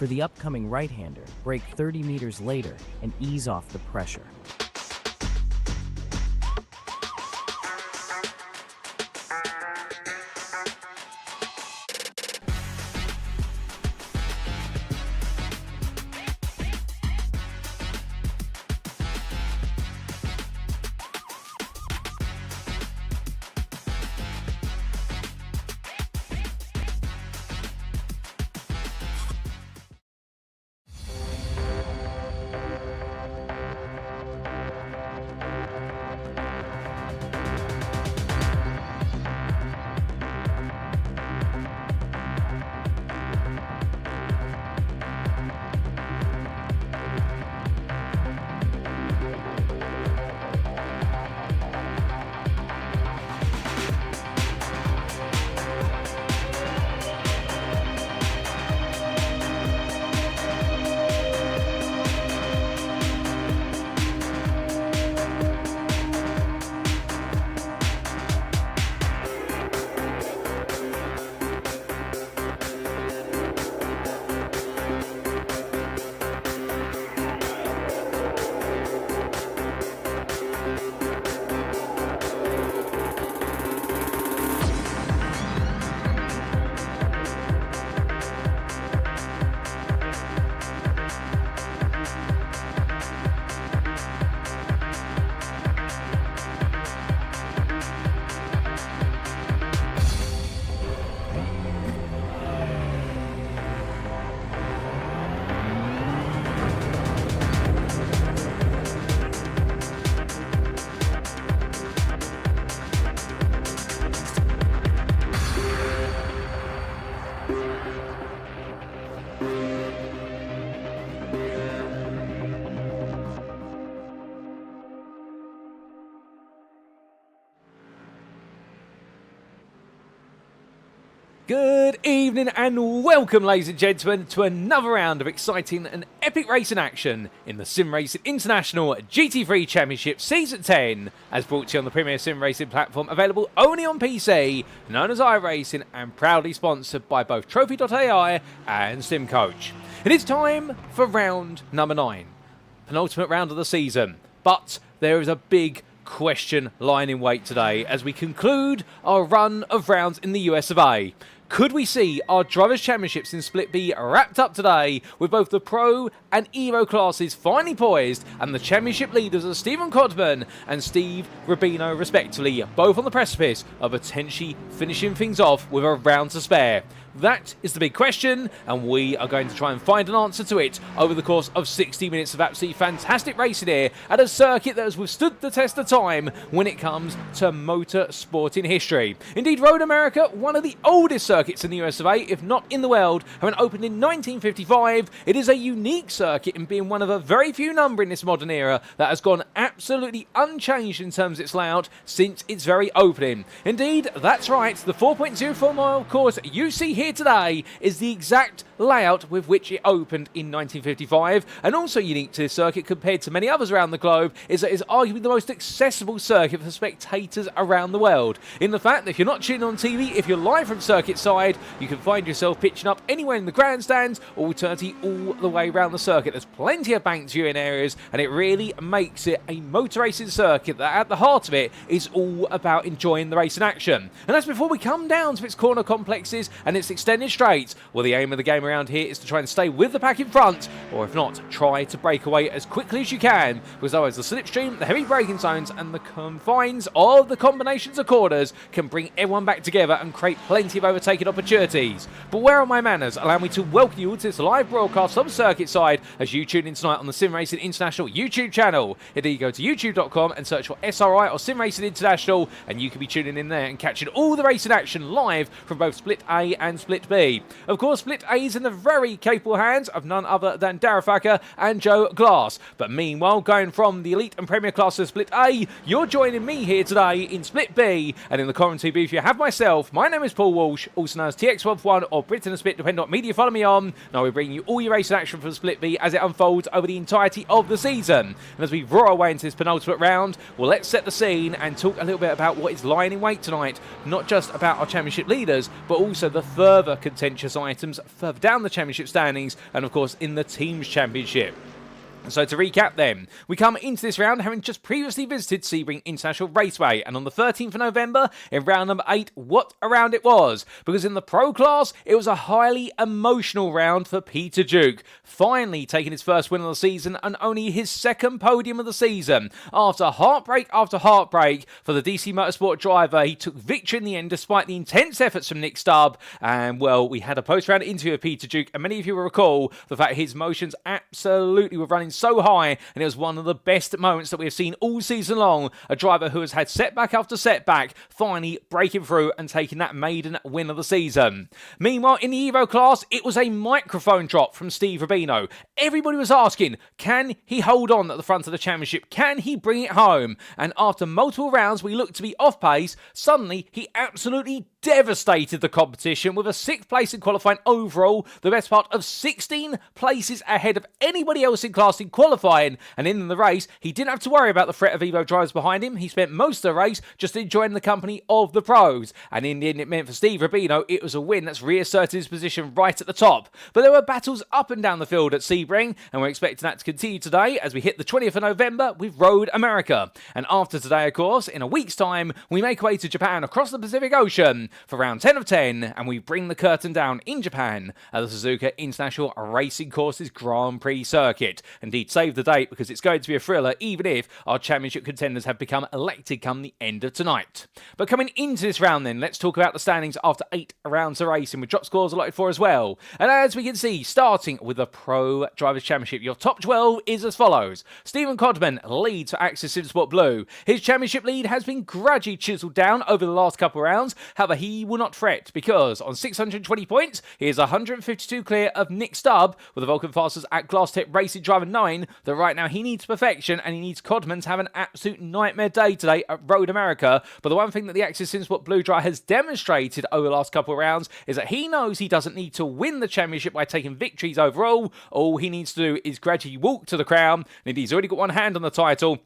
For the upcoming right-hander, brake 30 meters later and ease off the pressure. Good evening and welcome, ladies and gentlemen, to another round of exciting and epic racing action in the SimRacing International GT3 Championship Season 10, as brought to you on the premier sim racing platform available only on PC, known as iRacing, and proudly sponsored by both Trophy.ai and SimCoach. It is time for round number 9, penultimate round of the season, but there is a big question lying in wait today as we conclude our run of rounds in the US of A. Could we see our Drivers' Championships in Split B wrapped up today with both the Pro and Evo classes finally poised and the championship leaders of Stephen Codman and Steve Rubino respectively both on the precipice of potentially finishing things off with a round to spare? That is the big question, and we are going to try and find an answer to it over the course of 60 minutes of absolutely fantastic racing here at a circuit that has withstood the test of time when it comes to motor sporting history. Indeed, Road America, one of the oldest circuits in the US of A, if not in the world, having opened in 1955, it is a unique circuit in being one of a very few number in this modern era that has gone absolutely unchanged in terms of its layout since its very opening. Indeed, that's right, the 4.04 mile course you see here today is the exact layout with which it opened in 1955, and also unique to this circuit compared to many others around the globe is that it's arguably the most accessible circuit for spectators around the world, in the fact that if you're not tuning on TV, if you're live from circuit side, you can find yourself pitching up anywhere in the grandstands or alternatively all the way around the circuit. There's plenty of banked viewing areas, and it really makes it a motor racing circuit that at the heart of it is all about enjoying the racing action. And that's before we come down to its corner complexes and its extended straights. Well, the aim of the game around here is to try and stay with the pack in front, or if not, try to break away as quickly as you can, because otherwise the slipstream, the heavy braking zones and the confines of the combinations of corners can bring everyone back together and create plenty of overtaking opportunities. But where are my manners? Allow me to welcome you to this live broadcast of Circuit Side as you tune in tonight on the SimRacing International YouTube channel. Indeed, you go to youtube.com and search for SRI or SimRacing International, and you can be tuning in there and catching all the racing action live from both Split A and Split B. Of course, Split A is in the very capable hands of none other than Darragh Thacker and Joe Glass. But meanwhile, going from the Elite and Premier class of Split A, you're joining me here today in Split B, and in the commentary booth you have myself. My name is Paul Walsh, also known as TX1 or Britain and Split, depending on what media you follow me on. Now we're bringing you all your racing action from Split B as it unfolds over the entirety of the season. And as we roar our way into this penultimate round, well, let's set the scene and talk a little bit about what is lying in wait tonight. Not just about our championship leaders, but also the further contentious items further down the championship standings and, of course, in the Teams Championship. So to recap then, we come into this round having just previously visited Sebring International Raceway, and on the 13th of November, in round number 8, what a round it was, because in the Pro class, it was a highly emotional round for Peter Duke, finally taking his first win of the season and only his second podium of the season. After heartbreak after heartbreak for the DC Motorsport driver, he took victory in the end despite the intense efforts from Nick Stubbe, and well, we had a post-round interview with Peter Duke, and many of you will recall the fact his emotions absolutely were running so high, and it was one of the best moments that we have seen all season long. A driver who has had setback after setback finally breaking through and taking that maiden win of the season. Meanwhile, in the Evo class, it was a microphone drop from Steve Rubino. Everybody was asking, can he hold on at the front of the championship? Can he bring it home? And after multiple rounds, we looked to be off pace. Suddenly, he absolutely devastated the competition with a 6th place in qualifying overall, the best part of 16 places ahead of anybody else in class in qualifying, and in the race he didn't have to worry about the threat of Evo drivers behind him. He spent most of the race just enjoying the company of the pros, and in the end it meant for Steve Rubino it was a win that's reasserted his position right at the top. But there were battles up and down the field at Sebring, and we're expecting that to continue today as we hit the 20th of November with Road America. And after today, of course, in a week's time we make our way to Japan across the Pacific Ocean for round 10 of 10, and we bring the curtain down in Japan at the Suzuka International Racing Courses Grand Prix circuit. Indeed, save the date because it's going to be a thriller even if our championship contenders have become elected come the end of tonight. But coming into this round then, let's talk about the standings after 8 rounds of racing with drop scores allotted for as well. And as we can see, starting with the Pro Drivers' Championship, your top 12 is as follows. Stephen Codman leads for Axis Sport Blue. His championship lead has been gradually chiselled down over the last couple of rounds. However, he will not fret because on 620 points, he is 152 clear of Nick Stubbe with the Vulcan Fasters at Glass Tip Racing Driver 9. That right now he needs perfection and he needs Codman to have an absolute nightmare day today at Road America. But the one thing that the Axis Sport Blue driver has demonstrated over the last couple of rounds is that he knows he doesn't need to win the championship by taking victories overall. All he needs to do is gradually walk to the crown, and he's already got one hand on the title.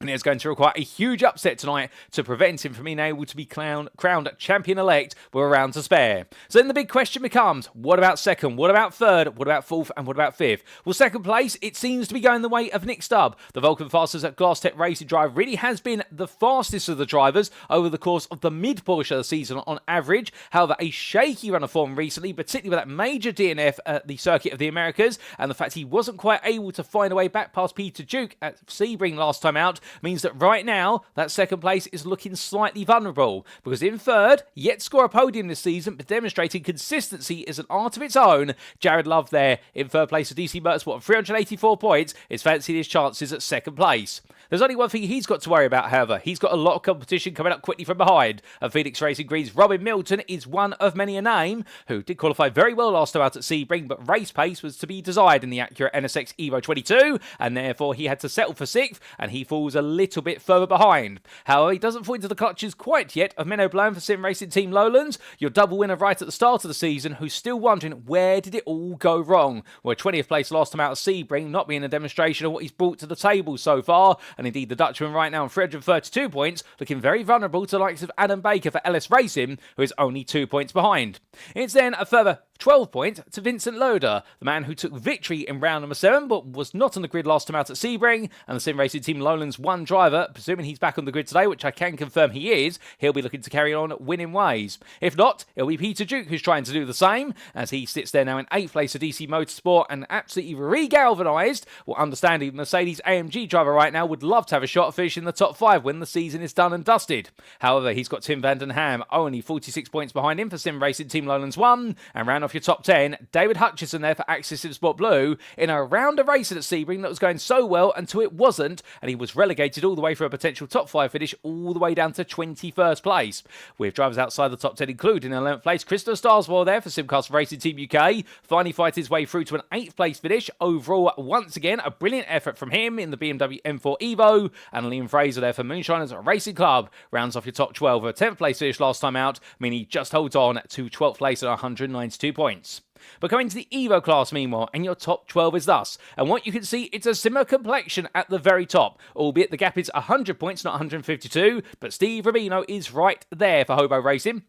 And it's going to require a huge upset tonight to prevent him from being able to be crowned champion-elect with a round to spare. So then the big question becomes, what about second? What about third? What about fourth? And what about fifth? Well, second place, it seems to be going the way of Nick Stubbe. The Vulcan Fasters at Glass Tech Racing Drive really has been the fastest of the drivers over the course of the mid-portion of the season on average. However, a shaky run of form recently, particularly with that major DNF at the Circuit of the Americas, and the fact he wasn't quite able to find a way back past Peter Duke at Sebring last time out, means that right now, that second place is looking slightly vulnerable, because in third, yet to score a podium this season, but demonstrating consistency is an art of its own, Jared Love there in third place of DC Motorsport at 384 points is fancying his chances at second place. There's only one thing he's got to worry about, however. He's got a lot of competition coming up quickly from behind. And Phoenix Racing Green's Robin Milton is one of many a name, who did qualify very well last time out at Sebring, but race pace was to be desired in the Acura NSX Evo 22, and therefore he had to settle for 6th, and he falls a little bit further behind. However, he doesn't fall into the clutches quite yet of Menno Blown for SimRacing Team Lowlands, your double winner right at the start of the season, who's still wondering where did it all go wrong. Well, 20th place last time out at Sebring, not being a demonstration of what he's brought to the table so far, and indeed the Dutchman right now on 332 points, looking very vulnerable to the likes of Adam Baker for LS Racing, who is only 2 points behind. It's then a further 12 points to Vincent Loader, the man who took victory in round number 7 but was not on the grid last time out at Sebring, and the SimRacing Team Lowlands one driver, presuming he's back on the grid today, which I can confirm he is, he'll be looking to carry on winning ways. If not, it'll be Peter Duke who's trying to do the same, as he sits there now in 8th place of DC Motorsport and absolutely re-galvanised. Well, understanding the Mercedes AMG driver right now would love to have a shot at finishing the top 5 when the season is done and dusted. However, he's got Tim van den Ham only 46 points behind him for SimRacing Team Lowlands 1, and round of off your top 10, David Hutchison there for Axis Sport Blue in a round of racing at Sebring that was going so well until it wasn't, and he was relegated all the way for a potential top 5 finish all the way down to 21st place. With drivers outside the top 10 including in 11th place, Christopher Starswell there for Simcast Racing Team UK, finally fight his way through to an 8th place finish. Overall, once again, a brilliant effort from him in the BMW M4 Evo, and Liam Fraser there for Moonshiners Racing Club rounds off your top 12. A 10th place finish last time out, meaning he just holds on to 12th place at 192 points. But coming to the Evo class meanwhile, and your top 12 is thus. And what you can see, it's a similar complexion at the very top, albeit the gap is 100 points, not 152, but Steve Rubino is right there for Hobo Racing.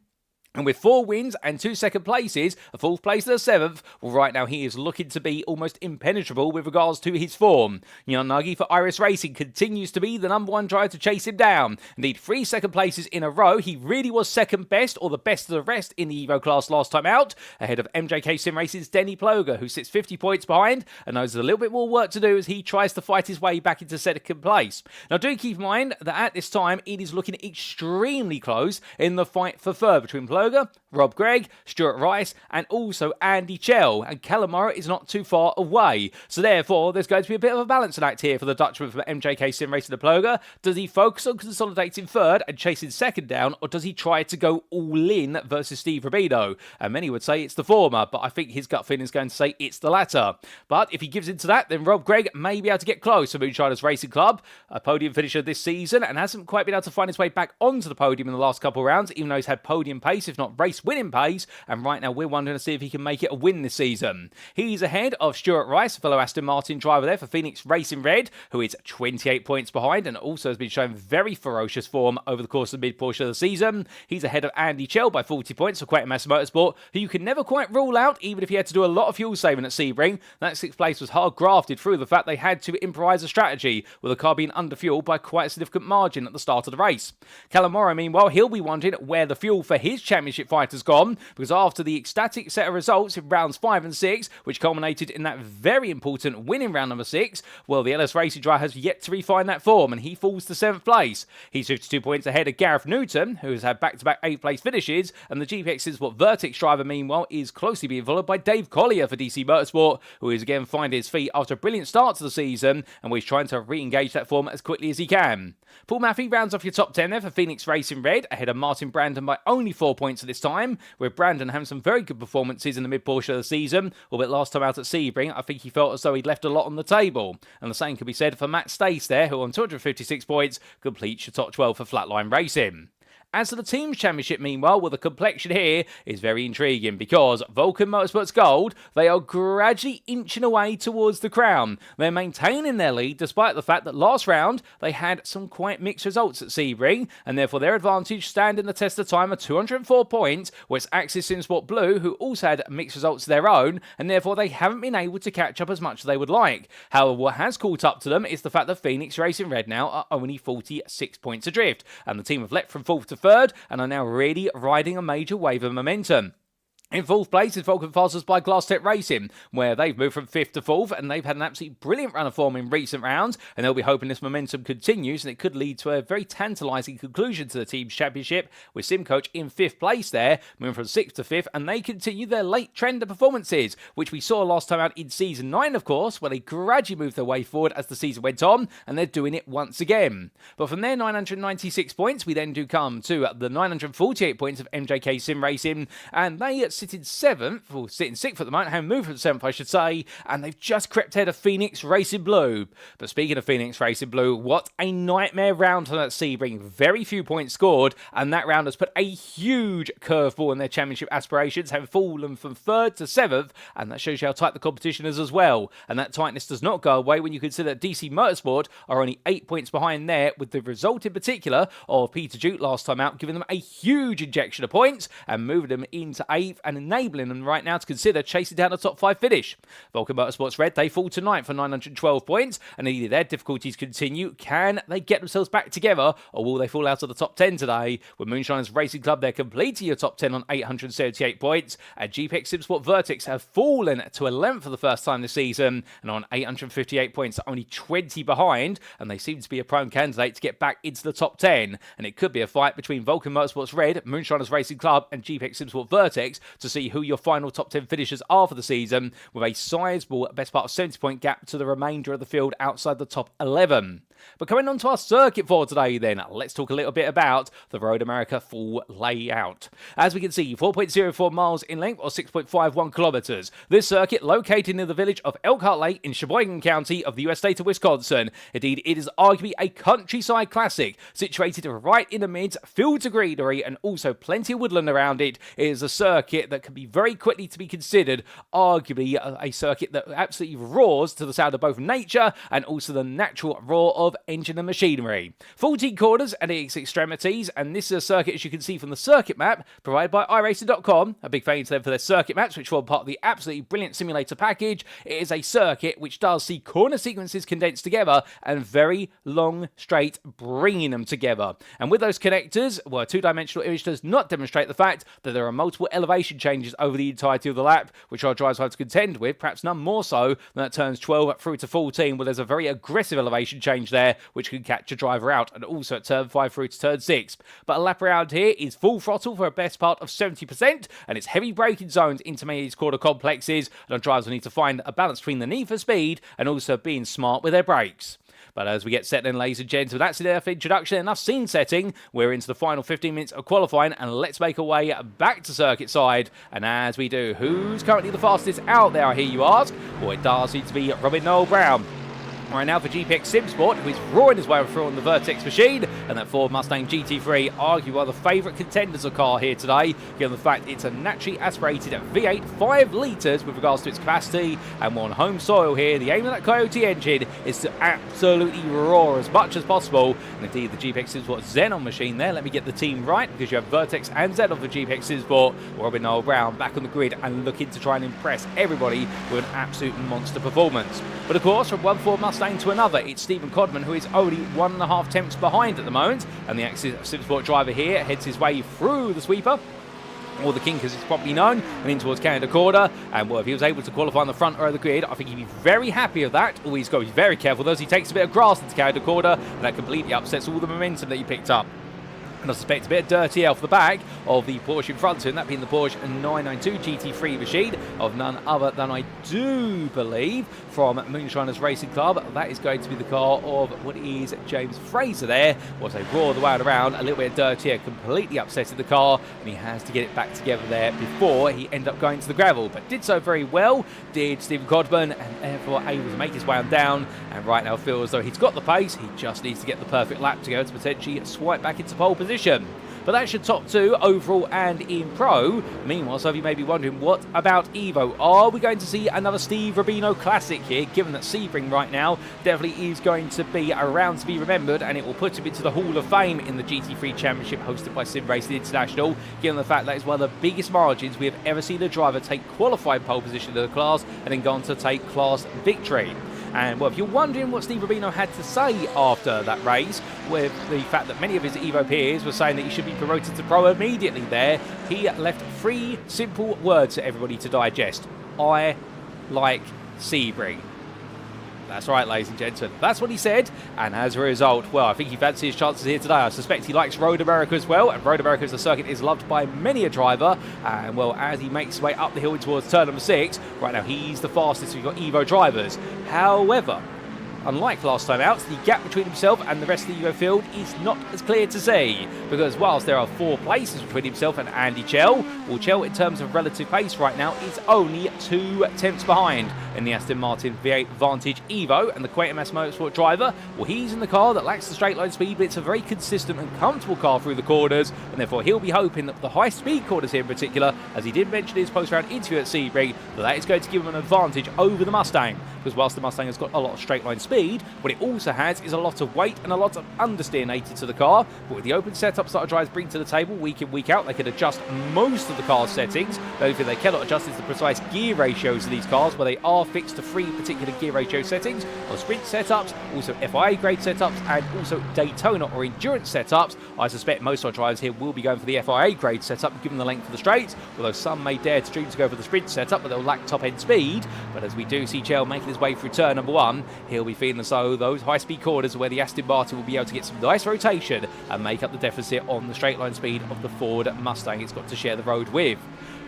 And with 4 wins and 2 second places, a 4th place to the 7th, well, right now he is looking to be almost impenetrable with regards to his form. Nagi for iRacing continues to be the number 1 driver to chase him down. Indeed, 3 second places in a row. He really was second best, or the best of the rest, in the Evo class last time out, ahead of MJK Sim Racing's Denny Ploger, who sits 50 points behind and knows there's a little bit more work to do as he tries to fight his way back into second place. Now, do keep in mind that at this time, it is looking extremely close in the fight for third between Ploger, Rob Gregg, Stuart Rice, and also Andy Chell. And Calamara is not too far away. So therefore, there's going to be a bit of a balancing act here for the Dutchman from MJK Sim Racing the Ploger. Does he focus on consolidating third and chasing second down, or does he try to go all in versus Steve Rubino? And many would say it's the former, but I think his gut feeling is going to say it's the latter. But if he gives into that, then Rob Gregg may be able to get close to Moonshiners Racing Club, a podium finisher this season, and hasn't quite been able to find his way back onto the podium in the last couple of rounds, even though he's had podium pace, if not race winning pace, and right now we're wondering to see if he can make it a win this season. He's ahead of Stuart Rice, fellow Aston Martin driver there for Phoenix Racing Red, who is 28 points behind and also has been showing very ferocious form over the course of the mid-portion of the season. He's ahead of Andy Chell by 40 points for Quatermaster Motorsport, who you can never quite rule out, even if he had to do a lot of fuel saving at Sebring. That 6th place was hard grafted through the fact they had to improvise a strategy, with the car being under fuel by quite a significant margin at the start of the race. Calamara, meanwhile, he'll be wondering where the fuel for his championship fight has gone, because after the ecstatic set of results in rounds 5 and 6, which culminated in that very important win in round number 6, well, the LS Racing driver has yet to refine that form, and he falls to 7th place. He's 52 points ahead of Gareth Newton, who has had back-to-back 8th place finishes, and the GPX Sport Vertex driver, meanwhile, is closely being followed by Dave Collier for DC Motorsport, who is again finding his feet after a brilliant start to the season, and he's trying to re-engage that form as quickly as he can. Paul Maffey rounds off your top 10 there for Phoenix Racing Red, ahead of Martin Brandon by only 4 points at this time, with Brandon having some very good performances in the mid-portion of the season, albeit last time out at Sebring, I think he felt as though he'd left a lot on the table. And the same could be said for Matt Stace there, who on 256 points completes your top 12 for Flatline Racing. As for the Teams Championship, meanwhile, well, the complexion here is very intriguing because Vulcan Motorsports Gold, they are gradually inching away towards the crown. They're maintaining their lead despite the fact that last round they had some quite mixed results at Sebring, and therefore their advantage standing the test of time of 204 points, whereas Axis Sport Blue, who also had mixed results of their own, and therefore they haven't been able to catch up as much as they would like. However, what has caught up to them is the fact that Phoenix Racing Red now are only 46 points adrift, and the team have leapt from 4th to 3rd and are now really riding a major wave of momentum. In 4th place is Vulcan Fasters by Glass Tech Racing, where they've moved from 5th to 4th, and they've had an absolutely brilliant run of form in recent rounds, and they'll be hoping this momentum continues, and it could lead to a very tantalising conclusion to the Team's Championship, with Simcoach in 5th place there, moving from 6th to 5th, and they continue their late trend of performances, which we saw last time out in Season 9, of course, where they gradually moved their way forward as the season went on, and they're doing it once again. But from their 996 points, we then do come to the 948 points of MJK Sim Racing, and they sitting 7th, or sitting 6th at the moment, have moved from 7th, I should say, and they've just crept ahead of Phoenix Racing Blue. But speaking of Phoenix Racing Blue, what a nightmare round on that Sebring. Very few points scored, and that round has put a huge curveball in their championship aspirations, having fallen from 3rd to 7th, and that shows you how tight the competition is as well. And that tightness does not go away when you consider that DC Motorsport are only 8 points behind there, with the result in particular of Peter Jute last time out giving them a huge injection of points and moving them into 8th and enabling them right now to consider chasing down a top 5 finish. Vulcan Motorsports Red, they fall to 9th for 912 points, and either their difficulties continue, can they get themselves back together, or will they fall out of the top 10 today? With Moonshiners Racing Club, they're completing your top 10 on 878 points, and GPX SimSport Vertex have fallen to 11th for the first time this season, and on 858 points, only 20 behind, and they seem to be a prime candidate to get back into the top 10, and it could be a fight between Vulcan Motorsports Red, Moonshiners Racing Club, and GPX SimSport Vertex to see who your final top 10 finishers are for the season, with a sizable best part of 70-point gap to the remainder of the field outside the top 11. But coming on to our circuit for today then, let's talk a little bit about the Road America full layout. As we can see, 4.04 miles in length or 6.51 kilometers. This circuit located in the village of Elkhart Lake in Sheboygan County of the US state of Wisconsin. Indeed, it is arguably a countryside classic, situated right in the midst, fields of greenery and also plenty of woodland around it. It is a circuit that can be very quickly to be considered arguably a circuit that absolutely roars to the sound of both nature and also the natural roar of engine and machinery. 14 corners at its extremities, and this is a circuit, as you can see from the circuit map provided by iRacing.com. A big thank you to them for their circuit maps, which form part of the absolutely brilliant simulator package. It is a circuit which does see corner sequences condensed together and very long straight, bringing them together. And with those connectors, well, a two-dimensional image does not demonstrate the fact that there are multiple elevation changes over the entirety of the lap, which our drivers have to contend with, perhaps none more so than at turns 12 through to 14, where there's a very aggressive elevation change there, which can catch a driver out, and also at turn 5 through to turn 6. But a lap around here is full throttle for a best part of 70%, and it's heavy braking zones into many of these quarter complexes, and our drivers will need to find a balance between the need for speed and also being smart with their brakes. But as we get set then, ladies and gentlemen, that's enough introduction, enough scene setting. We're into the final 15 minutes of qualifying, and let's make our way back to circuit side. And as we do, who's currently the fastest out there, I hear you ask? Well, it does seem to be Robin Noel Brown. Right now for GPX SimSport, who is roaring his way through on the Vertex machine, and that Ford Mustang GT3 arguably one of the favourite contenders of car here today, given the fact it's a naturally aspirated V8 5 litres with regards to its capacity, and we're on home soil here. The aim of that Coyote engine is to absolutely roar as much as possible, and indeed the GPX SimSport Xenon machine there, let me get the team right, because you have Vertex and Xenon for GPX SimSport. Robin Noel Brown back on the grid and looking to try and impress everybody with an absolute monster performance. But of course, from one Ford Mustang to another, it's Stephen Codman, who is only 1.5 tenths behind at the moment, and the SimSport driver here heads his way through the sweeper, or the kink as it's properly known, and in towards Canada Corner. And well, if he was able to qualify on the front row of the grid, I think he'd be very happy with that. Or he's got to be very careful though, as he takes a bit of grass into Canada Corner, and that completely upsets all the momentum that he picked up. And I suspect a bit of dirty off the back of the Porsche in front of him, that being the Porsche 992 GT3 machine of none other than, I do believe, from Moonshiners Racing Club. That is going to be the car of what is James Fraser there. Was a roar the way around, a little bit of dirt here, completely upsetting the car, and he has to get it back together there before he ended up going to the gravel. But did so very well, did Stephen Codman, and therefore able to make his way on down. And right now feels as though he's got the pace, he just needs to get the perfect lap to go to potentially swipe back into pole position. But that's your top two overall and in pro. Meanwhile, some of you may be wondering, what about Evo? Are we going to see another Steve Rubino classic here, given that Sebring right now definitely is going to be around to be remembered, and it will put him into the Hall of Fame in the GT3 Championship hosted by SimRacing International, given the fact that it's one of the biggest margins we have ever seen a driver take qualified pole position in the class and then go on to take class victory. And well, if you're wondering what Steve Rubino had to say after that race, with the fact that many of his Evo peers were saying that he should be promoted to pro immediately there, he left 3 simple words for everybody to digest. I like Sebring. That's right, ladies and gentlemen. That's what he said, and as a result, well, I think he fancies his chances here today. I suspect he likes Road America as well, and Road America as a circuit is loved by many a driver, and well, as he makes his way up the hill towards turn number 6, right now he's the fastest we've got Evo drivers. However, unlike last time out, the gap between himself and the rest of the Evo field is not as clear to see, because whilst there are 4 places between himself and Andy Chell, well, Chell in terms of relative pace right now is only 2 tenths behind in the Aston Martin V8 Vantage Evo, and the Quatermass Motorsport driver, well, he's in the car that lacks the straight line speed, but it's a very consistent and comfortable car through the corners, and therefore he'll be hoping that the high speed corners here in particular, as he did mention in his post-round interview at Sebring, that is going to give him an advantage over the Mustang, because whilst the Mustang has got a lot of straight line speed, what it also has is a lot of weight and a lot of understeer native to the car, but with the open setups that our drivers bring to the table week in, week out, they can adjust most of the car's settings. The only thing they cannot adjust is the precise gear ratios of these cars, where they are fixed to 3 particular gear ratio settings on sprint setups, also FIA grade setups, and also Daytona or endurance setups. I suspect most of our drivers here will be going for the FIA grade setup, given the length of the straights, although some may dare to dream to go for the sprint setup, but they'll lack top end speed. But as we do see Chell making his way through turn number 1, he'll be feeling as though those high-speed corners are where the Aston Martin will be able to get some nice rotation and make up the deficit on the straight line speed of the Ford Mustang it's got to share the road with.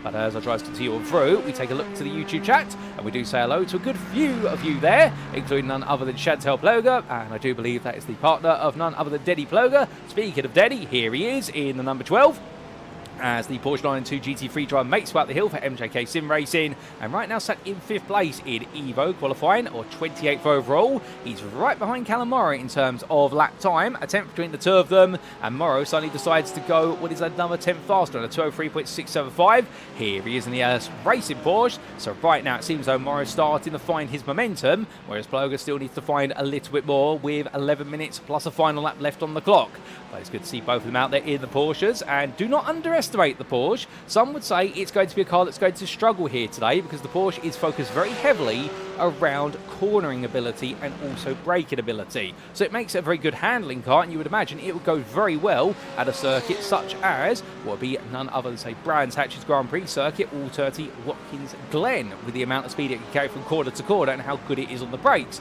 But as our drivers continue on through, we take a look to the YouTube chat, and we do say hello to a good few of you there, including none other than Chantel Ploger, and I do believe that is the partner of none other than Denny Ploger. Speaking of Denny, here he is in the number 12. As the Porsche 992 GT3 driver makes way up the hill for MJK Sim Racing, and right now sat in 5th place in Evo qualifying, or 28th overall. He's right behind Callum Morrow in terms of lap time, a 10th between the two of them, and Morrow suddenly decides to go what is another 10th faster on a 203.675. Here he is in the racing Porsche, so right now it seems though Morrow's starting to find his momentum, whereas Ploger still needs to find a little bit more with 11 minutes plus a final lap left on the clock. But it's good to see both of them out there in the Porsches, and do not underestimate the Porsche. Some would say it's going to be a car that's going to struggle here today because the Porsche is focused very heavily around cornering ability and also braking ability. So it makes it a very good handling car, and you would imagine it would go very well at a circuit such as what would be none other than, say, Brands Hatch's Grand Prix circuit, All 30 Watkins Glen, with the amount of speed it can carry from corner to corner and how good it is on the brakes.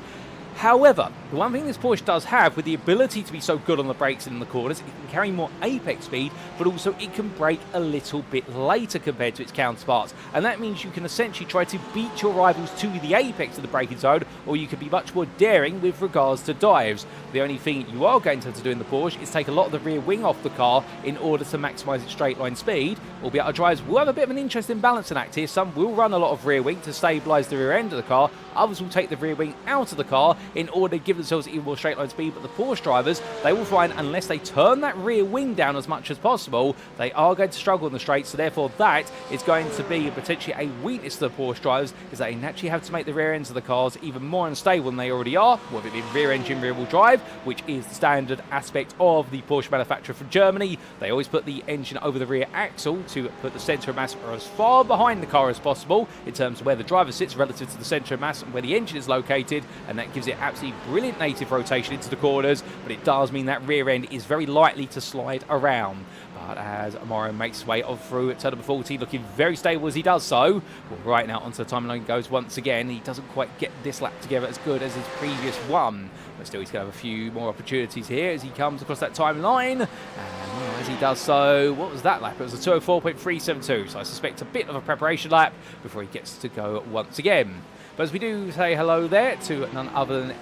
However, the one thing this Porsche does have, with the ability to be so good on the brakes and in the corners, it can carry more apex speed, but also it can brake a little bit later compared to its counterparts. And that means you can essentially try to beat your rivals to the apex of the braking zone, or you can be much more daring with regards to dives. The only thing you are going to have to do in the Porsche is take a lot of the rear wing off the car in order to maximise its straight line speed, albeit our drivers will have a bit of an interesting balancing act here. Some will run a lot of rear wing to stabilise the rear end of the car, others will take the rear wing out of the car in order to give themselves even more straight line speed. But the Porsche drivers, they will find unless they turn that rear wing down as much as possible, they are going to struggle in the straight. So therefore that is going to be potentially a weakness to the Porsche drivers, is that they naturally have to make the rear ends of the cars even more unstable than they already are, whether it be rear engine, rear wheel drive, which is the standard aspect of the Porsche manufacturer from Germany. They always put the engine over the rear axle to put the centre of mass as far behind the car as possible in terms of where the driver sits relative to the centre of mass and where the engine is located, and that gives it absolutely brilliant native rotation into the corners, but it does mean that rear end is very likely to slide around. But as Morrow makes his way off through at turn number 40, looking very stable as he does so. Well, right now onto the timeline goes once again. He doesn't quite get this lap together as good as his previous one, but still he's going to have a few more opportunities here as he comes across that timeline. And as he does so, what was that lap? It was a 204.372, so I suspect a bit of a preparation lap before he gets to go once again. But as we do say hello there to none other than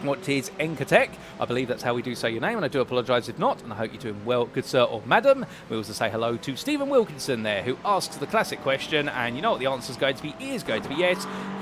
what is Enkatek. I believe that's how we do say your name, and I do apologise if not, and I hope you're doing well, good sir or madam. We also say hello to Stephen Wilkinson there, who asks the classic question, and you know what the answer is going to be yes.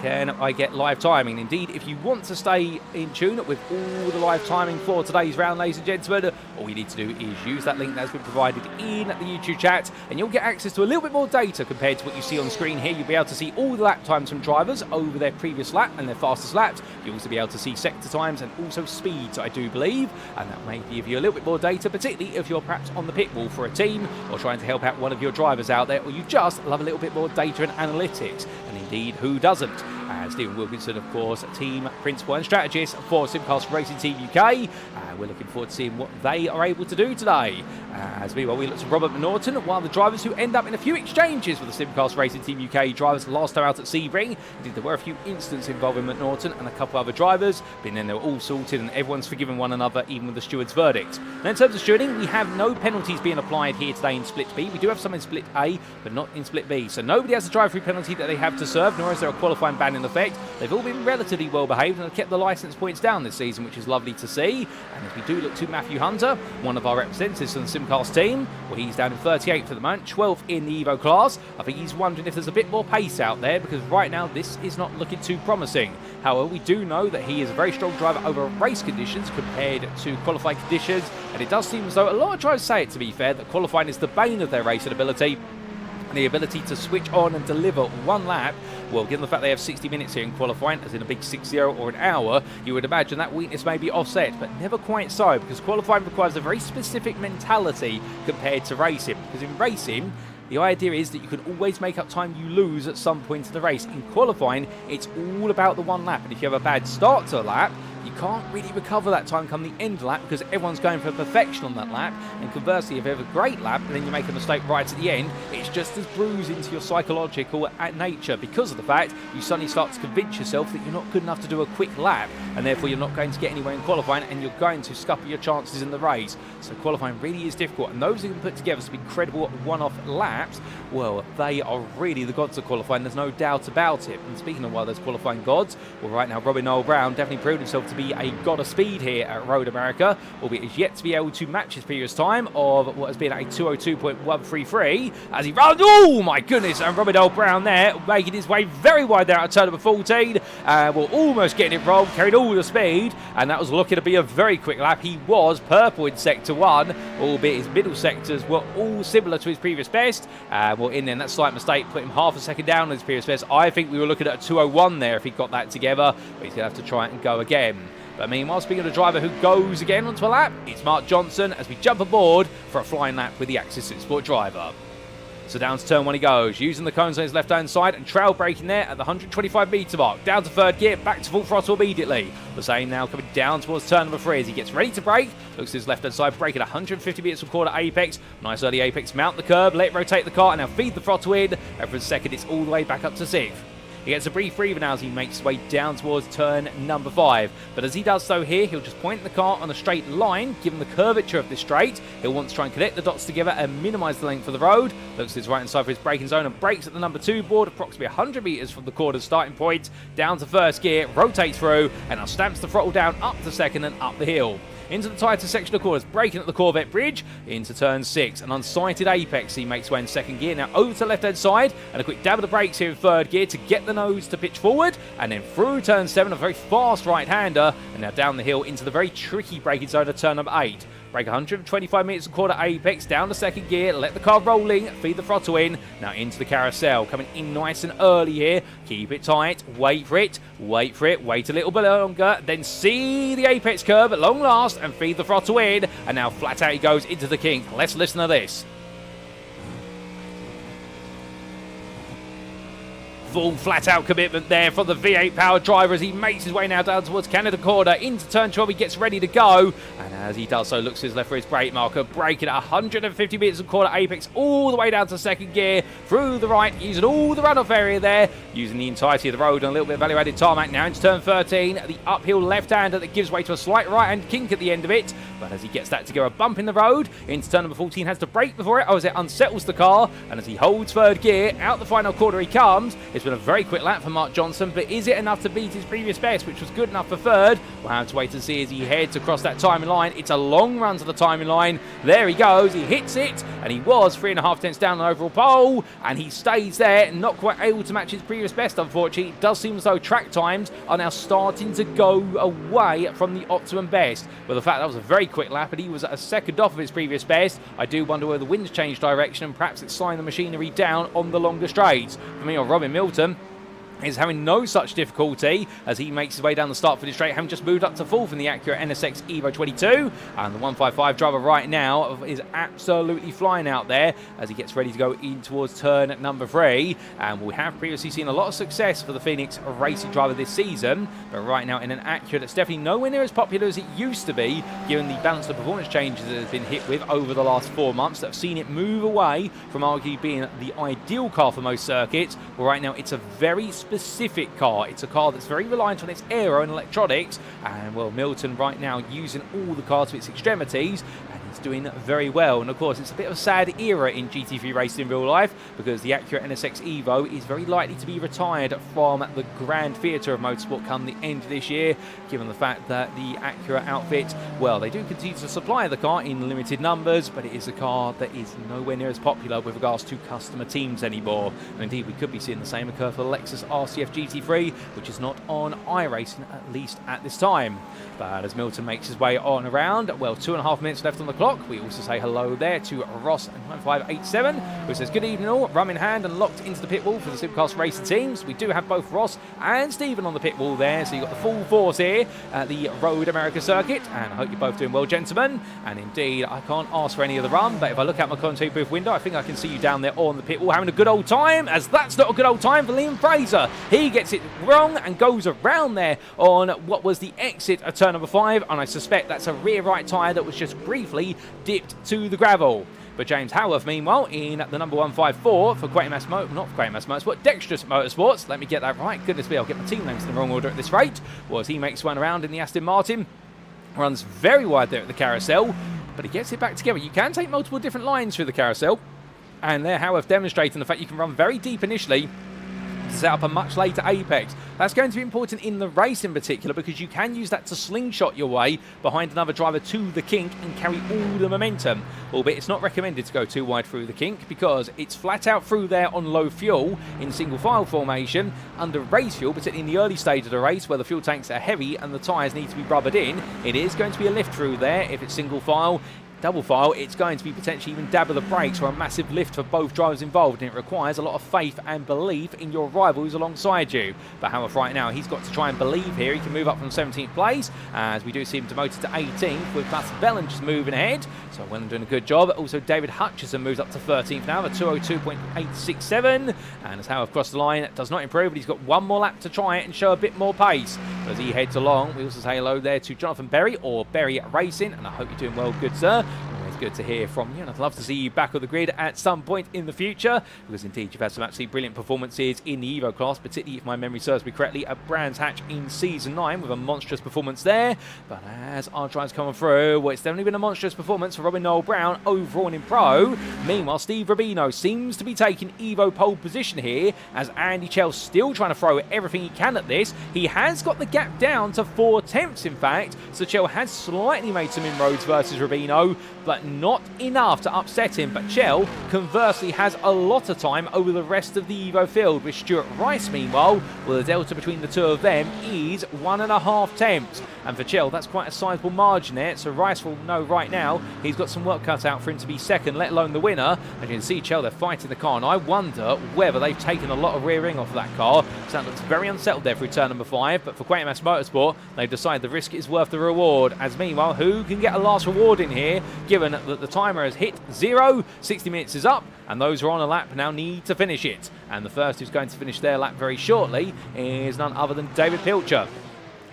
Can I get live timing? Indeed, if you want to stay in tune with all the live timing for today's round, ladies and gentlemen, all you need to do is use that link that's been provided in the YouTube chat, and you'll get access to a little bit more data compared to what you see on screen here. You'll be able to see all the lap times from drivers over their previous lap and their fastest laps. You'll also be able to see sector times and also speeds, I do believe, and that may give you a little bit more data, particularly if you're perhaps on the pit wall for a team or trying to help out one of your drivers out there, or you just love a little bit more data and analytics. And indeed, who doesn't? And Stephen Wilkinson, of course, team principal and strategist for SimRacing Racing Team UK. We're looking forward to seeing what they are able to do today. As meanwhile, we look to Robert Norton, one of the drivers who end up in a few exchanges with the SimRacing Racing Team UK drivers last time out at Sebring. Indeed, there were a few incidents involving Norton and a couple other drivers, but then they were all sorted and everyone's forgiven one another, even with the steward's verdict. Now, in terms of stewarding, we have no penalties being applied here today in Split B. We do have some in Split A, but not in Split B. So nobody has a drive-through penalty that they have to serve, nor is there a qualifying ban in effect. They've all been relatively well behaved and have kept the licence points down this season, which is lovely to see. And as we do look to Matthew Hunter, one of our representatives from the Simcast team, well, he's down in 38th for the moment, 12th in the Evo class. I think he's wondering if there's a bit more pace out there, because right now this is not looking too promising. However, we do know that he is a very strong driver over race conditions compared to qualifying conditions, and it does seem as though a lot of drivers say it, to be fair, that qualifying is the bane of their racing ability. And the ability to switch on and deliver one lap, well, given the fact they have 60 minutes here in qualifying, as in a big 6-0 or an hour, you would imagine that weakness may be offset, but never quite so, because qualifying requires a very specific mentality compared to racing. Because in racing, the idea is that you can always make up time you lose at some point in the race. In qualifying, it's all about the one lap, and if you have a bad start to a lap, you can't really recover that time come the end of the lap because everyone's going for perfection on that lap. And conversely, if you have a great lap and then you make a mistake right at the end, it's just as bruising to your psychological nature because of the fact you suddenly start to convince yourself that you're not good enough to do a quick lap, and therefore you're not going to get anywhere in qualifying, and you're going to scupper your chances in the race. So qualifying really is difficult, and those who can put together some incredible one-off laps, well, they are really the gods of qualifying. There's no doubt about it. And speaking of those qualifying gods, well, right now Robin Noel Brown definitely proved himself to be a god of speed here at Road America, albeit he's yet to be able to match his previous time of what has been a 2:02.133 as he runs. Oh my goodness! And Robin Noel Brown there making his way very wide there at turn number 14. Well, almost getting it wrong, carried all the speed, and that was looking to be a very quick lap. He was purple in sector 1, albeit his middle sectors were all similar to his previous best. Well, in there, that slight mistake put him half a second down on his previous best. I think we were looking at a 2:01 there if he got that together, but he's going to have to try it and go again. But meanwhile, speaking of a driver who goes again onto a lap, it's Mark Johnson as we jump aboard for a flying lap with the Axis Supersport driver. So down to turn 1 he goes, using the cones on his left-hand side and trail braking there at the 125-metre mark. Down to third gear, back to full throttle immediately. The same now coming down towards turn number 3 as he gets ready to brake. Looks to his left-hand side, braking 150 metres from quarter apex. Nice early apex, mount the curb, let it rotate the car, and now feed the throttle in. And for a second, it's all the way back up to 6th. He gets a brief breather now as he makes his way down towards turn number 5. But as he does so here, he'll just point the car on a straight line, given the curvature of this straight. He'll want to try and connect the dots together and minimise the length of the road. Looks to his right-hand side for his braking zone and brakes at the number 2 board, approximately 100 metres from the corner's starting point. Down to first gear, rotates through, and now stamps the throttle down up to second and up the hill. Into the tighter section of corners, braking at the Corvette bridge, into turn 6. An unsighted apex, he makes way in second gear. Now over to the left-hand side, and a quick dab of the brakes here in third gear to get the nose to pitch forward. And then through turn 7, a very fast right-hander. And now down the hill into the very tricky braking zone of turn number 8. Brake 125 metres and quarter apex, down to second gear, let the car rolling, feed the throttle in, now into the carousel, coming in nice and early here, keep it tight, wait for it, wait a little bit longer, then see the apex curve at long last and feed the throttle in, and now flat out he goes into the kink. Let's listen to this. Full flat-out commitment there from the V8 powered driver as he makes his way now down towards Canada Corner. Into turn 12, he gets ready to go. And as he does so, looks to his left for his brake marker. Braking at 150 metres and quarter apex all the way down to second gear. Through the right, using all the runoff area there. Using the entirety of the road and a little bit of value-added tarmac. Now into turn 13, the uphill left-hander that gives way to a slight right-hand kink at the end of it. But as he gets that to go, a bump in the road. Into turn number 14, has to brake before it. Oh, as it unsettles the car. And as he holds third gear, out the final quarter he comes. It's been a very quick lap for Mark Johnson, but is it enough to beat his previous best, which was good enough for third? We'll have to wait and see as he heads across that timing line. It's a long run to the timing line. There he goes. He hits it, and he was 3.5 tenths down on overall pole, and he stays there, not quite able to match his previous best, unfortunately. It does seem as though track times are now starting to go away from the optimum best. But the fact that was a very quick lap, and he was a second off of his previous best, I do wonder whether the wind's changed direction, and perhaps it's slowing the machinery down on the longer straights. For me, or Robin Milton is having no such difficulty as he makes his way down the start for the straight, having just moved up to 4th in the Acura NSX Evo 22. And the 155 driver right now is absolutely flying out there as he gets ready to go in towards turn number 3. And we have previously seen a lot of success for the Phoenix racing driver this season, but right now in an Acura that's definitely nowhere near as popular as it used to be, given the balance of performance changes that it's been hit with over the last 4 months that have seen it move away from arguably being the ideal car for most circuits. Well, right now it's a very specific car. It's a car that's very reliant on its aero and electronics, and well, Milton right now using all the cars to its extremities, and he's doing very well. And of course, it's a bit of a sad era in GT3 racing in real life, because the Acura NSX Evo is very likely to be retired from the grand theatre of motorsport come the end of this year, given the fact that the Acura outfit, well, they do continue to supply the car in limited numbers, but it is a car that is nowhere near as popular with regards to customer teams anymore. And indeed, we could be seeing the same occur for the Lexus RCF GT3, which is not on iRacing, at least at this time. But as Milton makes his way on around, well, 2.5 minutes left on the o'clock. We also say hello there to Ross 9587, who says, good evening all, rum in hand and locked into the pit wall for the Supercars racing teams. We do have both Ross and Stephen on the pit wall there, so you've got the full force here at the Road America circuit, and I hope you're both doing well, gentlemen. And indeed, I can't ask for any of the rum, but if I look out my commentary booth window, I think I can see you down there on the pit wall having a good old time, as that's not a good old time for Liam Fraser. He gets it wrong and goes around there on what was the exit of turn number 5, and I suspect that's a rear right tyre that was just briefly dipped to the gravel. But James Howarth, meanwhile, in the number 154 for Dexterous Motorsports. Let me get that right. Goodness me, I'll get my team names in the wrong order at this rate. Was he makes one around in the Aston Martin. Runs very wide there at the carousel, but he gets it back together. You can take multiple different lines through the carousel, and there Howarth demonstrating the fact you can run very deep initially to set up a much later apex. That's going to be important in the race in particular, because you can use that to slingshot your way behind another driver to the kink and carry all the momentum. Albeit it's not recommended to go too wide through the kink, because it's flat out through there on low fuel in single file formation under race fuel, particularly in the early stage of the race where the fuel tanks are heavy and the tyres need to be rubbered in. It is going to be a lift through there if it's single file. Double file, it's going to be potentially even dab of the brakes or a massive lift for both drivers involved, and it requires a lot of faith and belief in your rival who's alongside you. But Howarth right now, he's got to try and believe here. He can move up from 17th place, as we do see him demoted to 18th, with Plus Bellin just moving ahead. So Wellen doing a good job. Also David Hutchison moves up to 13th now at 202.867. And as Howarth crossed the line, it does not improve, but he's got one more lap to try it and show a bit more pace. But as he heads along, we also say hello there to Jonathan Berry, or Berry Racing, and I hope you're doing well, good sir. Always good to hear from you, and I'd love to see you back on the grid at some point in the future, because indeed you've had some absolutely brilliant performances in the Evo class, particularly if my memory serves me correctly at Brands Hatch in Season 9 with a monstrous performance there. But as our drives coming through, well, it's definitely been a monstrous performance for Robin Noel Brown overall in Pro. Meanwhile, Steve Rubino seems to be taking Evo pole position here, as Andy Chell's still trying to throw everything he can at this. He has got the gap down to 4/10 in fact, so Chell has slightly made some inroads versus Rubino, but not enough to upset him. But Chell, conversely, has a lot of time over the rest of the Evo field, with Stuart Rice, meanwhile, well, the delta between the two of them is 1.5 tenths. And for Chell, that's quite a sizable margin there, so Rice will know right now he's got some work cut out for him to be second, let alone the winner. As you can see, Chell, they're fighting the car, and I wonder whether they've taken a lot of rear ring off of that car. So that looks very unsettled there through turn number 5, but for Quatermass Motorsport, they've decided the risk is worth the reward. As meanwhile, who can get a last reward in here, given that the timer has hit 0, 60 minutes is up, and those who are on a lap now need to finish it. And the first who's going to finish their lap very shortly is none other than David Pilcher,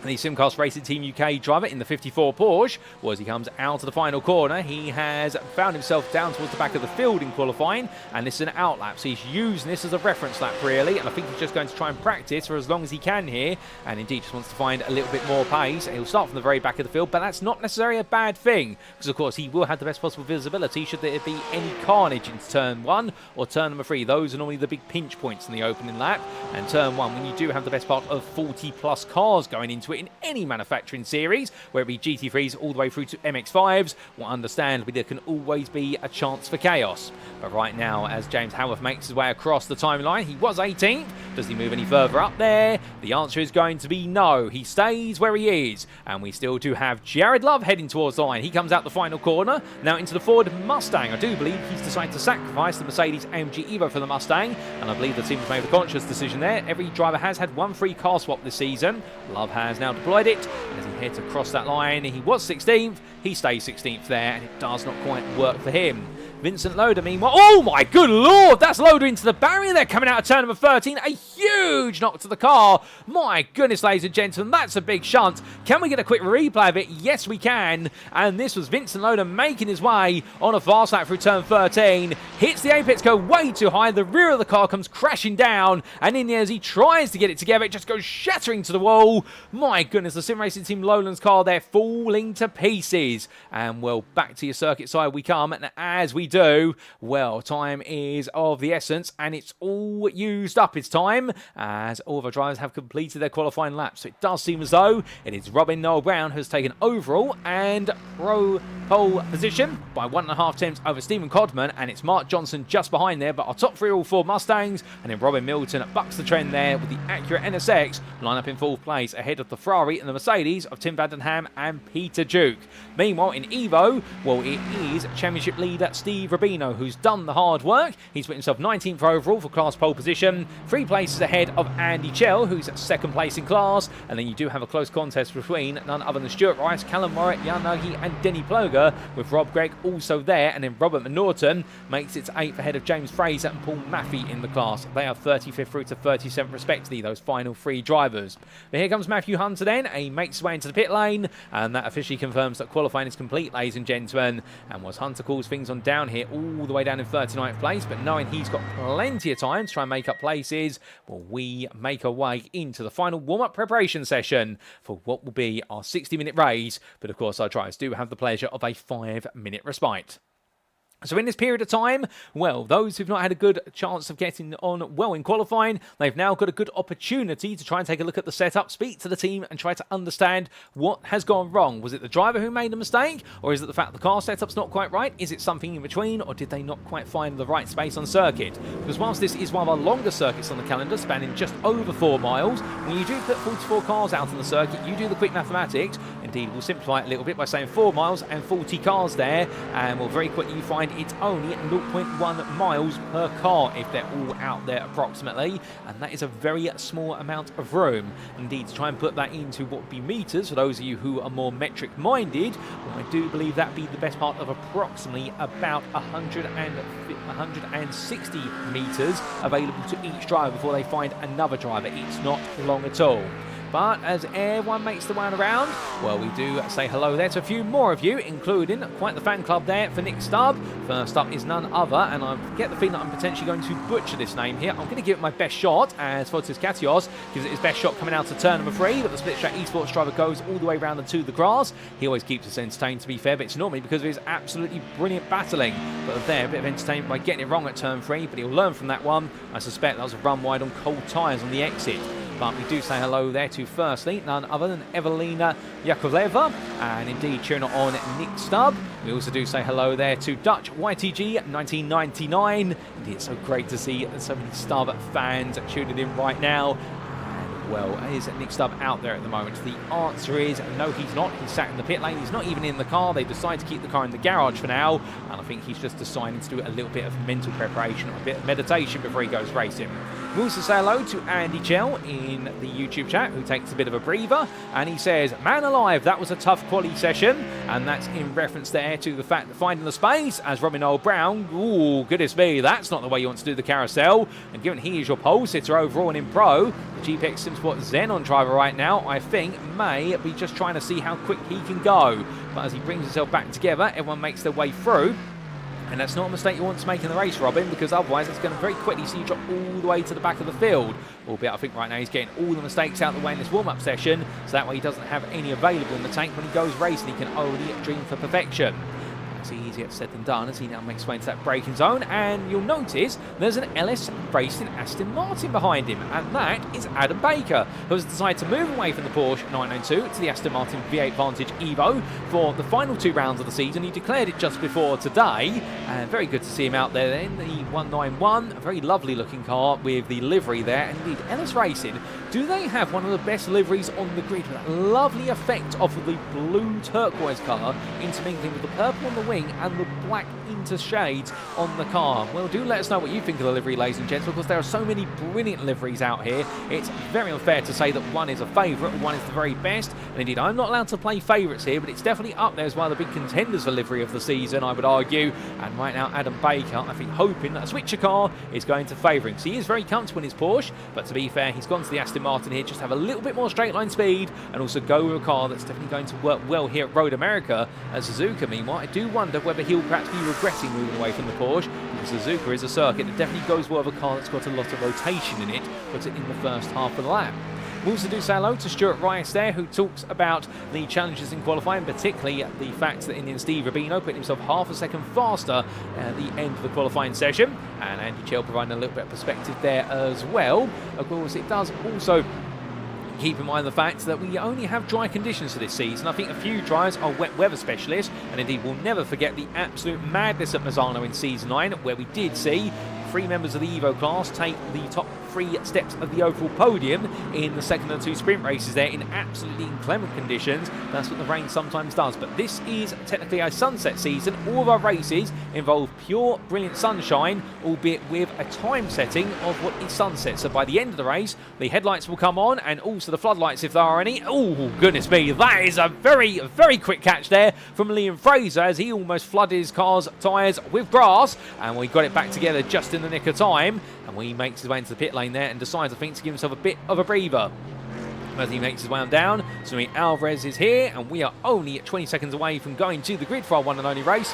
the Simcast Racing Team UK driver in the 54 Porsche. Well, as he comes out of the final corner, he has found himself down towards the back of the field in qualifying, and this is an out lap, so he's using this as a reference lap really, and I think he's just going to try and practice for as long as he can here, and indeed just wants to find a little bit more pace. He'll start from the very back of the field, but that's not necessarily a bad thing, because of course he will have the best possible visibility should there be any carnage into turn 1 or turn number 3. Those are normally the big pinch points in the opening lap, and turn 1, when you do have the best part of 40 plus cars going into it in any manufacturing series, where it be GT3s all the way through to MX5s, will understand there can always be a chance for chaos. But right now, as James Howarth makes his way across the timeline, he was 18th. Does he move any further up there? The answer is going to be no. He stays where he is, and we still do have Jared Love heading towards the line. He comes out the final corner, now into the Ford Mustang. I do believe he's decided to sacrifice the Mercedes AMG Evo for the Mustang, and I believe the team has made the conscious decision there. Every driver has had one free car swap this season. Love has now deployed it, and as he heads across that line, he was 16th, he stays 16th there, and it does not quite work for him. Vincent Loader, meanwhile, oh my good lord, that's Loader into the barrier there, coming out of turn number 13, a huge knock to the car. My goodness, ladies and gentlemen, that's a big shunt. Can we get a quick replay of it? Yes, we can, and this was Vincent Loader making his way on a fast lap through turn 13, hits the apex, go way too high, the rear of the car comes crashing down, and in there as he tries to get it together, it just goes shattering to the wall. My goodness, the SimRacing Team Lowlands car there falling to pieces. And well, back to your circuit side we come, and as we we do, well, time is of the essence, and it's all used up. It's time, as all of our drivers have completed their qualifying laps. So it does seem as though it is Robin Noel Brown who has taken overall and pro pole position by 1.5 tenths over Stephen Codman, and it's Mark Johnson just behind there, but our top three are all Ford Mustangs, and then Robin Milton bucks the trend there with the Acura NSX line up in fourth place ahead of the Ferrari and the Mercedes of Tim Vandenham and Peter Duke. Meanwhile, in Evo, well, it is championship leader Steve Rubino who's done the hard work. He's put himself 19th overall for class pole position, 3 places ahead of Andy Chell, who's at second place in class, and then you do have a close contest between none other than Stuart Rice, Callum Morritt, Jan Nagy and Denny Ploger, with Rob Gregg also there, and then Robert McNaughton makes its 8th ahead of James Fraser and Paul Maffey in the class. They are 35th through to 37th respectively, those final 3 drivers. But here comes Matthew Hunter then, he makes his way into the pit lane, and that officially confirms that qualifying is complete, ladies and gentlemen. And was Hunter calls things on down here all the way down in 39th place, but knowing he's got plenty of time to try and make up places, well, we make our way into the final warm-up preparation session for what will be our 60-minute race. But of course, our drivers do have the pleasure of a 5-minute respite. So in this period of time, well, those who've not had a good chance of getting on well in qualifying, they've now got a good opportunity to try and take a look at the setup, speak to the team and try to understand what has gone wrong. Was it the driver who made a mistake? Or is it the fact the car setup's not quite right? Is it something in between? Or did they not quite find the right space on circuit? Because whilst this is one of our longer circuits on the calendar, spanning just over 4 miles, when you do put 44 cars out on the circuit, you do the quick mathematics. Indeed, we'll simplify it a little bit by saying 4 miles and 40 cars there, and we'll very quickly find it's only 0.1 miles per car if they're all out there approximately, and that is a very small amount of room. Indeed, to try and put that into what would be meters for those of you who are more metric minded, well, I do believe that'd be the best part of approximately about 160 meters available to each driver before they find another driver. It's not long at all. But as everyone makes the way around, well, we do say hello there to a few more of you, including quite the fan club there for Nick Stubbe. First up is none other, and I get the feeling that I'm potentially going to butcher this name here. I'm going to give it my best shot, as Fotis Katios gives it his best shot coming out to turn number 3, but the split track esports driver goes all the way around and to the grass. He always keeps us entertained, to be fair, but it's normally because of his absolutely brilliant battling. But there, a bit of entertainment by getting it wrong at turn 3, but he'll learn from that one. I suspect that was a run wide on cold tyres on the exit. But we do say hello there to, firstly, none other than Evelina Yakovleva, and indeed cheering on Nick Stubbe. We also do say hello there to Dutch YTG 1999. Indeed, it's so great to see so many Stubbe fans tuning in right now. Well, is Nick Stubbe out there at the moment? The answer is no, he's not. He's sat in the pit lane. He's not even in the car. They decide to keep the car in the garage for now, and I think he's just deciding to do a little bit of mental preparation, a bit of meditation before he goes racing. We also say hello to Andy Chell in the YouTube chat, who takes a bit of a breather, and he says, man alive, that was a tough quali session, and that's in reference there to the fact that finding the space, as Robin Noel Brown, ooh, goodness me, that's not the way you want to do the carousel, and given he is your pole sitter overall and in pro, the GPX SimSport Xenon driver right now, I think, may be just trying to see how quick he can go, but as he brings himself back together, everyone makes their way through. And that's not a mistake you want to make in the race, Robin, because otherwise it's going to very quickly see you drop all the way to the back of the field. Albeit I think right now he's getting all the mistakes out of the way in this warm-up session, so that way he doesn't have any available in the tank when he goes racing. He can only dream for perfection. It's easier said than done as he now makes his way into that braking zone, and you'll notice there's an LS Racing Aston Martin behind him, and that is Adam Baker, who has decided to move away from the Porsche 992 to the Aston Martin V8 Vantage Evo for the final 2 rounds of the season. He declared it just before today, and very good to see him out there in the 191, a very lovely looking car with the livery there. And indeed, LS Racing, do they have one of the best liveries on the grid, with that lovely effect of the blue turquoise colour intermingling with the purple on the wing and the black intershades on the car? Well, do let us know what you think of the livery, ladies and gents, because there are so many brilliant liveries out here. It's very unfair to say that one is a favourite or one is the very best, and indeed I'm not allowed to play favourites here, but it's definitely up there as one of the big contenders for livery of the season, I would argue. And right now Adam Baker, I think, hoping that a switcher car is going to favour him. So he is very comfortable in his Porsche, but to be fair, he's gone to the Aston Martin here, just have a little bit more straight line speed, and also go with a car that's definitely going to work well here at Road America. At Suzuka, meanwhile, I do wonder whether he'll perhaps be regretting moving away from the Porsche, because Suzuka is a circuit that definitely goes well with a car that's got a lot of rotation in it, but in the first half of the lap. We'll also do say hello to Stuart Rice there, who talks about the challenges in qualifying, particularly the fact that Indian Steve Rubino put himself half a second faster at the end of the qualifying session, and Andy Chell providing a little bit of perspective there as well. Of course, it does also keep in mind the fact that we only have dry conditions for this season. I think a few drivers are wet weather specialists, and indeed we'll never forget the absolute madness at Mazzano in Season 9, where we did see 3 members of the Evo class take the top 3 steps of the overall podium in the second and 2 sprint races there in absolutely inclement conditions. That's what the rain sometimes does. But this is technically a sunset season. All of our races involve pure, brilliant sunshine, albeit with a time setting of what is sunset. So by the end of the race, the headlights will come on, and also the floodlights if there are any. Oh, goodness me, that is a very, very quick catch there from Liam Fraser as he almost flooded his car's tyres with grass, and we got it back together just in the nick of time. And he makes his way into the pit lane there and decides, I think, to give himself a bit of a breather as he makes his way on down. So Alvarez is here, and we are only 20 seconds away from going to the grid for our one and only race,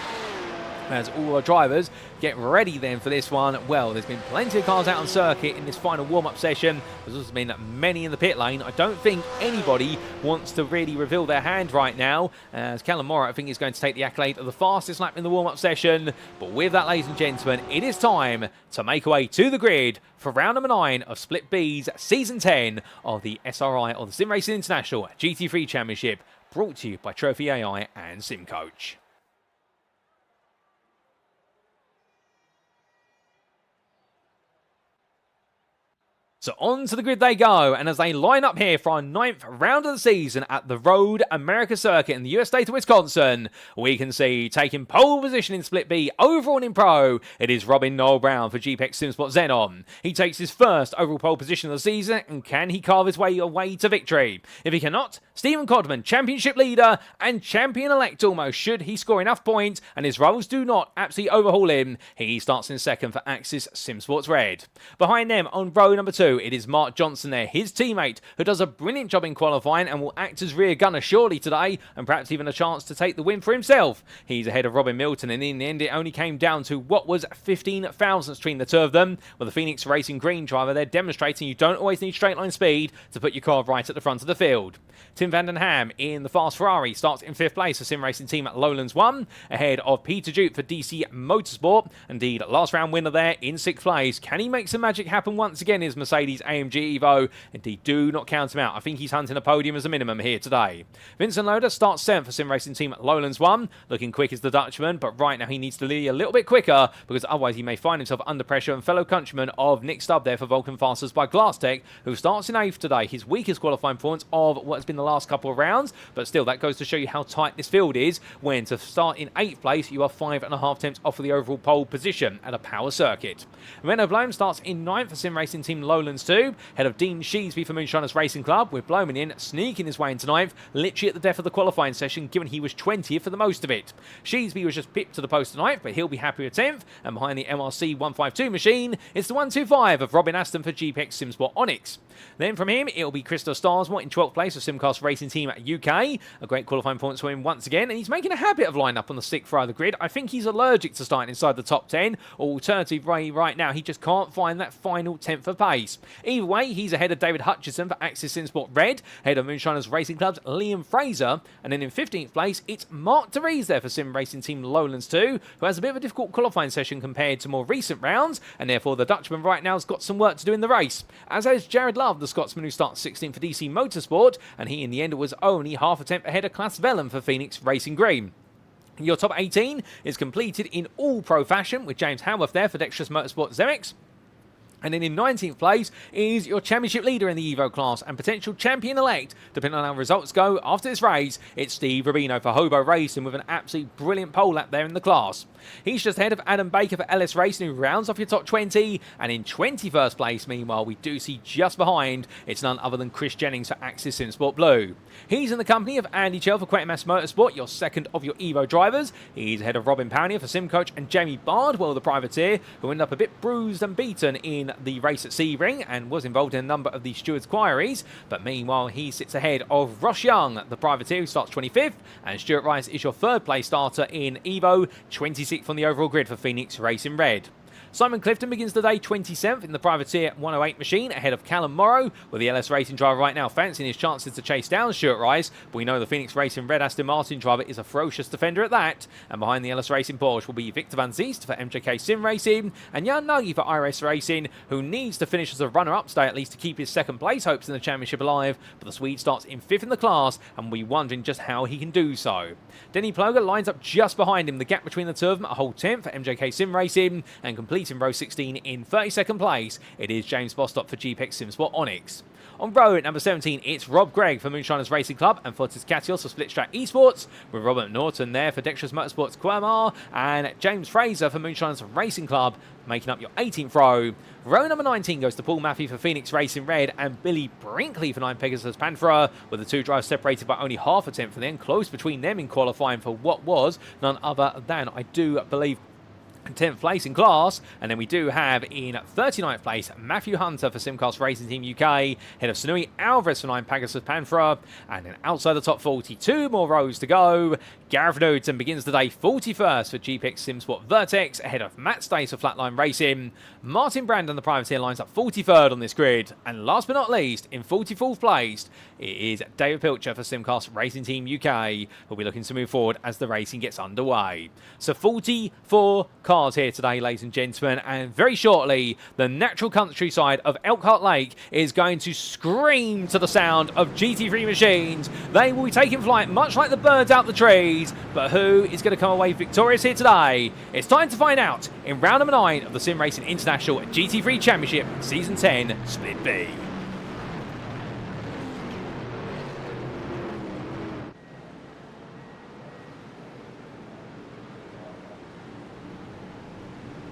as all our drivers get ready then for this one. Well, there's been plenty of cars out on circuit in this final warm-up session. There's also been many in the pit lane. I don't think anybody wants to really reveal their hand right now, as Callum Morrow, I think, is going to take the accolade of the fastest lap in the warm-up session. But with that, ladies and gentlemen, it is time to make our way to the grid for round number 9 of Split B's Season 10 of the SRI, or the SimRacing International GT3 Championship, brought to you by Trophy AI and SimCoach. So on to the grid they go, and as they line up here for our 9th round of the season at the Road America Circuit in the US state of Wisconsin, we can see taking pole position in Split B overall in Pro, it is Robin Noel Brown for GPEX SimSport Xenon. He takes his first overall pole position of the season, and can he carve his way away to victory? If he cannot, Stephen Codman, championship leader and champion-elect almost, should he score enough points and his rivals do not absolutely overhaul him, he starts in second for Axis SimSports Red. Behind them on row number 2, it is Mark Johnson there, his teammate, who does a brilliant job in qualifying and will act as rear gunner surely today, and perhaps even a chance to take the win for himself. He's ahead of Robin Milton, and in the end it only came down to what was 15 thousandths between the two of them, with the Phoenix Racing Green driver there demonstrating you don't always need straight line speed to put your car right at the front of the field. Tim van den Ham in the fast Ferrari starts in 5th place for SimRacing team at Lowlands 1, ahead of Peter Jute for DC Motorsport. Indeed, last round winner there in 6th place. Can he make some magic happen once again, his Mercedes AMG Evo? Indeed, do not count him out. I think he's hunting a podium as a minimum here today. Vincent Loader starts 7th for SimRacing team at Lowlands 1, looking quick as the Dutchman, but right now he needs to lead a little bit quicker, because otherwise he may find himself under pressure, and fellow countryman of Nick Stubbe there for Vulcan Fasters by GlassTech, who starts in 8th today, his weakest qualifying performance of what has been the last couple of rounds, but still that goes to show you how tight this field is, when to start in 8th place you are 5.5 tenths off of the overall pole position at a power circuit. Renault Blome starts in 9th for SimRacing team Lowlands 2, head of Dean Sheesby for Moonshiners Racing Club, with Bloman in, sneaking his way into 9th, literally at the death of the qualifying session, given he was 20th for the most of it. Sheesby was just pipped to the post tonight, but he'll be happy with 10th, and behind the MRC 152 machine, it's the 125 of Robin Aston for GPEX SimSport Onyx. Then from him, it'll be Christoph Starsmore in 12th place for Simcast Racing Team at UK. A great qualifying performance for him once again, and he's making a habit of lining up on the 6th row of the grid. I think he's allergic to starting inside the top 10, or alternative way right now, he just can't find that final 10th of pace. Either way, he's ahead of David Hutchison for Axis SimSport Red, ahead of Moonshiners Racing Club's Liam Fraser, and then in 15th place, it's Mark DeRees there for Sim Racing Team Lowlands 2, who has a bit of a difficult qualifying session compared to more recent rounds, and therefore the Dutchman right now has got some work to do in the race. As has Jared Love, the Scotsman who starts 16th for DC Motorsport, and he in the end was only half a tenth ahead of Klaas Vellum for Phoenix Racing Green. Your top 18 is completed in all pro fashion, with James Howarth there for Dexterous Motorsport Zemex. And then in 19th place is your championship leader in the Evo class and potential champion-elect, depending on how results go after this race. It's Steve Rubino for Hobo Racing with an absolutely brilliant pole lap there in the class. He's just ahead of Adam Baker for LS Racing, who rounds off your top 20. And in 21st place, meanwhile, we do see just behind, it's none other than Chris Jennings for Axis SimSport Blue. He's in the company of Andy Chell for Quetmass Motorsport, your second of your Evo drivers. He's ahead of Robin Pownier for SimCoach and Jamie Bardwell, the privateer, who ended up a bit bruised and beaten in the race at Sebring and was involved in a number of the stewards' queries. But meanwhile, he sits ahead of Ross Young, the privateer, who starts 25th, and Stuart Rice is your third place starter in Evo, 26th on the overall grid for Phoenix Racing Red. Simon Clifton begins the day 27th in the Privateer 108 machine ahead of Callum Morrow, with the LS Racing driver right now fancying his chances to chase down Stuart Rice, but we know the Phoenix Racing Red Aston Martin driver is a ferocious defender at that, and behind the LS Racing Porsche will be Victor Van Ziest for MJK Sim Racing, and Jan Nagy for iRacing, who needs to finish as a runner-up today at least to keep his second place hopes in the championship alive, but the Swede starts in 5th in the class, and we're wondering just how he can do so. Denny Ploger lines up just behind him, the gap between the two of them a whole 10th for MJK Sim Racing, and completing row 16 in 32nd place, it is James Bostock for GPEX SimSport Onyx. On row at number 17, it's Rob Gregg for Moonshiners Racing Club and Fortis Katios for Split Track Esports, with Robert Norton there for Dexterous Motorsports Quamar, and James Fraser for Moonshiners Racing Club, making up your 18th row. Row number 19 goes to Paul Maffey for Phoenix Racing Red and Billy Brinkley for 9 Pegasus Panthera, with the two drivers separated by only half a tenth, and then close between them in qualifying for what was none other than, I do believe, 10th place in class. And then we do have in 39th place Matthew Hunter for Simcast Racing Team UK, head of Sunui Alvarez for 9 Pegasus Panthera, and then outside the top 42 more rows to go. Gareth Newton begins the day 41st for GPX SimSport Vertex, ahead of Matt Stace for Flatline Racing. Martin Brandon, the Privateer, lines up 43rd on this grid, and last but not least, in 44th place, it is David Pilcher for Simcast Racing Team UK, who'll be looking to move forward as the racing gets underway. So 44 cars here today, ladies and gentlemen, and very shortly, the natural countryside of Elkhart Lake is going to scream to the sound of GT3 machines. They will be taking flight much like the birds out the trees, but who is going to come away victorious here today? It's time to find out in round number 9 of the SimRacing International GT3 Championship Season 10 Split B.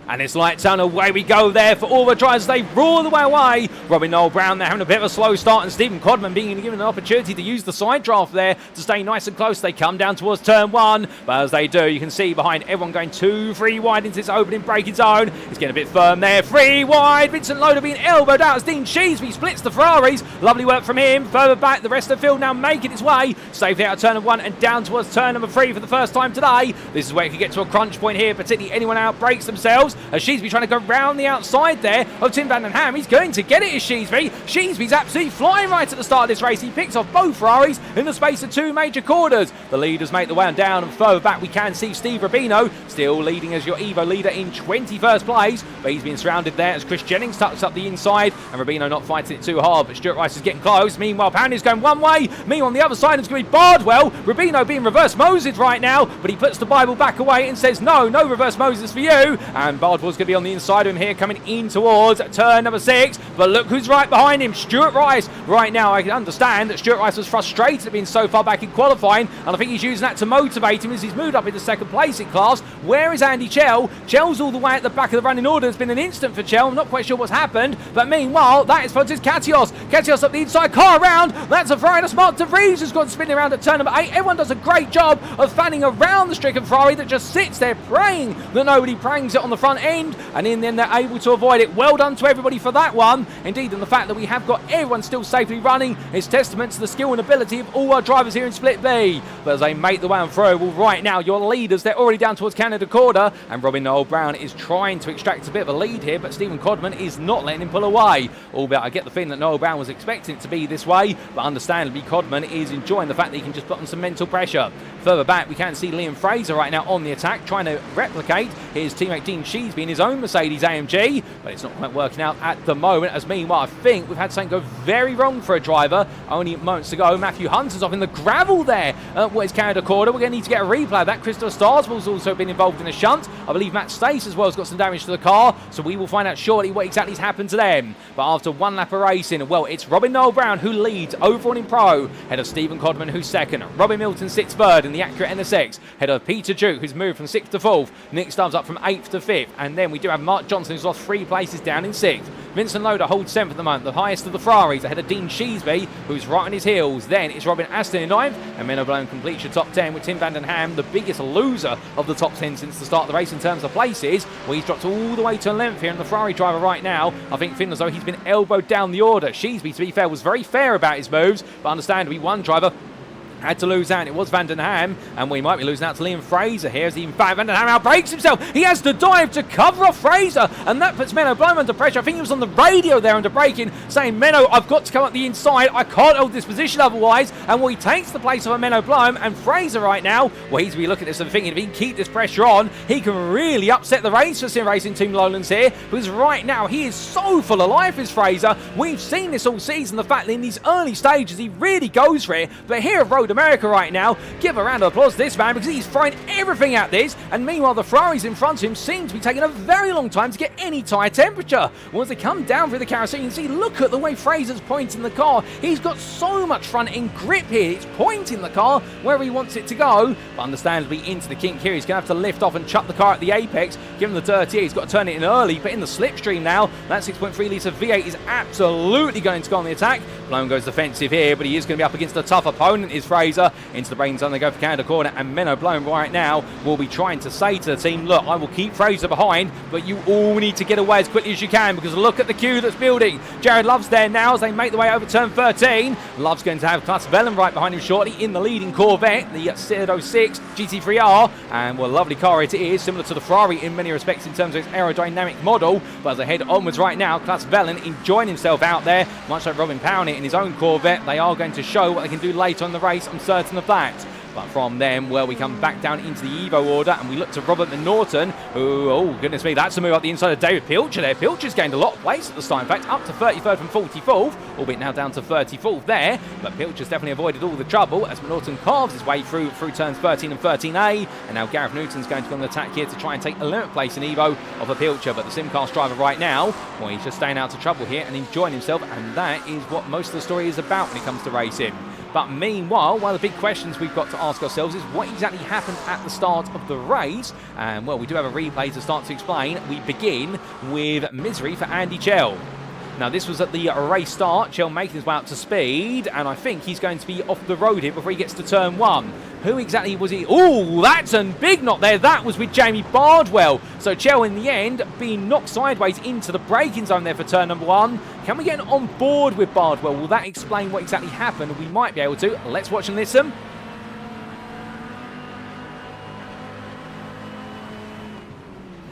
And it's lights down, away we go there for all the drivers. They roar the way away. Robin Noel Brown, they're having a bit of a slow start, and Stephen Codman being given an opportunity to use the side draft there to stay nice and close. They come down towards turn 1, but as they do, you can see behind everyone going 2-3 wide into this opening braking zone. It's getting a bit firm there. 3 wide. Vincent Loader being elbowed out as Dean Sheesby splits the Ferraris. Lovely work from him. Further back, the rest of the field now making its way safely out of turn 1 and down towards turn number 3 for the first time today. This is where it could get to a crunch point here, particularly anyone out breaks themselves, as Sheesby trying to go round the outside there of Tim Van Den Ham. He's going to get it, is Sheesby. Sheesby's absolutely flying right at the start of this race. He picks off both Ferraris in the space of 2 major corners. The leaders make the way down, and further back we can see Steve Rubino still leading as your Evo leader in 21st place, but he's been surrounded there as Chris Jennings tucks up the inside, and Rubino not fighting it too hard, but Stuart Rice is getting close. Meanwhile, Pounding's going one way. Me on the other side is going to be Bardwell. Rubino being reverse Moses right now, but he puts the Bible back away and says no reverse Moses for you, and Bardwell's going to be on the inside of him here, coming in towards turn number 6, but look who's right behind him, Stuart Rice. Right now I can understand that Stuart Rice was frustrated at being so far back in qualifying, and I think he's using that to motivate him as he's moved up into 2nd place in class. Where is Andy Chell? Chell's all the way at the back of the running order. There's been an instant for Chell, I'm not quite sure what's happened, but meanwhile that is Fontes Katios. Katios up the inside, car around, that's a Ferrari. That's Mark De Vries who's gone spinning around at turn number 8. Everyone does a great job of fanning around the stricken Ferrari that just sits there praying that nobody prangs it on the front end, and in the end they're able to avoid it. Well done to everybody for that one. Indeed, and the fact that we have got everyone still safely running is testament to the skill and ability of all our drivers here in Split B. But as they make the way on through, well, right now your leaders, they're already down towards Canada Corda, and Robin Noel Brown is trying to extract a bit of a lead here, but Stephen Codman is not letting him pull away. Albeit I get the feeling that Noel Brown was expecting it to be this way, but understandably Codman is enjoying the fact that he can just put on some mental pressure. Further back we can see Liam Fraser right now on the attack, trying to replicate his teammate Dean Sheesby in his own Mercedes AMG, but it's not quite working out at the moment, as meanwhile I think we've had something go very wrong for a driver. Only moments ago Matthew Hunter's off in the gravel there at what is Canada Corda. We're going to need to get a replay of that. Christopher Starswell's also been involved in a shunt. I believe Matt Stace as well has got some damage to the car, so we will find out shortly what exactly has happened to them. But after one lap of racing, well, it's Robin Noel Brown who leads overall in pro, head of Stephen Codman who's 2nd. Robin Milton sits 3rd in the Acura NSX, head of Peter Duke who's moved from 6th to 4th. Nick Stubbe up from 8th to 5th, and then we do have Mark Johnson who's lost 3 places down in 6th. Vincent Loader holds 7th at the moment, the highest of the Ferraris, ahead of Dean Sheesby, who's right on his heels. Then it's Robin Aston in 9th, and Menno Blown completes your top 10 with Tim Van Den Ham, the biggest loser of the top 10 since the start of the race in terms of places, where he's dropped all the way to 11th here, and the Ferrari driver right now, I think feeling as though he's been elbowed down the order. Sheesby, to be fair, was very fair about his moves, but understandably one driver had to lose out. It was Van den Ham, and we might be losing out to Liam Fraser here as Van den Ham outbreaks himself. He has to dive to cover off Fraser, and that puts Menno Blome under pressure. I think he was on the radio there under braking, saying, Menno, I've got to come up the inside. I can't hold this position otherwise. And he takes the place of a Menno Blome, and Fraser right now, well, he's going to be looking at this and thinking if he can keep this pressure on, he can really upset the race for SimRacing Team Lowlands here, because right now he is so full of life, is Fraser. We've seen this all season, the fact that in these early stages he really goes for it, but here at Road America right now, give a round of applause to this man because he's throwing everything at this, and meanwhile the Ferraris in front of him seem to be taking a very long time to get any tyre temperature. Well, as they come down through the carousel, you can see, look at the way Fraser's pointing the car. He's got so much front end grip here. It's pointing the car where he wants it to go, but understandably into the kink here. He's going to have to lift off and chuck the car at the apex, give him the dirty. He's got to turn it in early, but in the slipstream now, that 6.3 litre V8 is absolutely going to go on the attack. Blome goes defensive here, but he is going to be up against a tough opponent, is Fraser. Into the brain zone, they go for Canada corner, and Menno Blome right now will be trying to say to the team, look, I will keep Fraser behind, but you all need to get away as quickly as you can, because look at the queue that's building. Jared Love's there now as they make the way over turn 13. Love's going to have Klaas Vellen right behind him shortly in the leading Corvette, the Citadel 6 GT3R, and what a lovely car it is, similar to the Ferrari in many respects in terms of its aerodynamic model, but as they head onwards right now, Klaas Vellen enjoying himself out there, much like Robin Powney in his own Corvette. They are going to show what they can do later on the race, I'm certain of that. But from them, well, we come back down into the Evo order and we look to Robert McNaughton, who, oh goodness me, that's a move up the inside of David Pilcher there. Pilcher's gained a lot of place at the start, in fact, up to 33rd from 44th, albeit now down to 34th there. But Pilcher's definitely avoided all the trouble as McNaughton carves his way through turns 13 and 13A. And now Gareth Newton's going to go on the attack here to try and take a limit place in Evo of a Pilcher. But the Simcast driver right now, well, he's just staying out of trouble here and enjoying himself. And that is what most of the story is about when it comes to racing. But meanwhile, one of the big questions we've got to ask ourselves is what exactly happened at the start of the race. And, well, we do have a replay to start to explain. We begin with misery for Andy Chell. Now, this was at the race start. Chell making his way up to speed, and I think he's going to be off the road here before he gets to turn 1. Who exactly was he? Oh, that's a big knock there. That was with Jamie Bardwell. So Chell, in the end, being knocked sideways into the braking zone there for turn number 1. Can we get on board with Bardwell? Will that explain what exactly happened? We might be able to. Let's watch and listen.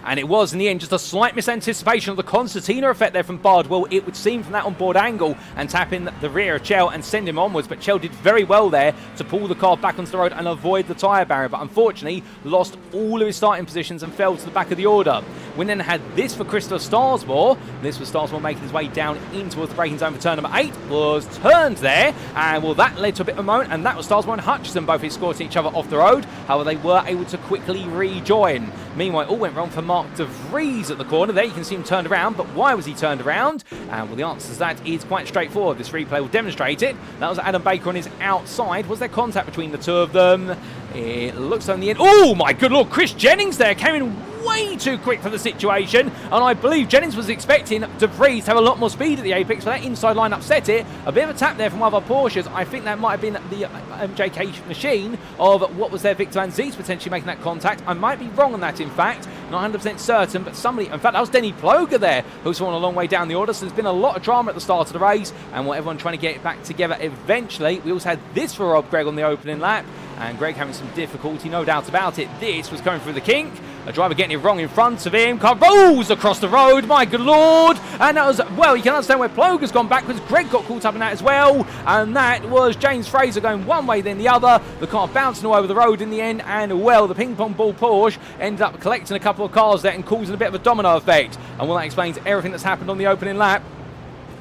And it was, in the end, just a slight misanticipation of the concertina effect there from Bardwell, it would seem, from that on-board angle, and tap in the rear of Chell and send him onwards. But Chell did very well there to pull the car back onto the road and avoid the tyre barrier, but unfortunately lost all of his starting positions and fell to the back of the order. We then had this for Christopher Starsmore. This was Starsmore making his way down in towards the braking zone for turn number 8. Was turned there, and well, that led to a bit of a moment, and that was Starsmore and Hutchison both escorting each other off the road. However, they were able to quickly rejoin. Meanwhile, it all went wrong for Mark De Vries at the corner. There you can see him turned around, but why was he turned around? And well, the answer to that is quite straightforward. This replay will demonstrate it. That was Adam Baker on his outside. Was there contact between the two of them? It looks on the end. Oh my good lord, Chris Jennings there came in way too quick for the situation, and I believe Jennings was expecting De Vries to have a lot more speed at the apex, but that inside line upset it. A bit of a tap there from one of our Porsches. I think that might have been the MJK machine of what was there, Victor Van Zies potentially making that contact. I might be wrong on that, in fact, not 100% certain, but somebody, in fact that was Denny Ploger there, who's fallen a long way down the order. So there's been a lot of drama at the start of the race, and what everyone trying to get it back together eventually. We also had this for Rob Gregg on the opening lap, and Greg having some difficulty, no doubt about it. This was going through the kink. A driver getting it wrong in front of him. Car rolls across the road, my good lord. And that was, well, you can understand where Ploger's gone backwards. Greg got caught up in that as well. And that was James Fraser going one way, then the other. The car bouncing all over the road in the end. And, well, the ping pong ball Porsche ended up collecting a couple of cars there and causing a bit of a domino effect. And, well, that explains everything that's happened on the opening lap.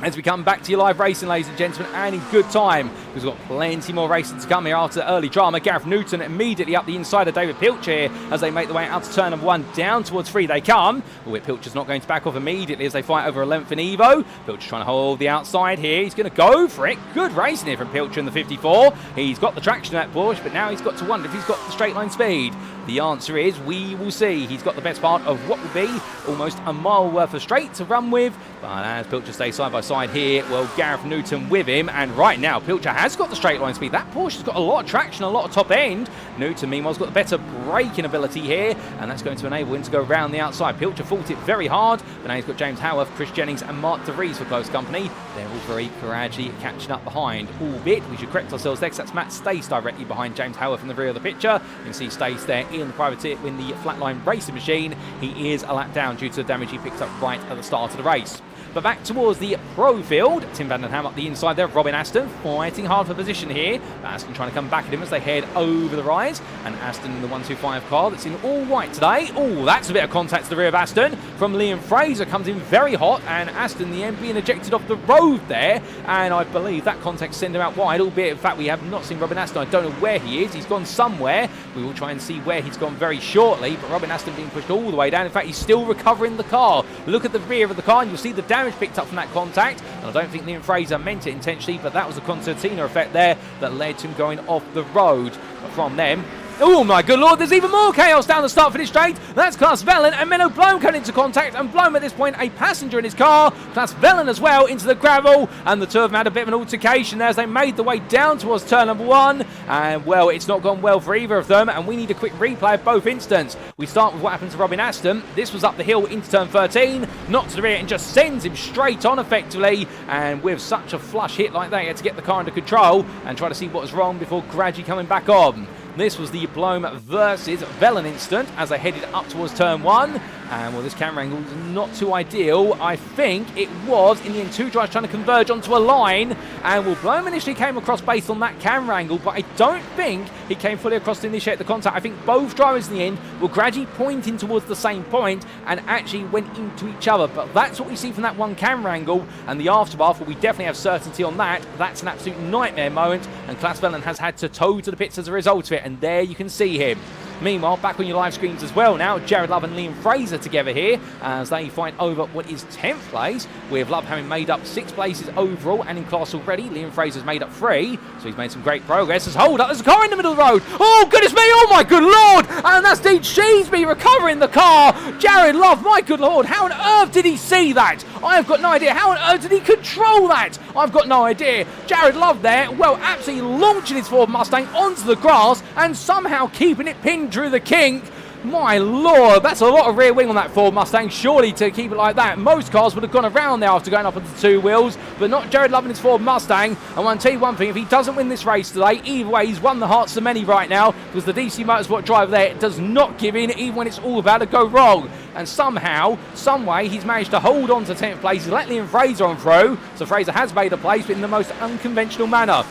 As we come back to your live racing, ladies and gentlemen, and in good time, because we've got plenty more racing to come here after the early drama. Gareth Newton immediately up the inside of David Pilcher here as they make the way out to turn number 1. Down towards 3 they come. Albeit Pilcher's not going to back off immediately as they fight over a length in Evo. Pilcher's trying to hold the outside here. He's going to go for it. Good racing here from Pilcher in the 54. He's got the traction in that Porsche, but now he's got to wonder if he's got the straight line speed. The answer is we will see. He's got the best part of what will be almost a mile worth of straight to run with. But as Pilcher stays side by side here, well, Gareth Newton with him. And right now, Pilcher has got the straight line speed. That Porsche's got a lot of traction, a lot of top end. Newton, meanwhile, has got the better braking ability here, and that's going to enable him to go around the outside. Pilcher fought it very hard, but now he's got James Howarth, Chris Jennings, and Mark De Vries for close company. They're all very gradually catching up behind. Albeit, we should correct ourselves there, because that's Matt Stace directly behind James Howarth in the rear of the picture. You can see Stace there in the privateer in the flatline racing machine. He is a lap down due to the damage he picked up right at the start of the race. But back towards the pro field, Tim Van Den Ham up the inside there, Robin Aston fighting hard for position here. Aston trying to come back at him as they head over the rise, and Aston in the 125 car that's in all white today. Oh, that's a bit of contact to the rear of Aston from Liam Fraser, comes in very hot, and Aston the end being ejected off the road there, and I believe that contact sent him out wide, albeit in fact we have not seen Robin Aston. I don't know where he is. He's gone somewhere. We will try and see where he's gone very shortly, but Robin Aston being pushed all the way down. In fact, he's still recovering the car. Look at the rear of the car and you'll see the damage picked up from that contact, and I don't think Liam Fraser meant it intentionally, but that was a concertina effect there that led to him going off the road. But from them, oh my good lord, there's even more chaos down the start finish straight. That's Klaas Vellen and Menno Bloem coming into contact, and Bloem at this point a passenger in his car. Klaas Vellen as well into the gravel, and the two of them had a bit of an altercation there as they made the way down towards turn number 1, and well, it's not gone well for either of them, and we need a quick replay of both incidents. We start with what happened to Robin Aston. This was up the hill into turn 13, not to the rear, and just sends him straight on effectively, and with such a flush hit like that, he had to get the car under control and try to see what was wrong before gradually coming back on. This was the Bloem versus Vellen incident as they headed up towards turn 1. And well, this camera angle is not too ideal. I think it was in the end two drivers trying to converge onto a line. And well, Bloem initially came across based on that camera angle, but I don't think he came fully across to initiate the contact. I think both drivers in the end were gradually pointing towards the same point and actually went into each other. But that's what we see from that one camera angle, and the aftermath, well, we definitely have certainty on that. That's an absolute nightmare moment, and Klaas Vellen has had to tow to the pits as a result of it, and there you can see him. Meanwhile, back on your live screens as well now, Jared Love and Liam Fraser together here as they fight over what is 10th place, with Love having made up 6 places overall and in class already. Liam Fraser's made up 3, so he's made some great progress. Hold up, there's a car in the middle of the road. Oh, goodness me, oh my good lord! And that's Dean Sheesby recovering the car. Jared Love, my good lord, how on earth did he see that? I have got no idea. How on earth did he control that? I've got no idea. Jared Love there, well, absolutely launching his Ford Mustang onto the grass and somehow keeping it pinned through the kink. My lord, that's a lot of rear wing on that Ford Mustang, surely, to keep it like that. Most cars would have gone around there after going up onto 2 wheels, but not Jared Love and his Ford Mustang. And I'll tell you one thing, if he doesn't win this race today, either way, he's won the hearts of many right now, because the DC Motorsport driver there does not give in, even when it's all about to go wrong. And somehow, some way, he's managed to hold on to 10th place. He's let Liam Fraser on through, so Fraser has made a place, but in the most unconventional manner.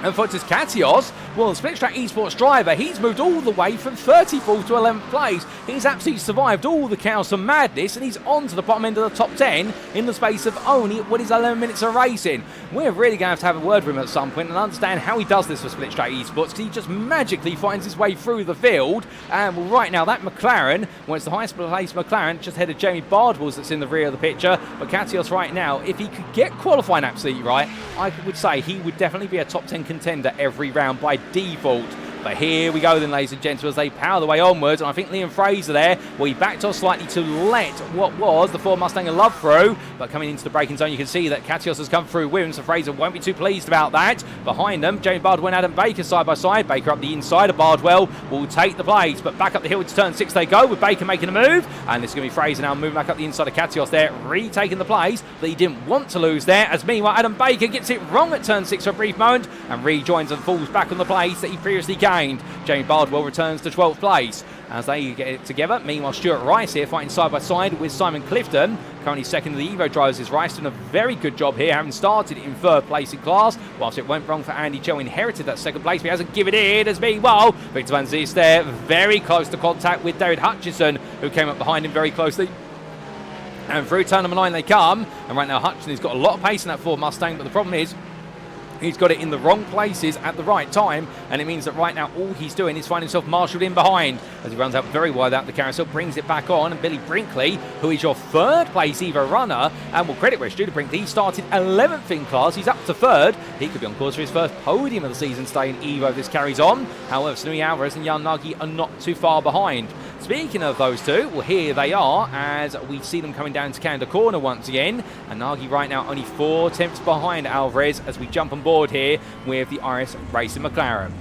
And for Katios, well, the Split Track Esports driver, he's moved all the way from 34th to 11th place. He's absolutely survived all the chaos and madness, and he's on to the bottom end of the top 10 in the space of only what is 11 minutes of racing. We're really going to have a word with him at some point and understand how he does this for Split Track Esports, because he just magically finds his way through the field. And well, right now, that McLaren, well, it's the highest place McLaren, just ahead of Jamie Bardwell's that's in the rear of the picture. But Katios right now, if he could get qualifying absolutely right, I would say he would definitely be a top 10 contender every round by default. But here we go then, ladies and gentlemen, as they power the way onwards. And I think Liam Fraser there, well, he backed off slightly to let what was the Ford Mustang a love through. But coming into the braking zone, you can see that Katios has come through with him, so Fraser won't be too pleased about that. Behind them, Jamie Bardwell and Adam Baker side by side. Baker up the inside of Bardwell will take the place. But back up the hill into turn 6 they go, with Baker making a move. And this is going to be Fraser now moving back up the inside of Katios there, retaking the place that he didn't want to lose there. As meanwhile, Adam Baker gets it wrong at turn 6 for a brief moment and rejoins and falls back on the place that he previously gained. Jamie Bardwell returns to 12th place as they get it together. Meanwhile, Stuart Rice here fighting side by side with Simon Clifton. Currently second of the Evo drivers is Rice, doing a very good job here, having started in 3rd place in class. Whilst it went wrong for Andy, Joe inherited that 2nd place, but he hasn't given it in. As meanwhile, Victor Van Ziest there, very close to contact with David Hutchison, who came up behind him very closely. And through turn number 9 they come, and right now Hutchison's got a lot of pace in that Ford Mustang, but the problem is he's got it in the wrong places at the right time, and it means that right now all he's doing is find himself marshalled in behind as he runs out very wide out the carousel, brings it back on, and Billy Brinkley, who is your 3rd place Evo runner, and will credit where it's due to Brinkley. He started 11th in class, he's up to 3rd. He could be on course for his 1st podium of the season today in Evo if this carries on. However, Snui Alvarez and Jan Nagy are not too far behind. Speaking of those two, well, here they are as we see them coming down to Canada Corner once again. And Nagy right now only 4 tenths behind Alvarez as we jump on board here with the iRacing McLaren.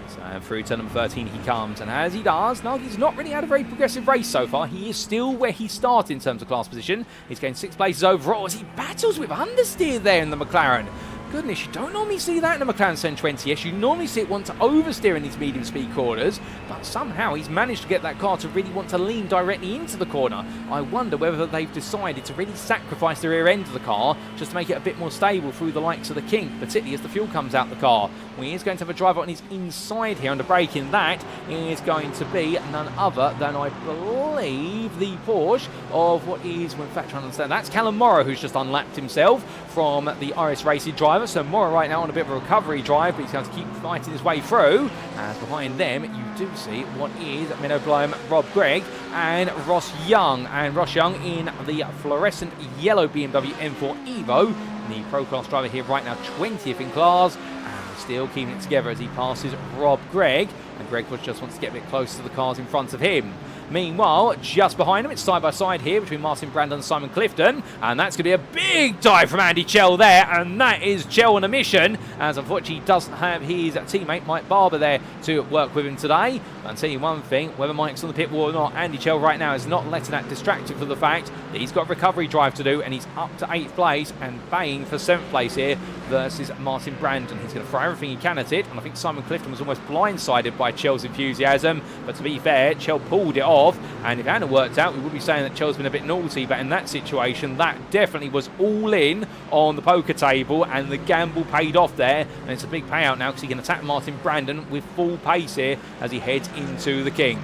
So through turn number 13 he comes, and as he does, Nagy's not really had a very progressive race so far. He is still where he started in terms of class position. He's gained 6 places overall as he battles with understeer there in the McLaren. Goodness, you don't normally see that in a McLaren 720S. You normally see it want to oversteer in these medium speed corners, but somehow he's managed to get that car to really want to lean directly into the corner. I wonder whether they've decided to really sacrifice the rear end of the car just to make it a bit more stable through the likes of the kink, particularly as the fuel comes out the car. Well, he is going to have a driver on his inside here under braking. That is going to be none other than, I believe, the Porsche of what is, well, in fact, trying to understand, that's Callum Morrow, who's just unlapped himself from the iRacing driver. So Morrow right now on a bit of a recovery drive, but he's going to keep fighting his way through. As behind them, you do see what is Menno Blum, Rob Gregg, and Ross Young. And Ross Young in the fluorescent yellow BMW M4 Evo. The Pro Class driver here right now, 20th in class. And still keeping it together as he passes Rob Gregg. And Greg just wants to get a bit closer to the cars in front of him. Meanwhile, just behind him, it's side-by-side here between Martin Brandon and Simon Clifton. And that's going to be a big dive from Andy Chell there. And that is Chell on a mission, as unfortunately he doesn't have his teammate Mike Barber there to work with him today. But I'll tell you one thing, whether Mike's on the pit wall or not, Andy Chell right now is not letting that distract him from the fact that he's got a recovery drive to do, and he's up to 8th place and baying for 7th place here versus Martin Brandon. He's going to throw everything he can at it, and I think Simon Clifton was almost blindsided by Chell's enthusiasm. But to be fair, Chell pulled it off. And if it hadn't worked out, we would be saying that Chell's been a bit naughty, but in that situation, that definitely was all in on the poker table, and the gamble paid off there. And it's a big payout now because he can attack Martin Brandon with full pace here as he heads into the kink.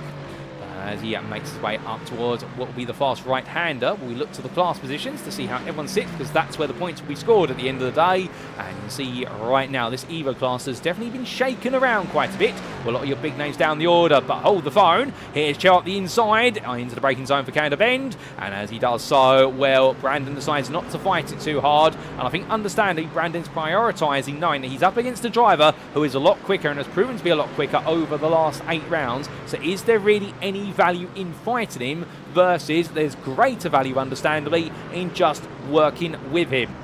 As he makes his way up towards what will be the fast right-hander, we look to the class positions to see how everyone sits, because that's where the points will be scored at the end of the day. And you can see right now this Evo class has definitely been shaken around quite a bit. Well, a lot of your big names down the order, but hold the phone. Here's Chell up the inside, into the braking zone for Canada Bend. And as he does so, well, Brandon decides not to fight it too hard. And I think, understanding, Brandon's prioritising, knowing that he's up against a driver who is a lot quicker and has proven to be a lot quicker over the last 8 rounds. So is there really any value in fighting him versus there's greater value, understandably, in just working with him?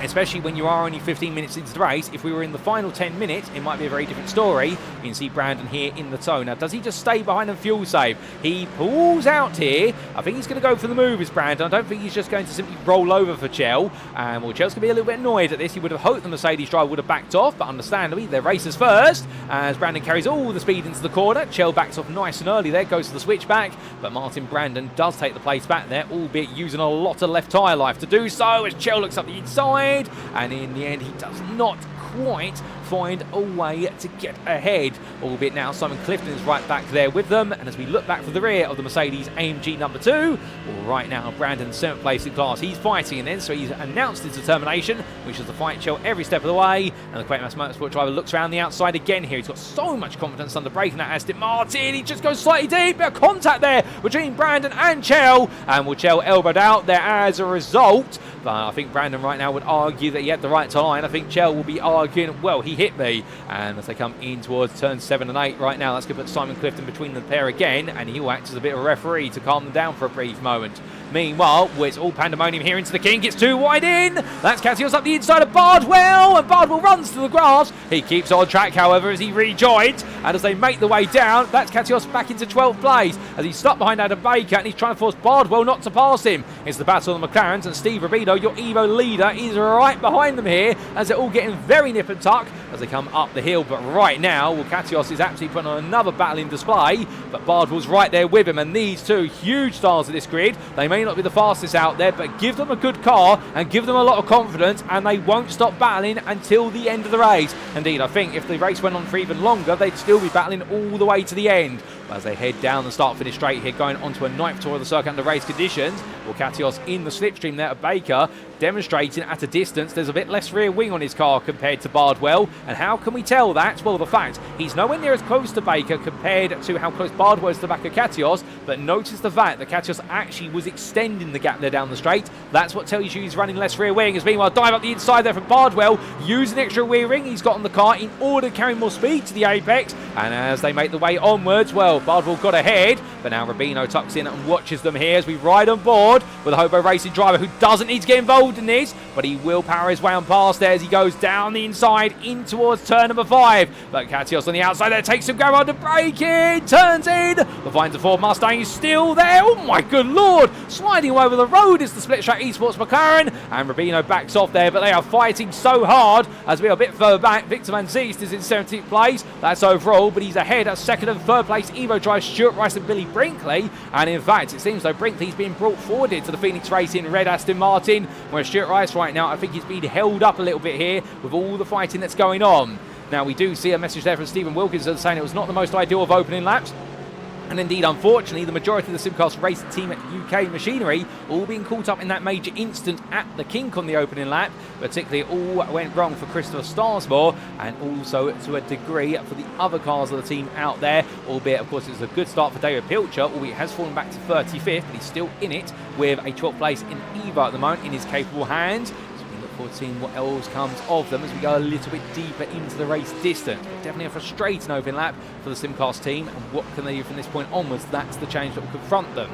Especially when you are only 15 minutes into the race. If we were in the final 10 minutes, it might be a very different story. You can see Brandon here in the tow. Now, does he just stay behind and fuel save? He pulls out here. I think he's going to go for the move, is Brandon. I don't think he's just going to simply roll over for Chell. And well, Chell's going to be a little bit annoyed at this. He would have hoped the Mercedes driver would have backed off, but understandably, they're racers first. As Brandon carries all the speed into the corner. Chell backs off nice and early there, goes to the switchback. But Martin Brandon does take the place back there, albeit using a lot of left tyre life to do so, as Chell looks up the inside. And in the end, he does not quite find a way to get ahead. Albeit now Simon Clifton is right back there with them. And as we look back for the rear of the Mercedes AMG number 2, well, right now Brandon 7th place in class. He's fighting in then, so he's announced his determination, which is to fight Chell every step of the way. And the Quake Mass Motorsport driver looks around the outside again here. He's got so much confidence under braking that Aston Martin. He just goes slightly deep. Bit of contact there between Brandon and Chell. And will Chell elbowed out there as a result. But I think Brandon right now would argue that he had the right to line. I think Chell will be arguing, well, he hit me. And as they come in towards turns 7 and 8 right now, that's going to put Simon Clifton between the pair again, and he'll act as a bit of a referee to calm them down for a brief moment. Meanwhile, it's all pandemonium here into the kink. It's too wide in. That's Cassius up the inside of Bardwell, and Bardwell runs to the grass. He keeps on track, however, as he rejoins. And as they make the way down, that's Cassius back into 12th place as he's stuck behind Adam Baker, and he's trying to force Bardwell not to pass him. It's the battle of the McLarens, and Steve Robido, your Evo leader, is right behind them here as they're all getting very nip and tuck as they come up the hill. But right now, well, Cassius is absolutely putting on another battle in display, but Bardwell's right there with him, and these two huge stars of this grid, they may not be the fastest out there, but give them a good car and give them a lot of confidence, and they won't stop battling until the end of the race. Indeed, I think if the race went on for even longer, they'd still be battling all the way to the end. But as they head down the start-finish straight here, going onto a 9th tour of the circuit under race conditions, well, Cassius in the slipstream there of Baker, demonstrating at a distance there's a bit less rear wing on his car compared to Bardwell. And how can we tell that? Well, the fact he's nowhere near as close to Baker compared to how close Bardwell is to the back of Katios, but notice the fact that Katios actually was extending the gap there down the straight. That's what tells you he's running less rear wing. As meanwhile, dive up the inside there from Bardwell, using extra rear wing he's got on the car in order to carry more speed to the apex. And as they make the way onwards, well, Bardwell got ahead, but now Rubino tucks in and watches them here as we ride on board with a Hobo Racing driver who doesn't need to get involved in this, but he will power his way on past there as he goes down the inside in towards turn number 5. But Katios on the outside there takes some grab on to break in, turns in, but finds the Ford Mustang is still there. Oh my good lord, sliding away over the road is the Split Track Esports McLaren, and Rubino backs off there, but they are fighting so hard as we are a bit further back. Victor Van Ziest is in 17th place, that's overall, but he's ahead at 2nd and 3rd place. Evo drives Stuart Rice and Billy Brinkley, and in fact it seems though Brinkley's being brought forward into the Phoenix Racing red Aston Martin, where Stuart Rice right now I think he's being held up a little bit here with all the fighting that's going on. Now we do see a message there from Stephen Wilkinson saying it was not the most ideal of opening laps. And indeed, unfortunately, the majority of the Simcast Race Team UK machinery all being caught up in that major incident at the kink on the opening lap. Particularly, all went wrong for Christopher Starsmore, and also to a degree for the other cars of the team out there. Albeit, of course, it was a good start for David Pilcher, albeit has fallen back to 35th, but he's still in it with a 12th place in Evo at the moment in his capable hands. Seeing what else comes of them as we go a little bit deeper into the race distance. But definitely a frustrating open lap for the Simcast team, and what can they do from this point onwards? That's the change that will confront them.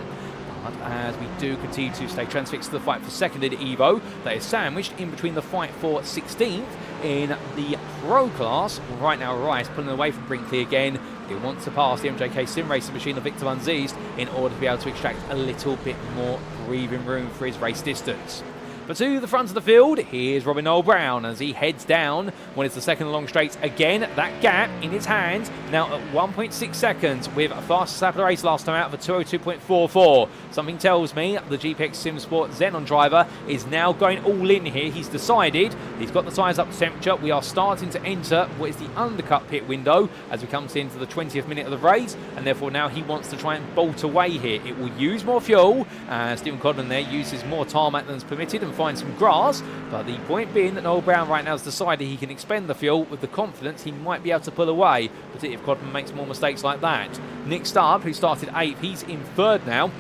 But as we do continue to stay transfixed to the fight for second in Evo, that is sandwiched in between the fight for 16th in the Pro class. Right now Rice pulling away from Brinkley again. He wants to pass the MJK Sim Racing machine of Victor Van Ziest in order to be able to extract a little bit more breathing room for his race distance. But to the front of the field, here's Robin Noel Brown as he heads down when it's the second long straight. Again, that gap in his hands, now at 1.6 seconds with a fastest lap of the race last time out for 202.44. Something tells me the GPX Sim Sport Xenon driver is now going all in here. He's decided, he's got the tyres up to temperature. We are starting to enter what is the undercut pit window as we come into the 20th minute of the race, and therefore now he wants to try and bolt away here. It will use more fuel, Stephen Codman there uses more tarmac than is permitted and find some grass, but the point being that Noel Brown right now has decided he can expend the fuel with the confidence he might be able to pull away, particularly if Codman makes more mistakes like that. Nick Stubbe, who started 8th, he's in 3rd now,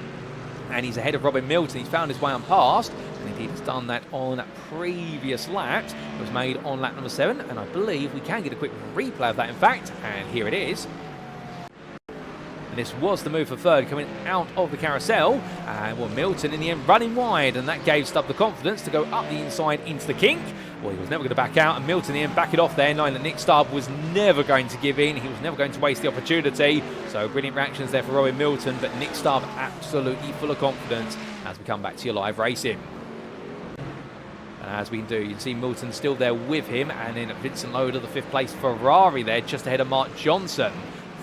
and he's ahead of Robin Milton. He's found his way on past, and indeed has done that on previous laps. It was made on lap number 7, and I believe we can get a quick replay of that in fact, and here it is. This was the move for 3rd coming out of the carousel, and well, Milton in the end running wide, and that gave Stubbe the confidence to go up the inside into the kink. Well, he was never going to back out, and Milton in the end back it off there, knowing that Nick Stubbe was never going to give in. He was never going to waste the opportunity. So brilliant reactions there for Robin Milton, but Nick Stubbe absolutely full of confidence as we come back to your live racing. And as we can do, you can see Milton still there with him, and then Vincent Loader, the 5th place Ferrari there, just ahead of Mark Johnson.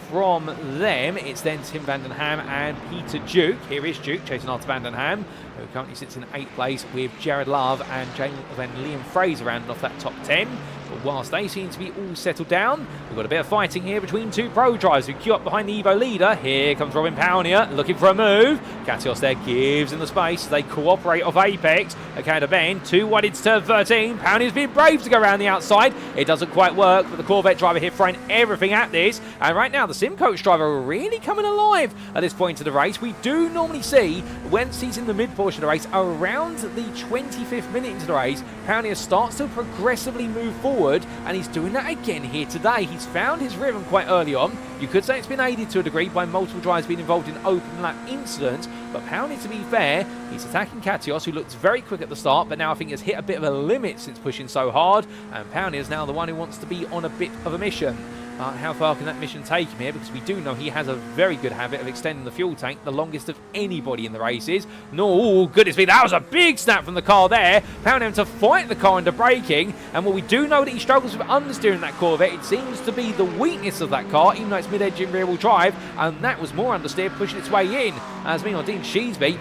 From them, it's then Tim van den Ham and Peter Duke. Here is Duke chasing after van den Ham, who currently sits in 8th place with Jared Love and Liam Fraser rounding off that top 10. But whilst they seem to be all settled down, we've got a bit of fighting here between two pro drivers who queue up behind the Evo leader. Here comes Robin Pownier looking for a move. Katios there gives in the space. They cooperate off apex. Okay, to bend. 2 wide into turn 13. Pownier's being brave to go around the outside. It doesn't quite work, but the Corvette driver here throwing everything at this. And right now, the Sim Coach driver are really coming alive at this point of the race. We do normally see, once he's in the mid portion of the race, around the 25th minute into the race, Pownier starts to progressively move forward, and he's doing that again here today. He's found his rhythm quite early on. You could say it's been aided to a degree by multiple drivers being involved in open lap incidents, but Pownier, to be fair, he's attacking Katios, who looked very quick at the start, but now I think has hit a bit of a limit since pushing so hard, and Pownier is now the one who wants to be on a bit of a mission. How far can that mission take him here? Because we do know he has a very good habit of extending the fuel tank, the longest of anybody in the races. No, goodness me, that was a big snap from the car there. Pownier to fight the car under braking, and well, we do know that he struggles with understeering that Corvette. It seems to be the weakness of that car, even though it's mid-engine rear-wheel drive, and that was more understeer pushing its way in. As meanwhile, Dean Sheesby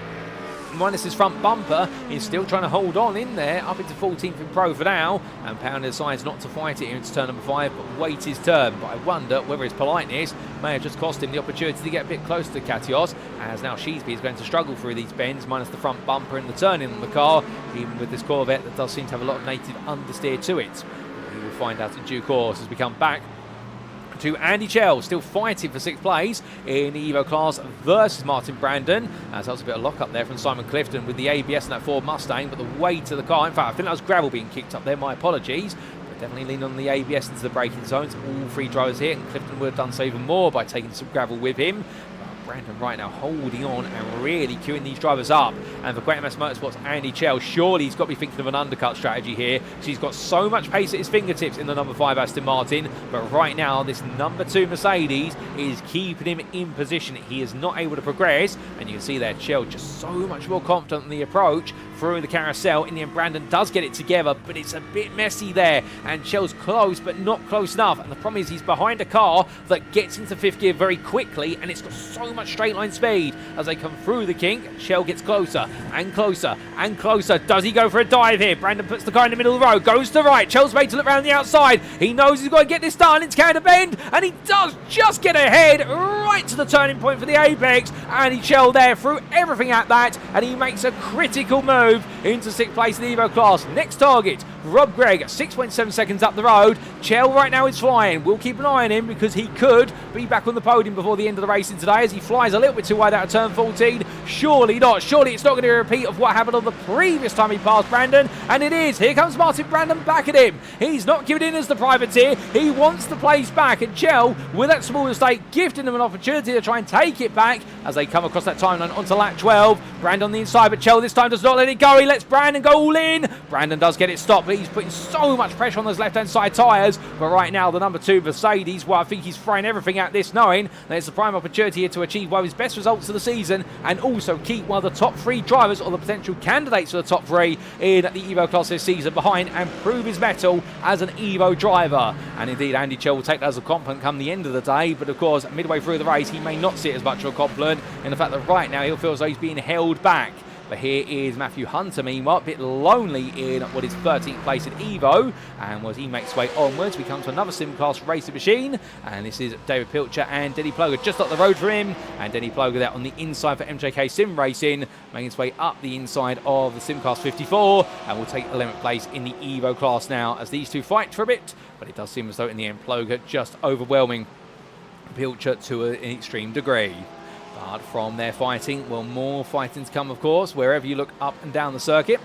minus his front bumper. He's still trying to hold on in there, up into 14th in Pro for now, and Pounder decides not to fight it into turn number 5, but wait his turn. But I wonder whether his politeness may have just cost him the opportunity to get a bit closer to Katios, as now Sheesby is going to struggle through these bends, minus the front bumper and the turn in on the car, even with this Corvette that does seem to have a lot of native understeer to it. We will find out in due course as we come back to Andy Chell, still fighting for 6th place in the Evo class versus Martin Brandon. As that was a bit of lock up there from Simon Clifton with the ABS in that Ford Mustang, but the weight of the car, in fact I think that was gravel being kicked up there, my apologies, but definitely lean on the ABS into the braking zones. All 3 drivers here, and Clifton would have done so even more by taking some gravel with him. Brandon right now holding on and really queuing these drivers up. And for QMS Motorsports, Andy Chell, surely he's got to be thinking of an undercut strategy here. So he's got so much pace at his fingertips in the number 5 Aston Martin, but right now this number 2 Mercedes is keeping him in position. He is not able to progress, and you can see there Chell just so much more confident in the approach through the carousel. In the end, Brandon does get it together, but it's a bit messy there, and Chell's close, but not close enough. And the problem is he's behind a car that gets into 5th gear very quickly, and it's got so much straight line speed as they come through the kink. Chell gets closer and closer and closer. Does he go for a dive here? Brandon puts the car in the middle of the road, goes to the right. Chell's made to look around the outside. He knows he's got to get this done. It's Canada Bend, and he does just get ahead right to the turning point for the apex. Andy Chell there threw everything at that, and he makes a critical move into 6th place in the Evo class. Next target, Rob Gregg, 6.7 seconds up the road. Chell right now is flying. We'll keep an eye on him because he could be back on the podium before the end of the racing today, as he flies a little bit too wide out of turn 14. Surely not. Surely it's not going to be a repeat of what happened on the previous time he passed Brandon, and it is. Here comes Martin Brandon back at him. He's not giving in as the privateer. He wants the place back, and Chell, with that small mistake, gifting them an opportunity to try and take it back as they come across that timeline onto lap 12. Brandon on the inside, but Chell this time does not let it go. He lets Brandon go all in. Brandon does get it stopped, but he's putting so much pressure on those left-hand side tyres. But right now, the number 2 Mercedes, well, I think he's throwing everything at this, knowing that it's a prime opportunity here to achieve one of his best results of the season, and also keep one of the top 3 drivers, or the potential candidates for the top 3 in the Evo class this season behind, and prove his mettle as an Evo driver. And indeed, Andy Chell will take that as a compliment come the end of the day, but of course, midway through the race, he may not see it as much of a compliment in the fact that right now he'll feel as though he's being held back. But here is Matthew Hunter, meanwhile, a bit lonely in what is 13th place in Evo. And as he makes his way onwards, we come to another sim class racing machine. And this is David Pilcher and Denny Ploger just up the road for him. And Denny Ploger there on the inside for MJK Sim Racing, making his way up the inside of the sim class 54. And will take 11th place in the Evo class now as these two fight for a bit. But it does seem as though in the end, Ploger just overwhelming Pilcher to an extreme degree. But from their fighting, well, more fighting to come, of course, wherever you look up and down the circuit.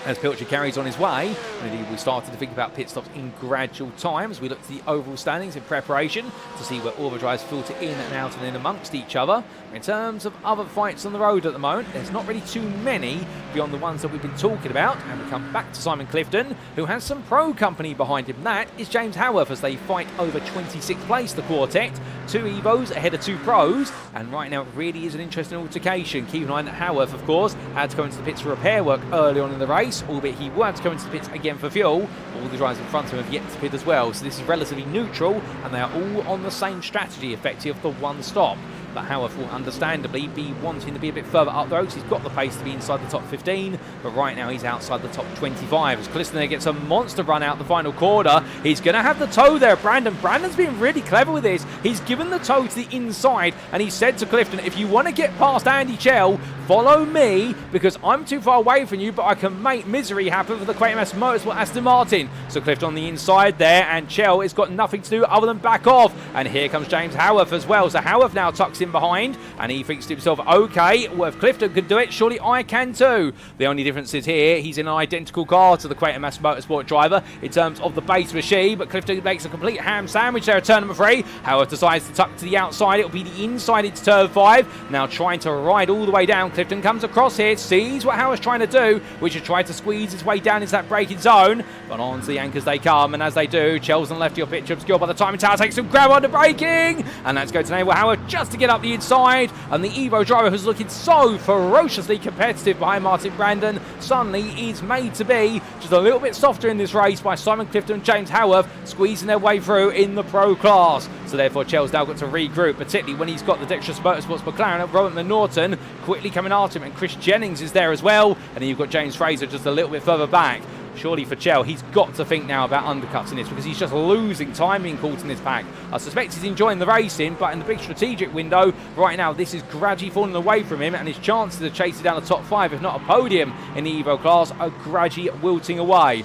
As Pilcher carries on his way, indeed we started to think about pit stops in gradual time as we look to the overall standings in preparation to see where all the drivers filter in and out and in amongst each other. In terms of other fights on the road at the moment, there's not really too many beyond the ones that we've been talking about. And we come back to Simon Clifton, who has some pro company behind him. That is James Howarth as they fight over 26th place, the quartet. 2 Evos ahead of 2 pros, and right now it really is an interesting altercation. Keep an eye on Howarth, of course, had to go into the pits for repair work early on in the race, albeit he will have to go into the pits again for fuel. All the drivers in front of him have yet to pit as well, so this is relatively neutral, and they are all on the same strategy, effective, of the one stop. But Howarth will understandably be wanting to be a bit further up the road. He's got the pace to be inside the top 15, but right now he's outside the top 25. As Clifton there gets a monster run out the final quarter, he's going to have the toe there. Brandon's been really clever with this. He's given the toe to the inside, and he said to Clifton, if you want to get past Andy Chell, follow me, because I'm too far away from you, but I can make misery happen for the QMS Motorsport Aston Martin. So Clifton on the inside there, and Chell has got nothing to do other than back off. And here comes James Howarth as well. So Howarth now tucks in behind, and he thinks to himself, okay, well, if Clifton could do it, surely I can too. The only difference is here, he's in an identical car to the QMS Motorsport driver in terms of the base machine, but Clifton makes a complete ham sandwich there at turn number 3. Howarth decides to tuck to the outside. It'll be the inside into turn 5. Now trying to ride all the way down. Clifton comes across here, sees what Howarth's trying to do, which is try to squeeze his way down into that braking zone, but onto the anchors they come, and as they do, Chell's on the left of your picture obscured by the timing tower, takes some grab on the braking, and that's going to enable Howarth just to get up the inside, and the Evo driver who's looking so ferociously competitive behind Martin Brandon suddenly is made to be just a little bit softer in this race by Simon Clifton and James Howarth, squeezing their way through in the pro class. So therefore Chell's now got to regroup, particularly when he's got the Dexterous Motorsports McLaren of Robert Norton quickly coming after him, and Chris Jennings is there as well, and then you've got James Fraser just a little bit further back. Surely for Chell, he's got to think now about undercutting this, because he's just losing time being caught in this pack. I suspect he's enjoying the racing, but in the big strategic window right now, this is gradually falling away from him, and his chances of chasing down the top 5, if not a podium in the Evo class, are gradually wilting away.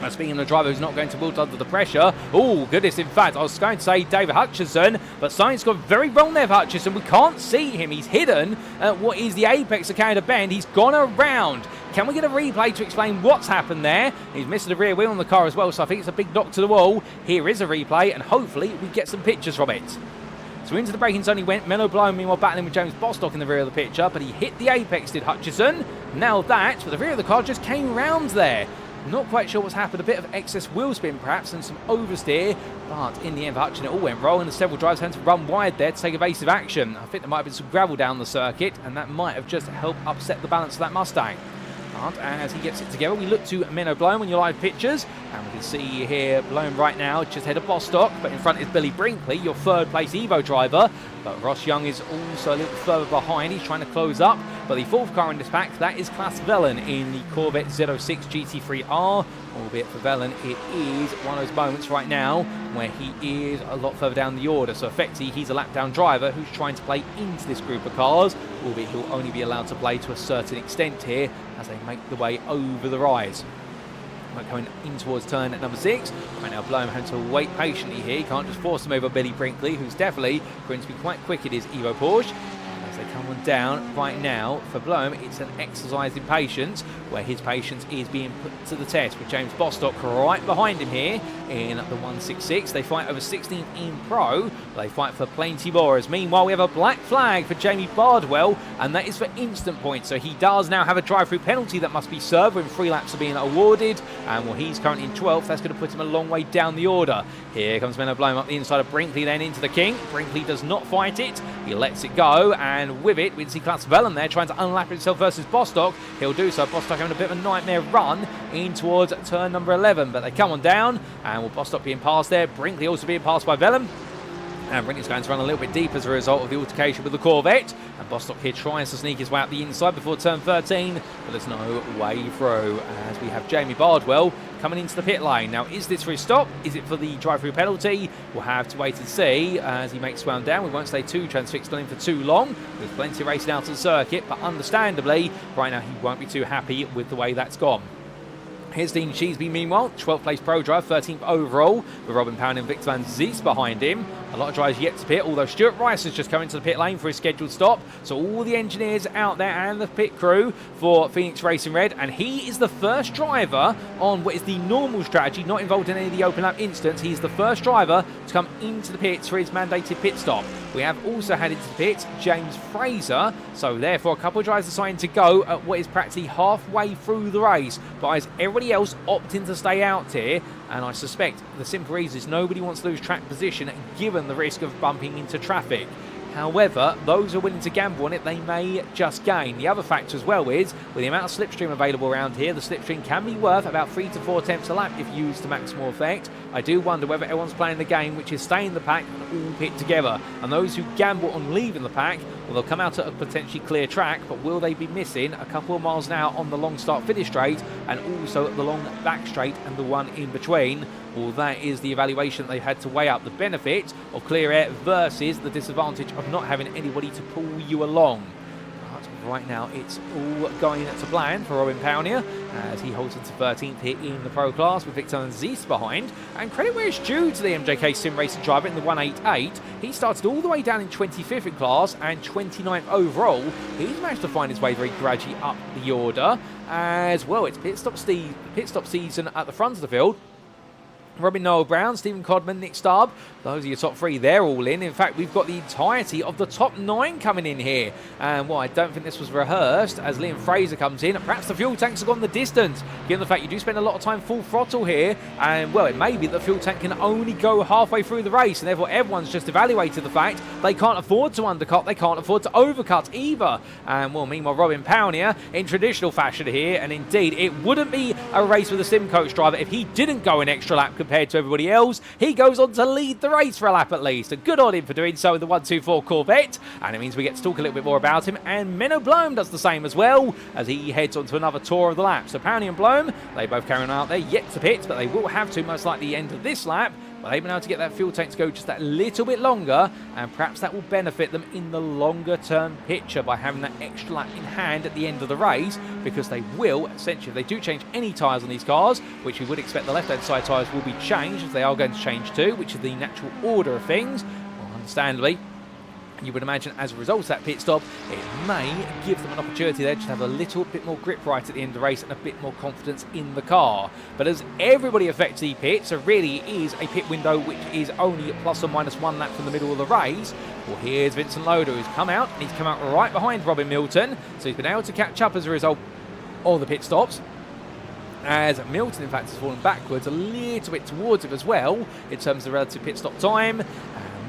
Now, speaking of a driver who's not going to wilt under the pressure, oh goodness, in fact, I was going to say David Hutchinson, but something's gone very wrong there for Hutchinson. We can't see him. He's hidden at what is the apex of Canada Bend. He's gone around. Can we get a replay to explain what's happened there? He's missed the rear wheel on the car as well, so I think it's a big knock to the wall. Here is a replay, and hopefully we get some pictures from it. So into the braking zone he went. Menno Blow meanwhile battling with James Bostock in the rear of the picture, but he hit the apex, did Hutchinson. Now that, but the rear of the car just came round there. Not quite sure what's happened. A bit of excess wheel spin perhaps and some oversteer, but in the end for Hutchinson it all went wrong, and several drivers had to run wide there to take evasive action. I think there might have been some gravel down the circuit, and that might have just helped upset the balance of that Mustang. But as he gets it together, we look to Menno Blown on your live pictures, and we can see here Blown right now just ahead of Bostock, but in front is Billy Brinkley, your third place Evo driver. But Ross Young is also a little further behind. He's trying to close up. But the fourth car in this pack, that is Klaas Vellen in the Corvette Z06 GT3R. Albeit for Vellen, it is one of those moments right now where he is a lot further down the order. So effectively, he's a lap down driver who's trying to play into this group of cars. Albeit he'll only be allowed to play to a certain extent here as they make the way over the rise. Coming in towards turn at number 6. Right now, Blown having to wait patiently here. He can't just force him over Billy Brinkley, who's definitely going to be quite quick in his Evo Porsche. And as they come on down right now, for Blown, it's an exercise in patience, where his patience is being put to the test with James Bostock right behind him here in the 166. They fight over 16th in Pro. They fight for plenty more. As meanwhile, we have a black flag for Jamie Bardwell, and that is for instant points. So he does now have a drive-through penalty that must be served when 3 laps are being awarded. And while he's currently in 12th, that's going to put him a long way down the order. Here comes Menno Blown up the inside of Brinkley, then into the King. Brinkley does not fight it. He lets it go, and with it, we can see Klaas Vellen there trying to unlap himself versus Bostock. He'll do so. Bostock having a bit of a nightmare run in towards turn number 11, but they come on down, and will Bostock being passed there. Brinkley also being passed by Vellen. And Brinkley's going to run a little bit deep as a result of the altercation with the Corvette. And Bostock here tries to sneak his way out the inside before turn 13, but there's no way through as we have Jamie Bardwell coming into the pit lane. Now, is this for his stop? Is it for the drive-through penalty? We'll have to wait and see as he makes wound down. We won't stay too transfixed on him for too long. There's plenty of racing out to the circuit, but understandably, right now he won't be too happy with the way that's gone. Here's Dean Sheesby, meanwhile, 12th place pro driver, 13th overall, with Robin Pound and Victor Van Zies behind him. A lot of drivers yet to pit, although Stuart Rice has just come into the pit lane for his scheduled stop. So all the engineers out there and the pit crew for Phoenix Racing Red, and he is the first driver on what is the normal strategy, not involved in any of the open lap instance. He's the first driver to come into the pits for his mandated pit stop. We have also had into the pits James Fraser, so therefore a couple of drivers deciding to go at what is practically halfway through the race, but as everybody else opting to stay out here, and I suspect the simple reason is nobody wants to lose track position given the risk of bumping into traffic. However, those who are willing to gamble on it, they may just gain. The other factor as well is, with the amount of slipstream available around here, the slipstream can be worth about 3 to 4 tenths a lap if used to maximal effect. I do wonder whether everyone's playing the game which is stay in the pack and all pit together. And those who gamble on leaving the pack, well, they'll come out at a potentially clear track, but will they be missing a couple of miles an hour on the long start-finish straight and also the long back straight and the one in between? Well, that is the evaluation they've had to weigh up the benefit of clear air versus the disadvantage of not having anybody to pull you along. But right now, it's all going to plan for Robin Pownier as he holds into 13th here in the pro class with Victor Zeist behind. And credit where it's due to the MJK SimRacing driver in the 188. He started all the way down in 25th in class and 29th overall. He's managed to find his way very gradually up the order as well. It's pit stop season at the front of the field. Robin Noel Brown, Stephen Codman, Nick Stubbe, those are your top three. They're all in. In fact, we've got the entirety of the top 9 coming in here. And, well, I don't think this was rehearsed as Liam Fraser comes in. Perhaps the fuel tanks have gone the distance, given the fact you do spend a lot of time full throttle here. And, well, it may be that the fuel tank can only go halfway through the race. And, therefore, everyone's just evaluated the fact they can't afford to undercut. They can't afford to overcut either. And, well, meanwhile, Robin Pownier in traditional fashion here. And, indeed, it wouldn't be a race with a sim coach driver if he didn't go an extra lap compared to everybody else. He goes on to lead the race for a lap at least. And good on him for doing so in the 124 Corvette. And it means we get to talk a little bit more about him. And Menno Bloem does the same as well as he heads on to another tour of the lap. So Pownier and Bloem, they both carrying on out there, yet to pit, but they will have to most likely end of this lap. But they've been able to get that fuel tank to go just that little bit longer, and perhaps that will benefit them in the longer term picture by having that extra lap in hand at the end of the race, because they will, essentially, if they do change any tyres on these cars, which we would expect the left-hand side tyres will be changed, as they are going to change too, which is the natural order of things, well, understandably. You would imagine as a result of that pit stop, it may give them an opportunity there to have a little bit more grip right at the end of the race and a bit more confidence in the car. But as everybody effectively pits, so really is a pit window which is only plus or minus 1 lap from the middle of the race. Well, here's Vincent Loader, who's come out, and he's come out right behind Robin Milton, so he's been able to catch up as a result of the pit stops. As Milton, in fact, has fallen backwards a little bit towards him as well in terms of the relative pit stop time.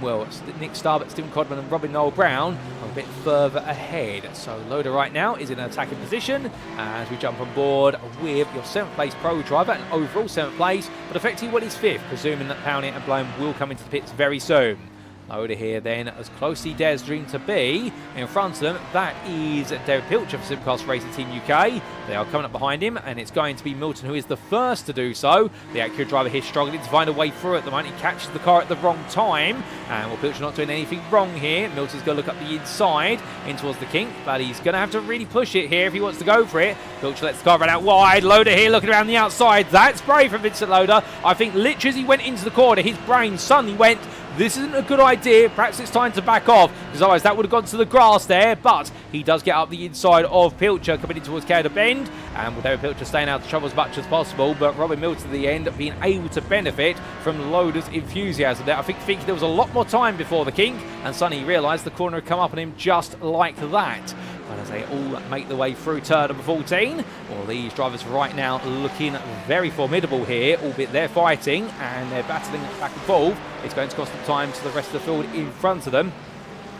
Well, Nick Stubbe, Stephen Codman and Robin Noel Brown are a bit further ahead. So Loader right now is in an attacking position as we jump on board with your 7th place pro driver and overall 7th place, but effectively what is 5th, presuming that Pownier and Bloem will come into the pits very soon. Loader here then, as closely dares dream to be. In front of them, that is David Pilcher for Simcast Racing Team UK. They are coming up behind him, and it's going to be Milton who is the first to do so. The accurate driver here struggling to find a way through at the moment. He catches the car at the wrong time, and well, Pilcher not doing anything wrong here. Milton's going to look up the inside in towards the kink, but he's going to have to really push it here if he wants to go for it. Pilcher lets the car run out wide. Loader here looking around the outside. That's brave from Vincent Loader. I think literally as he went into the corner, his brain suddenly went, this isn't a good idea, perhaps it's time to back off, because otherwise that would have gone to the grass there, but he does get up the inside of Pilcher, coming in towards Canada Bend, and with David Pilcher staying out of trouble as much as possible, but Robin Milton at the end being able to benefit from Loader's enthusiasm there. I think there was a lot more time before the kink, and suddenly he realised the corner had come up on him just like that. But as they all make their way through turn number 14, all these drivers right now looking very formidable here, albeit they're fighting and they're battling back and forth. It's going to cost them time to the rest of the field in front of them.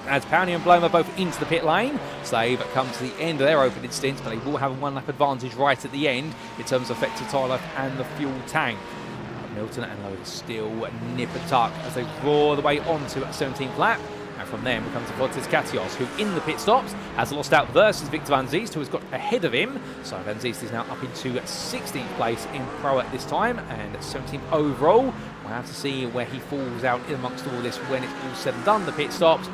As Pownier and Bloem are both into the pit lane, so they've come to the end of their opening stint, but they will have a 1 lap advantage right at the end in terms of effective tyre life and the fuel tank. Milton and Loader still nip and tuck as they roar the way onto a 17th lap. And from there becomes Fontes Katios, who in the pit stops has lost out versus Victor Van Ziest, who has got ahead of him. So Van Ziest is now up into 16th place in Pro at this time and 17th overall. We'll have to see where he falls out in amongst all this when it's all said and done, the pit stops.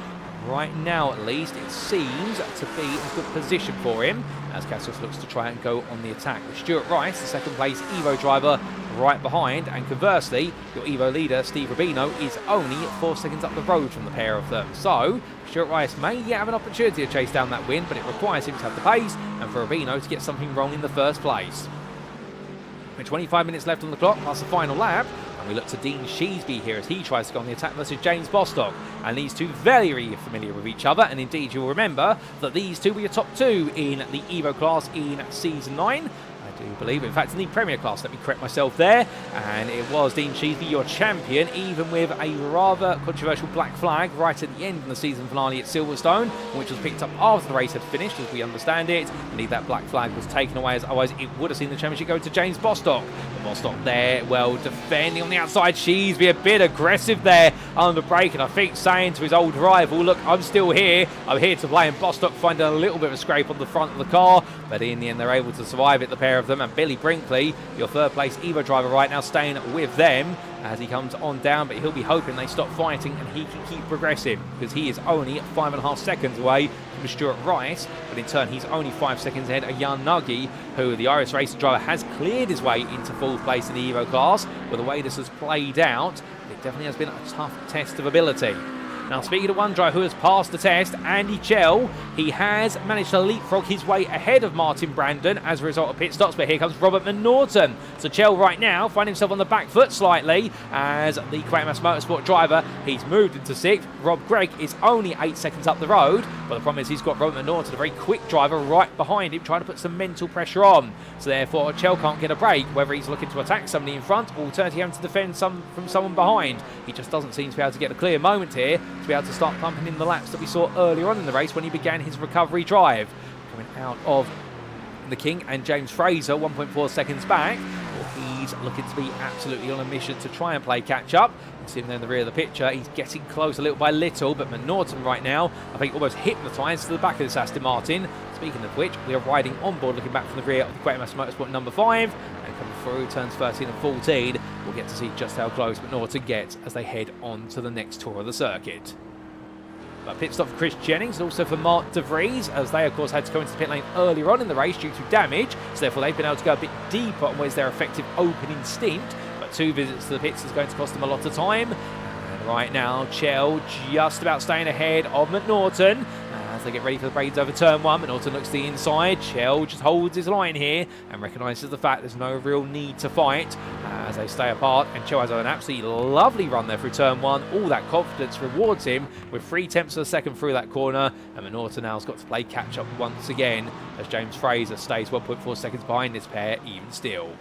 Right now, at least, it seems to be a good position for him as Katios looks to try and go on the attack. With Stuart Rice, the 2nd place Evo driver, right behind, and conversely, your Evo leader, Steve Rubino, is only 4 seconds up the road from the pair of them. So, Stuart Rice may yet have an opportunity to chase down that win, but it requires him to have the pace and for Rubino to get something wrong in the first place. With 25 minutes left on the clock, plus the final lap, and we look to Dean Sheesby here as he tries to go on the attack versus James Bostock. And these two very familiar with each other, and indeed you'll remember that these two were your top 2 in the Evo class in Season 9. I do believe, in fact, in the Premier class, let me correct myself there, and it was Dean Sheesby, your champion, even with a rather controversial black flag right at the end of the season finale at Silverstone, which was picked up after the race had finished, as we understand it. Indeed, that black flag was taken away, as otherwise it would have seen the championship go to James Bostock. But Bostock there, well, defending on the outside. Sheesby a bit aggressive there on the break, and I think saying to his old rival, look, I'm still here, I'm here to play, and Bostock finding a little bit of a scrape on the front of the car, but in the end they're able to survive it, the pair of them. And Billy Brinkley, your 3rd place Evo driver right now, staying with them as he comes on down, but he'll be hoping they stop fighting and he can keep progressing, because he is only 5.5 seconds away from Stuart Rice, but in turn he's only 5 seconds ahead of Jan Nagy, who the iRacing driver has cleared his way into 4th place in the Evo class. With the way this has played out, it definitely has been a tough test of ability. Now, speaking of one driver who has passed the test, Andy Chell, he has managed to leapfrog his way ahead of Martin Brandon as a result of pit stops, but here comes Robert McNaughton. So Chell right now finding himself on the back foot slightly as the Quatermass Motorsport driver, he's moved into 6th. Rob Gregg is only 8 seconds up the road, but the problem is he's got Robert McNaughton, a very quick driver, right behind him, trying to put some mental pressure on. So therefore, Chell can't get a break, whether he's looking to attack somebody in front or alternatively having to defend from someone behind. He just doesn't seem to be able to get a clear moment here to be able to start pumping in the laps that we saw earlier on in the race when he began his recovery drive. Coming out of the King and James Fraser, 1.4 seconds back. He's looking to be absolutely on a mission to try and play catch-up. You see him there in the rear of the picture. He's getting close a little by little, but McNaughton right now, I think, almost hypnotised to the back of this Aston Martin. Speaking of which, we are riding on board, looking back from the rear of the Quatermass Motorsport number 5, and coming through turns 13 and 14. We'll get to see just how close McNaughton gets as they head on to the next tour of the circuit. But pit stop for Chris Jennings and also for Mark De Vries, as they, of course, had to go into the pit lane earlier on in the race due to damage. So therefore, they've been able to go a bit deeper on where's their effective opening stint. But 2 visits to the pits is going to cost them a lot of time. And right now, Chell just about staying ahead of McNaughton. As they get ready for the brakes over turn 1, McNaughton looks to the inside. Chell just holds his line here and recognises the fact there's no real need to fight as they stay apart. And Chell has an absolutely lovely run there through turn 1. All that confidence rewards him with 3/10 of a second through that corner. And McNaughton now has got to play catch up once again as James Fraser stays 1.4 seconds behind this pair even still.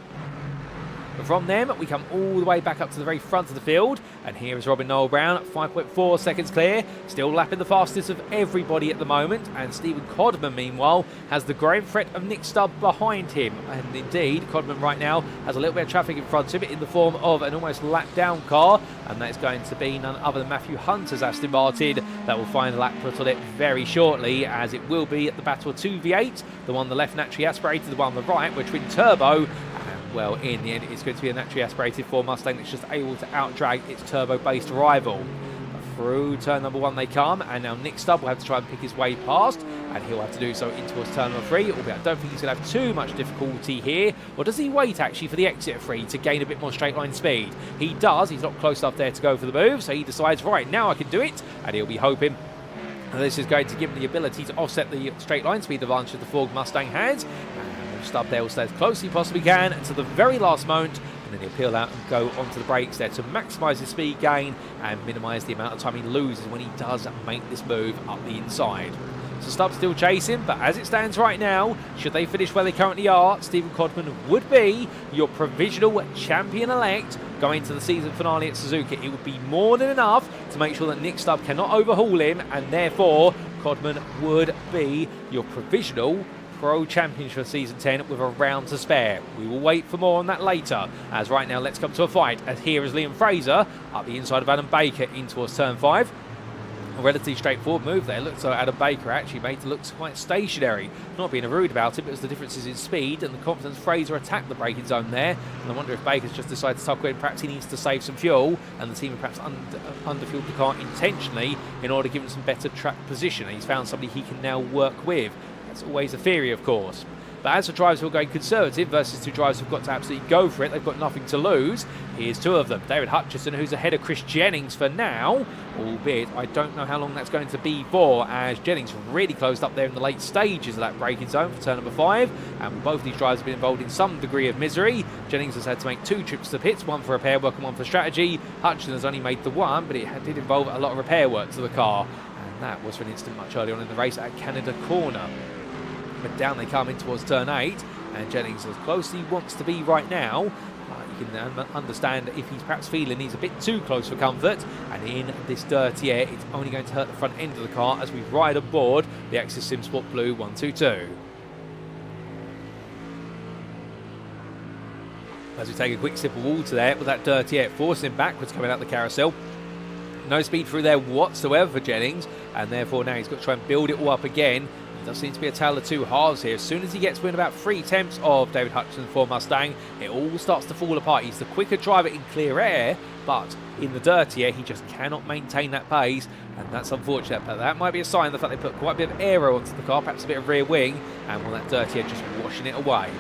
But from them, we come all the way back up to the very front of the field. And here is Robin Noel Brown at 5.4 seconds clear. Still lapping the fastest of everybody at the moment. And Stephen Codman, meanwhile, has the growing threat of Nick Stubbe behind him. And indeed, Codman right now has a little bit of traffic in front of him in the form of an almost lap-down car. And that's going to be none other than Matthew Hunter's Aston Martin that will find a lap put on it very shortly, as it will be at the battle of 2 V8. The one on the left naturally aspirated, the one on the right were twin turbo. Well, in the end, it's going to be a naturally aspirated Ford Mustang that's just able to out-drag its turbo-based rival. Through turn number 1 they come, and now Nick Stubbe will have to try and pick his way past, and he'll have to do so in towards turn number 3, albeit I don't think he's going to have too much difficulty here. Or does he wait, actually, for the exit of 3 to gain a bit more straight-line speed? He does. He's not close enough there to go for the move, so he decides, right, now I can do it, and he'll be hoping this is going to give him the ability to offset the straight-line speed advantage that the Ford Mustang has. Stubbe there will stay as close as he possibly can to the very last moment, and then he'll peel out and go onto the brakes there to maximise his speed gain and minimise the amount of time he loses when he does make this move up the inside. So Stubbe's still chasing, but as it stands right now, should they finish where they currently are, Stephen Codman would be your provisional champion-elect going to the season finale at Suzuka. It would be more than enough to make sure that Nick Stubbe cannot overhaul him, and therefore Codman would be your provisional Pro Champions for Season 10 with a round to spare. We will wait for more on that later, as right now let's come to a fight, as here is Liam Fraser up the inside of Adam Baker in towards turn 5. A relatively straightforward move there. Looks like Adam Baker actually made it look quite stationary. Not being rude about it, but it was the differences in speed and the confidence Fraser attacked the braking zone there. And I wonder if Baker's just decided to tuck in. Perhaps he needs to save some fuel, and the team have perhaps underfueled the car intentionally in order to give him some better track position. And he's found somebody he can now work with. That's always a theory, of course. But as for drivers who are going conservative versus 2 drivers who've got to absolutely go for it, they've got nothing to lose. Here's 2 of them. David Hutchison, who's ahead of Chris Jennings for now, albeit I don't know how long that's going to be for, as Jennings really closed up there in the late stages of that braking zone for turn number 5. And both of these drivers have been involved in some degree of misery. Jennings has had to make 2 trips to the pits, one for repair work and one for strategy. Hutchison has only made the one, but it did involve a lot of repair work to the car. And that was for an instant much earlier on in the race at Canada Corner. But down they come in towards turn 8, and Jennings as close as he wants to be right now. You can understand if he's perhaps feeling he's a bit too close for comfort, and in this dirty air it's only going to hurt the front end of the car as we ride aboard the Axis Sim Sport Blue 122. As we take a quick sip of water there with that dirty air forcing him backwards coming out the carousel. No speed through there whatsoever for Jennings, and therefore now he's got to try and build it all up again. It does seem to be a tale of 2 halves here. As soon as he gets within about 3/10 of David Hutchison's Ford Mustang, it all starts to fall apart. He's the quicker driver in clear air, but in the dirty air, he just cannot maintain that pace, and that's unfortunate. But that might be a sign of the fact they put quite a bit of aero onto the car, perhaps a bit of rear wing, and well, that dirty air just washing it away.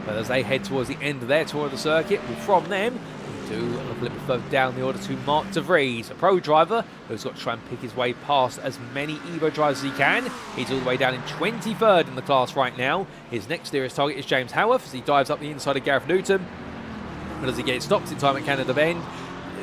But as they head towards the end of their tour of the circuit, well, from them, we do look a little bit further down the order to Mark de Vries, a pro driver who's got to try and pick his way past as many Evo drivers as he can. He's all the way down in 23rd in the class right now. His next nearest target is James Howarth as he dives up the inside of Gareth Newton. But as he gets stopped in time at Canada Bend,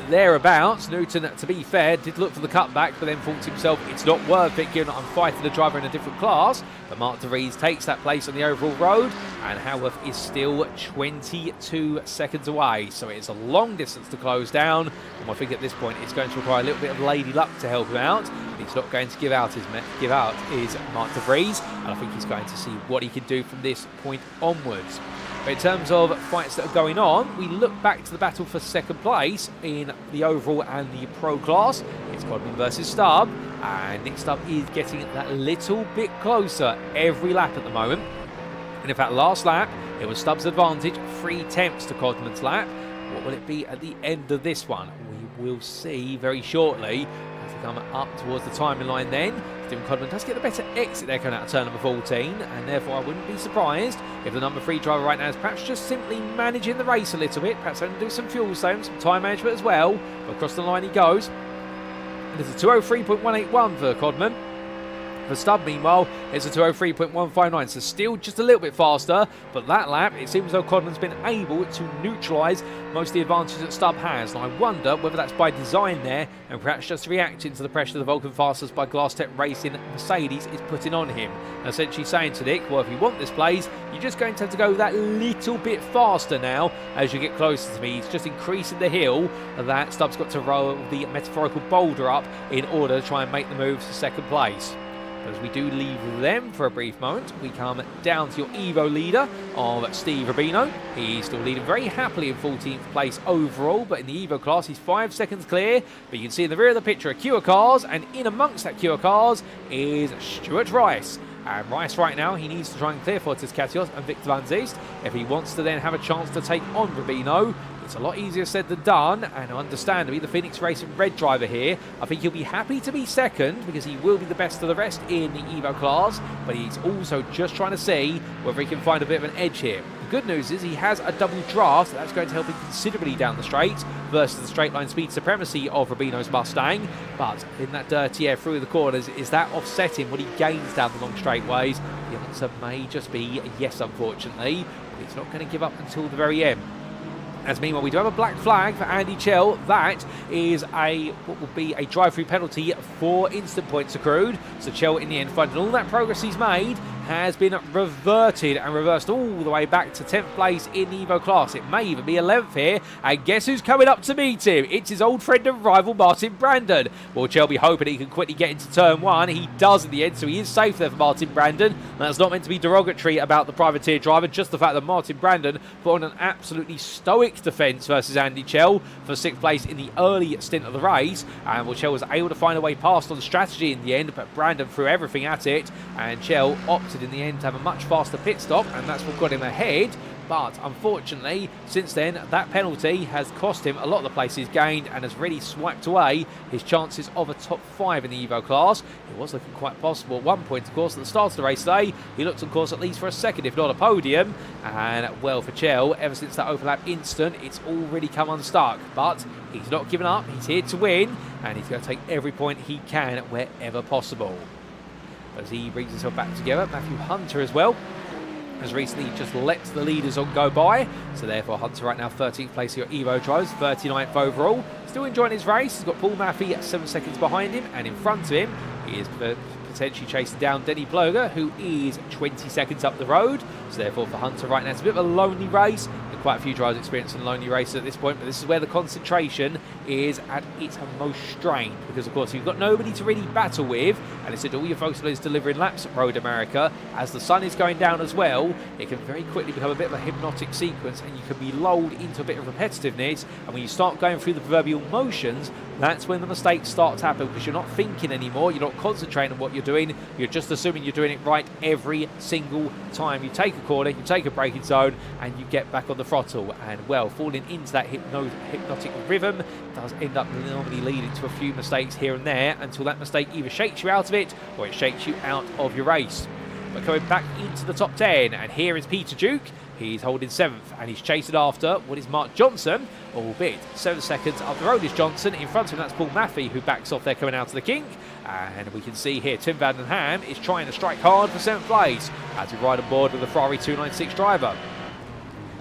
thereabouts, Newton, to be fair, did look for the cutback, but then thought to himself, it's not worth it given that I'm fighting a driver in a different class. But Mark de Vries takes that place on the overall road, and Howarth is still 22 seconds away. So it's a long distance to close down, and I think at this point it's going to require a little bit of lady luck to help him out. He's not going to give out is Mark de Vries, and I think he's going to see what he can do from this point onwards. But in terms of fights that are going on, we look back to the battle for second place in the overall and the pro class. It's Codman versus Stubbe, and Nick Stubbe is getting that little bit closer every lap at the moment. And in fact, last lap, it was Stubbe's advantage, 3 tenths to Codman's lap. What will it be at the end of this one? We will see very shortly as we come up towards the timing line then. Stephen Codman does get the better exit there coming out of turn number 14, and therefore I wouldn't be surprised if the number 3 driver right now is perhaps just simply managing the race a little bit, perhaps having to do some fuel saving, some time management as well. But across the line he goes. And there's a 203.181 for Codman. For Stubbe, meanwhile, it's a 203.159, so still just a little bit faster, but that lap, it seems as though Codman's been able to neutralise most of the advantages that Stubbe has, and I wonder whether that's by design there, and perhaps just reacting to the pressure the Vulcan Fasters by Glass Tech Racing Mercedes is putting on him. And essentially saying to Nick, well, if you want this place, you're just going to have to go that little bit faster now as you get closer to me. He's just increasing the hill that Stubbe's got to roll the metaphorical boulder up in order to try and make the move to second place. As we do leave them for a brief moment, we come down to your Evo leader of Steve Rubino. He's still leading very happily in 14th place overall, but in the Evo class he's 5 seconds clear. But you can see in the rear of the picture a queue of cars, and in amongst that queue of cars is Stuart Rice. And Rice right now, he needs to try and clear Fortis Katios and Victor Van Zeest if he wants to then have a chance to take on Rubino. It's a lot easier said than done, and understandably the Phoenix Racing red driver here, I think he'll be happy to be second because he will be the best of the rest in the Evo class, but he's also just trying to see whether he can find a bit of an edge here. The good news is he has a double draft, that's going to help him considerably down the straight versus the straight line speed supremacy of Rubino's Mustang, but in that dirty air through the corners, is that offsetting what he gains down the long straightaways? The answer may just be yes, unfortunately, but he's not going to give up until the very end. As meanwhile, we do have a black flag for Andy Chell. That is what will be a drive-through penalty for instant points accrued. So Chell, in the end, finding all that progress he's made, has been reverted and reversed all the way back to 10th place in the Evo class. It may even be 11th here. And guess who's coming up to meet him? It's his old friend and rival, Martin Brandon. Well, Chell be hoping he can quickly get into turn 1. He does in the end, so he is safe there for Martin Brandon. And that's not meant to be derogatory about the privateer driver, just the fact that Martin Brandon put on an absolutely stoic defence versus Andy Chell for 6th place in the early stint of the race. And well, Chell was able to find a way past on strategy in the end, but Brandon threw everything at it, and Chell opted in the end to have a much faster pit stop, and that's what got him ahead. But unfortunately, since then, that penalty has cost him a lot of the places gained and has really swiped away his chances of a top 5 in the Evo class. It was looking quite possible at one point, of course, at the start of the race today. He looked on course at least for a second, if not a podium. And well, for Chell, ever since that overlap instant, it's all really come unstuck. But he's not given up. He's here to win, and he's going to take every point he can wherever possible. As he brings himself back together, Matthew Hunter as well has recently just let the leaders on go by. So therefore Hunter right now 13th place here at Evo Drives, 39th overall. Still enjoying his race. He's got Paul Maffey at 7 seconds behind him, and in front of him he is potentially chasing down Denny Ploger, who is 20 seconds up the road. So therefore for Hunter right now it's a bit of a lonely race, and quite a few drivers experiencing lonely races at this point, but this is where the concentration is at its most strained, because of course you've got nobody to really battle with, and instead all your focus on is delivering laps at Road America. As the sun is going down as well, it can very quickly become a bit of a hypnotic sequence, and you can be lulled into a bit of repetitiveness, and when you start going through the proverbial motions, that's when the mistakes start to happen, because you're not thinking anymore, you're not concentrating on what you're doing, you're just assuming you're doing it right every single time you take a corner, you take a braking zone, and you get back on the throttle. And well, falling into that hypnotic rhythm does end up normally leading to a few mistakes here and there, until that mistake either shakes you out of it or it shakes you out of your race. but coming back into the top 10. And here is Peter Duke. He's holding 7th, and he's chasing after what is Mark Johnson, albeit 7 seconds up the road is Johnson. In front of him, that's Paul Maffey, who backs off there coming out of the kink. And we can see here Tim van den Ham is trying to strike hard for 7th place as we ride on board with the Ferrari 296 driver.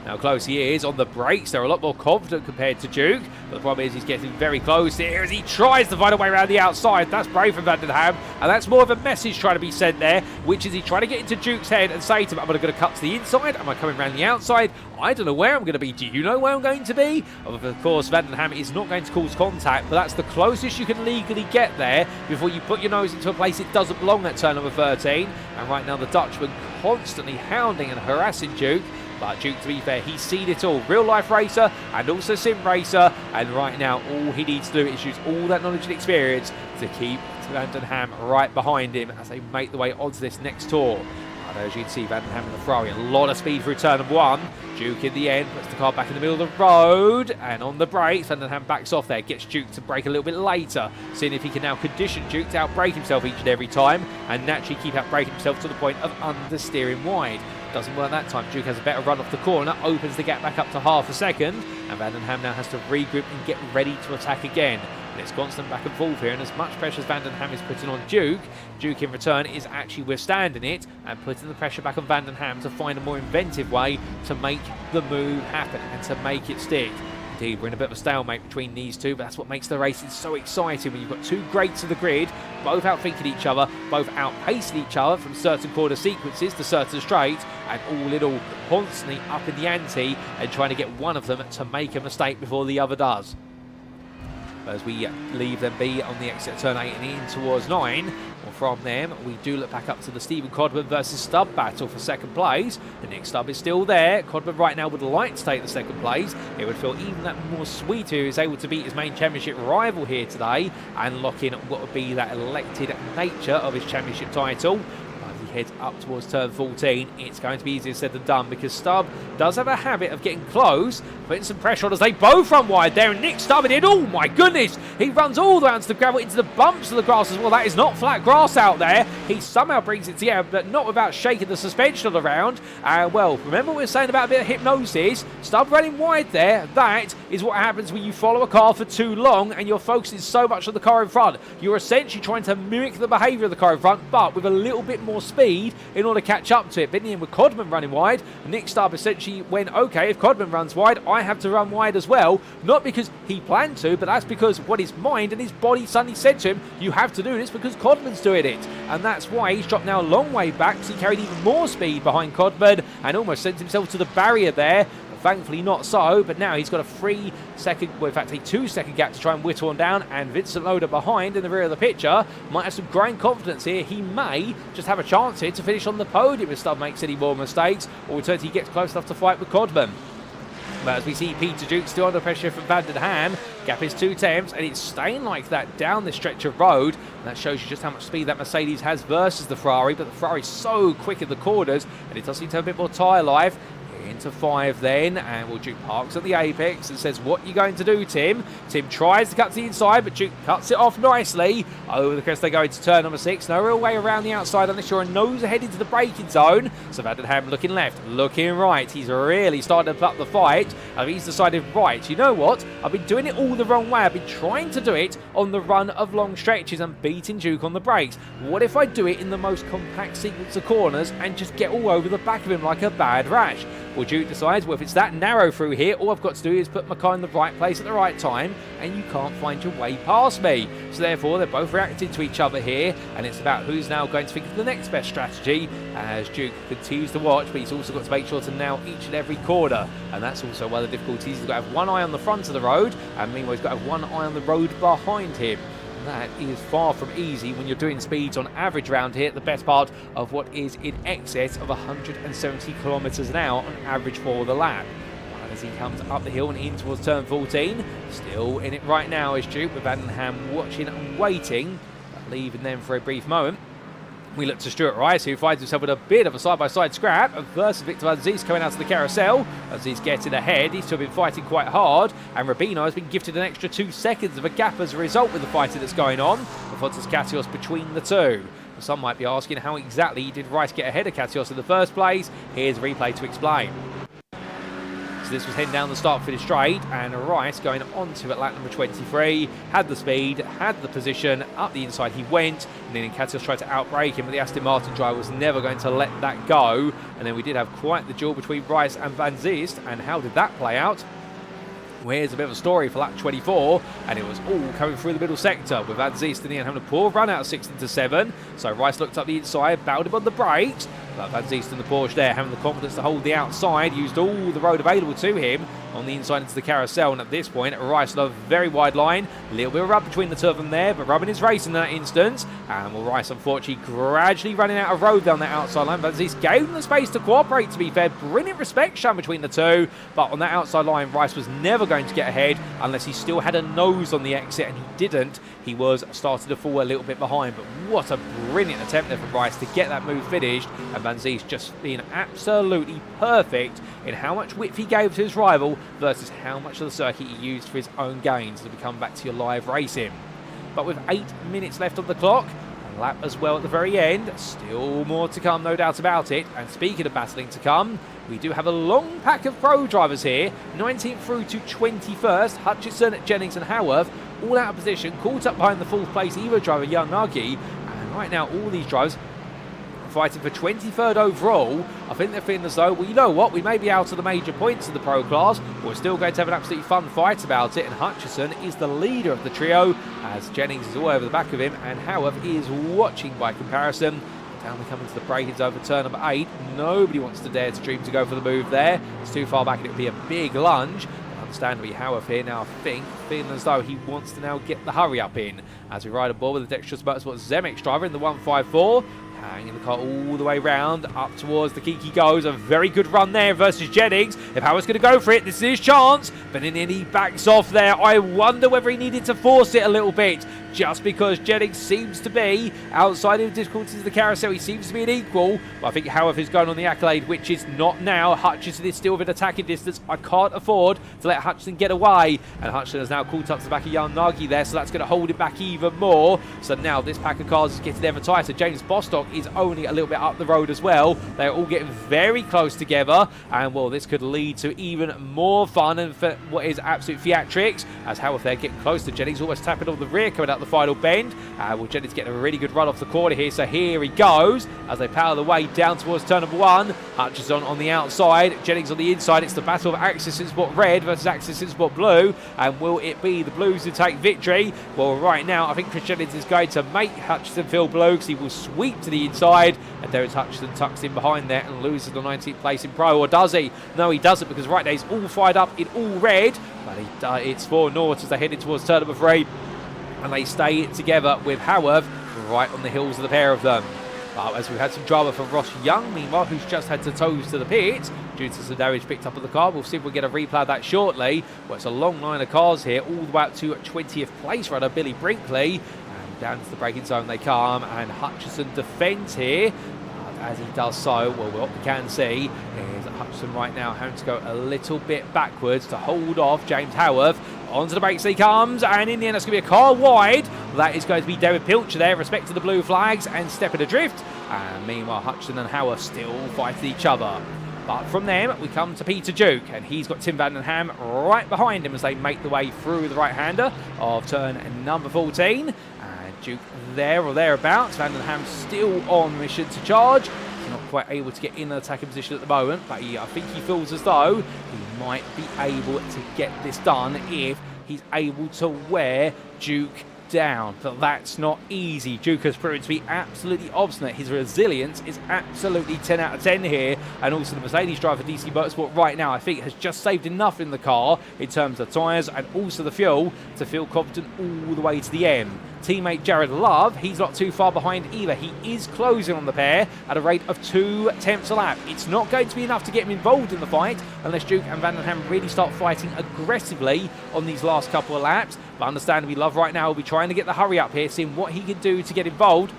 How close he is on the brakes. They're a lot more confident compared to Duke. But the problem is he's getting very close here as he tries to find a way around the outside. That's brave from Van den Ham. And that's more of a message trying to be sent there, which is he trying to get into Duke's head and say to him, am I going to cut to the inside? Am I coming around the outside? I don't know where I'm going to be. Do you know where I'm going to be? Of course, Van den Ham is not going to cause contact, but that's the closest you can legally get there before you put your nose into a place it doesn't belong at turn number 13. And right now the Dutchman constantly hounding and harassing Duke. But Duke, to be fair, he's seen it all. Real-life racer and also sim racer. And right now, all he needs to do is use all that knowledge and experience to keep Van den Ham right behind him as they make the way onto this next tour. And as you can see, Van den Ham in the Ferrari, a lot of speed through turn number 1. Duke in the end puts the car back in the middle of the road. And on the brakes, Van den Ham backs off there. Gets Duke to brake a little bit later. Seeing if he can now condition Duke to outbrake himself each and every time. And naturally keep outbraking himself to the point of understeering wide. Doesn't work that time. Duke has a better run off the corner, opens the gap back up to half a second, and Van den Ham now has to regroup and get ready to attack again. And it's constant back and forth here, and as much pressure as Van den Ham is putting on Duke, Duke in return is actually withstanding it and putting the pressure back on Van den Ham to find a more inventive way to make the move happen and to make it stick. Indeed, we're in a bit of a stalemate between these two, but that's what makes the racing so exciting when you've got two greats of the grid, both outthinking each other, both outpacing each other from certain corner sequences to certain straights, and all in all constantly up in the ante and trying to get one of them to make a mistake before the other does. As we leave them be on the exit turn 8 and in towards 9. Well, from them, we do look back up to the Stephen Codman versus Stubbe battle for 2nd place. And Nick Stubbe is still there. Codman right now would like to take the 2nd place. It would feel even that more sweeter. He was able to beat his main championship rival here today and lock in what would be that elected nature of his championship title. Heads up towards turn 14, it's going to be easier said than done because Stubbe does have a habit of getting close, putting some pressure on as they both run wide there, and Nick Stubbe in, oh my goodness, he runs all the way onto the gravel, into the bumps of the grass as well. That is not flat grass out there. He somehow brings it to the air, but not without shaking the suspension on the round. Well, remember what we were saying about a bit of hypnosis? Stubbe running wide there, that is what happens when you follow a car for too long and you're focusing so much on the car in front. You're essentially trying to mimic the behaviour of the car in front, but with a little bit more speed in order to catch up to it. Bidding in with Codman running wide, Nick Stubbe essentially went, okay, if Codman runs wide, I have to run wide as well. Not because he planned to, but that's because what his mind and his body suddenly said to him, you have to do this because Codman's doing it. And that's why he's dropped now a long way back, because he carried even more speed behind Codman and almost sent himself to the barrier there. Thankfully not so, but now he's got a 3 second, well in fact a 2 second gap to try and whittle on down, and Vincent Loader behind in the rear of the picture might have some growing confidence here. He may just have a chance here to finish on the podium if Stubbe makes any more mistakes, or he gets close enough to fight with Codman. But as we see Peter Duke still under pressure from Van den Ham, gap is 2/10, and it's staying like that down this stretch of road. And that shows you just how much speed that Mercedes has versus the Ferrari, but the Ferrari's so quick in the corners, and it does seem to have a bit more tyre life. Into 5 then, and well, Duke parks at the apex and says, what are you going to do, Tim? Tim tries to cut to the inside, but Duke cuts it off nicely. Over the crest they go into turn number 6. No real way around the outside unless you're a nose ahead into the braking zone. So Van den Ham looking left, looking right. He's really starting to put up the fight. And he's decided, right, you know what? I've been doing it all the wrong way. I've been trying to do it on the run of long stretches and beating Duke on the brakes. What if I do it in the most compact sequence of corners and just get all over the back of him like a bad rash? Well, Duke decides, well, if it's that narrow through here, all I've got to do is put my car in the right place at the right time, and you can't find your way past me. So therefore, they're both reacting to each other here, and it's about who's now going to think of the next best strategy as Duke continues to watch, but he's also got to make sure to nail each and every corner. And that's also one of the difficulties. He's got to have one eye on the front of the road, and meanwhile, he's got to have one eye on the road behind him. That is far from easy when you're doing speeds on average around here, the best part of what is in excess of 170 kilometers an hour on average for the lap. And as he comes up the hill and in towards turn 14, still in it right now is Duke, with Van den Ham watching and waiting, but leaving them for a brief moment. We look to Stuart Rice, who finds himself with a bit of a side-by-side scrap versus Victor Aziz coming out of the carousel. Aziz getting ahead, he's still been fighting quite hard, and Rubino has been gifted an extra 2 seconds of a gap as a result with the fighting that's going on. With Fontes Katios between the two. Some might be asking how exactly did Rice get ahead of Katios in the first place. Here's a replay to explain. So this was heading down the start-finish straight, and Rice going onto at lap number 23, had the speed, had the position, up the inside he went, and then Katios tried to outbrake him, but the Aston Martin driver was never going to let that go. And then we did have quite the duel between Rice and Van Ziest, and how did that play out? Well, here's a bit of a story for lap 24, and it was all coming through the middle sector, with Van Ziest in the end having a poor run out of 16 to 7. So Rice looked up the inside, bowed him on the brakes, but Van Ziest in the Porsche there having the confidence to hold the outside, used all the road available to him on the inside into the carousel, and at this point Rice on a very wide line, a little bit of rub between the two of them there, but rubbing his race in that instance, and well, Rice unfortunately gradually running out of road down that outside line. Van Ziest gave him the space to cooperate, to be fair, brilliant respect shown between the two, but on that outside line Rice was never going to get ahead unless he still had a nose on the exit, and he didn't. He was starting to fall a little bit behind, but what a brilliant attempt there for Rice to get that move finished, and Van Ziest just being absolutely perfect in how much width he gave to his rival versus how much of the circuit he used for his own gains as we come back to your live racing. But with 8 minutes left on the clock, a lap as well at the very end, still more to come, no doubt about it. And speaking of battling to come, we do have a long pack of pro drivers here, 19th through to 21st, Hutchinson, Jennings and Howarth, all out of position, caught up behind the fourth place Evo driver Jan Nagy, and right now all these drivers fighting for 23rd overall. I think they're feeling as though, well, you know what, we may be out of the major points of the pro class, but we're still going to have an absolutely fun fight about it, and Hutchinson is the leader of the trio as Jennings is all over the back of him, and Howarth is watching by comparison. Down we come into the break-ins over turn number 8. Nobody wants to dare to dream to go for the move there. It's too far back and it would be a big lunge. Understandably, Howarth here now, I think, feeling as though he wants to now get the hurry up in as we ride aboard with the Dexterous Motorsports Zemeckis driver in the 154. Hanging the car all the way round, up towards the Kiki goes. A very good run there versus Jennings. If Howard's going to go for it, this is his chance. But in the end, he backs off there. I wonder whether he needed to force it a little bit, just because Jennings seems to be outside of the difficulties of the carousel. He seems to be an equal. But I think Howard is going on the accolade, which is not now. Hutchinson is still within attacking distance. I can't afford to let Hutchinson get away. And Hutchinson has now caught up to the back of Jan Nagy there, so that's going to hold it back even more. So now this pack of cars is getting ever tighter. James Bostock is only a little bit up the road as well. They're all getting very close together, and well, this could lead to even more fun and for what is absolute theatrics as Howarth there getting close to Jennings, almost tapping on the rear coming out the final bend. Well, Jennings getting a really good run off the corner here, so here he goes as they power the way down towards turn number 1. Hutchinson on the outside, Jennings on the inside. It's the battle of Axis in spot red versus Axis in spot blue, and will it be the Blues who take victory? Well, right now I think Chris Jennings is going to make Hutchinson feel blue because he will sweep to the inside, and there is Hutchinson tucks in behind there and loses the 19th place in pro. Or does he? No, he doesn't, because right now he's all fired up in all red, but it's for North as they head in towards turn number 3, and they stay together with Howarth right on the heels of the pair of them. As we've had some drama from Ross Young, meanwhile, who's just had to toes to the pit due to some damage picked up on the car. We'll see if we'll get a replay of that shortly. Well, it's a long line of cars here, all the way up to 20th place runner Billy Brinkley. Down to the braking zone they come, and Hutchinson defends here. As he does so, well, what we can see is that Hutchinson right now having to go a little bit backwards to hold off James Howarth. Onto the brakes he comes, and in the end that's going to be a car wide. That is going to be David Pilcher there, respect to the blue flags and stepping adrift. And meanwhile, Hutchinson and Howarth still fighting each other. But from them, we come to Peter Duke, and he's got Tim Vandenham right behind him as they make the way through the right-hander of turn number 14. And Duke there or thereabouts. Vandenham still on mission to charge. He's not quite able to get in an attacking position at the moment, but I think he feels as though he might be able to get this done if he's able to wear Duke down. But that's not easy. Duke has proven to be absolutely obstinate. His resilience is absolutely 10 out of 10 here, and also the Mercedes driver for DC Motorsport right now I think has just saved enough in the car in terms of tyres and also the fuel to feel confident all the way to the end. Teammate Jared Love, he's not too far behind either. He is closing on the pair at a rate of 2 tenths a lap. It's not going to be enough to get him involved in the fight unless Duke and Vandenham really start fighting aggressively on these last couple of laps. But understandably, Love right now will be trying to get the hurry up here, seeing what he can do to get involved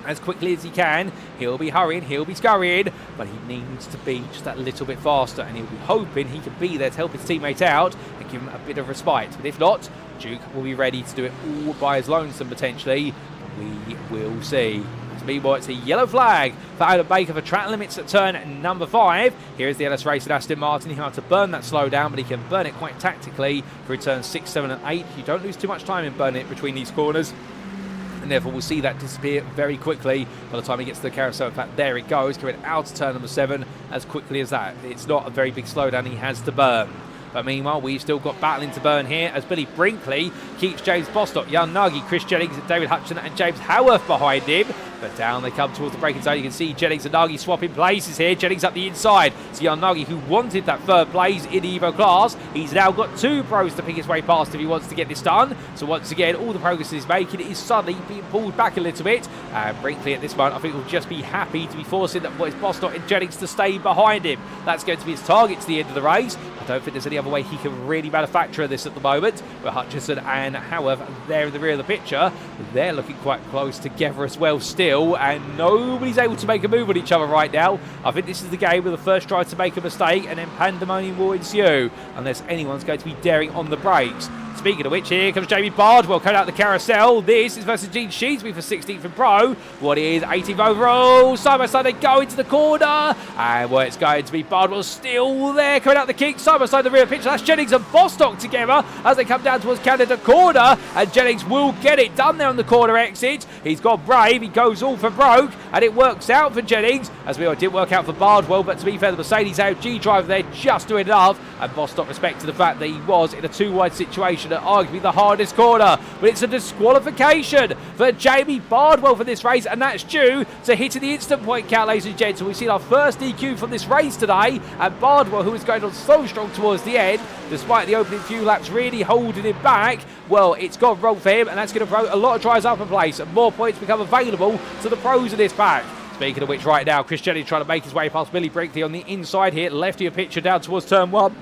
as quickly as he can. He'll be hurrying, he'll be scurrying, but he needs to be just that little bit faster, and he'll be hoping he can be there to help his teammate out and give him a bit of respite. But if not, Duke will be ready to do it all by his lonesome potentially. We will see. As Meanwhile, it's a yellow flag for Adam Baker for track limits at turn number 5. Here is the LS Racing Aston Martin. He had to burn that slow down, but he can burn it quite tactically through turns 6, 7 and 8. You don't lose too much time in burning it between these corners, and therefore we'll see that disappear very quickly by the time he gets to the carousel. In fact, there it goes, coming out to turn number 7 as quickly as that. It's not a very big slowdown he has to burn. But meanwhile, we've still got battling to burn here as Billy Brinkley keeps James Bostock, Jan Nagy, Chris Jennings, David Hutchinson and James Howarth behind him. But down they come towards the braking zone. You can see Jennings and Nagy swapping places here. Jennings up the inside. So Jan Nagy, who wanted that third place in the Evo class, he's now got 2 pros to pick his way past if he wants to get this done. So once again, all the progress he's making is suddenly being pulled back a little bit. And Brinkley at this moment, I think, will just be happy to be forcing that boys Bostock and Jennings to stay behind him. That's going to be his target to the end of the race. I don't think there's any other way he can really manufacture this at the moment. But Hutchinson and Howarth there in the rear of the picture, they're looking quite close together as well still, and nobody's able to make a move on each other right now. I think this is the game where the first try to make a mistake and then pandemonium will ensue unless anyone's going to be daring on the brakes. Speaking of which, here comes Jamie Bardwell coming out the carousel. This is versus Gene Sheesby for 16th in Pro. What is 18th overall? Side by side they go into the corner. And well, it's going to be Bardwell still there coming out the kick. Side by side the rear picture. That's Jennings and Bostock together as they come down towards Canada corner. And Jennings will get it done there on the corner exit. He's got brave. He goes all for broke. And it works out for Jennings. As we all did work out for Bardwell. But to be fair, the Mercedes AMG driver there just doing enough. And Bostock respected the fact that he was in a 2-wide situation at arguably the hardest corner, but it's a disqualification for Jamie Bardwell for this race, and that's due to hitting the instant point count, ladies and gents. So we've seen our first DQ from this race today, and Bardwell, who is going on so strong towards the end, despite the opening few laps really holding him back, well, it's gone wrong for him, and that's going to throw a lot of drivers up in place, and more points become available to the pros in this pack. Speaking of which, right now, Chris Jennings trying to make his way past Billy Brinkley on the inside here, lefty of picture down towards turn 1.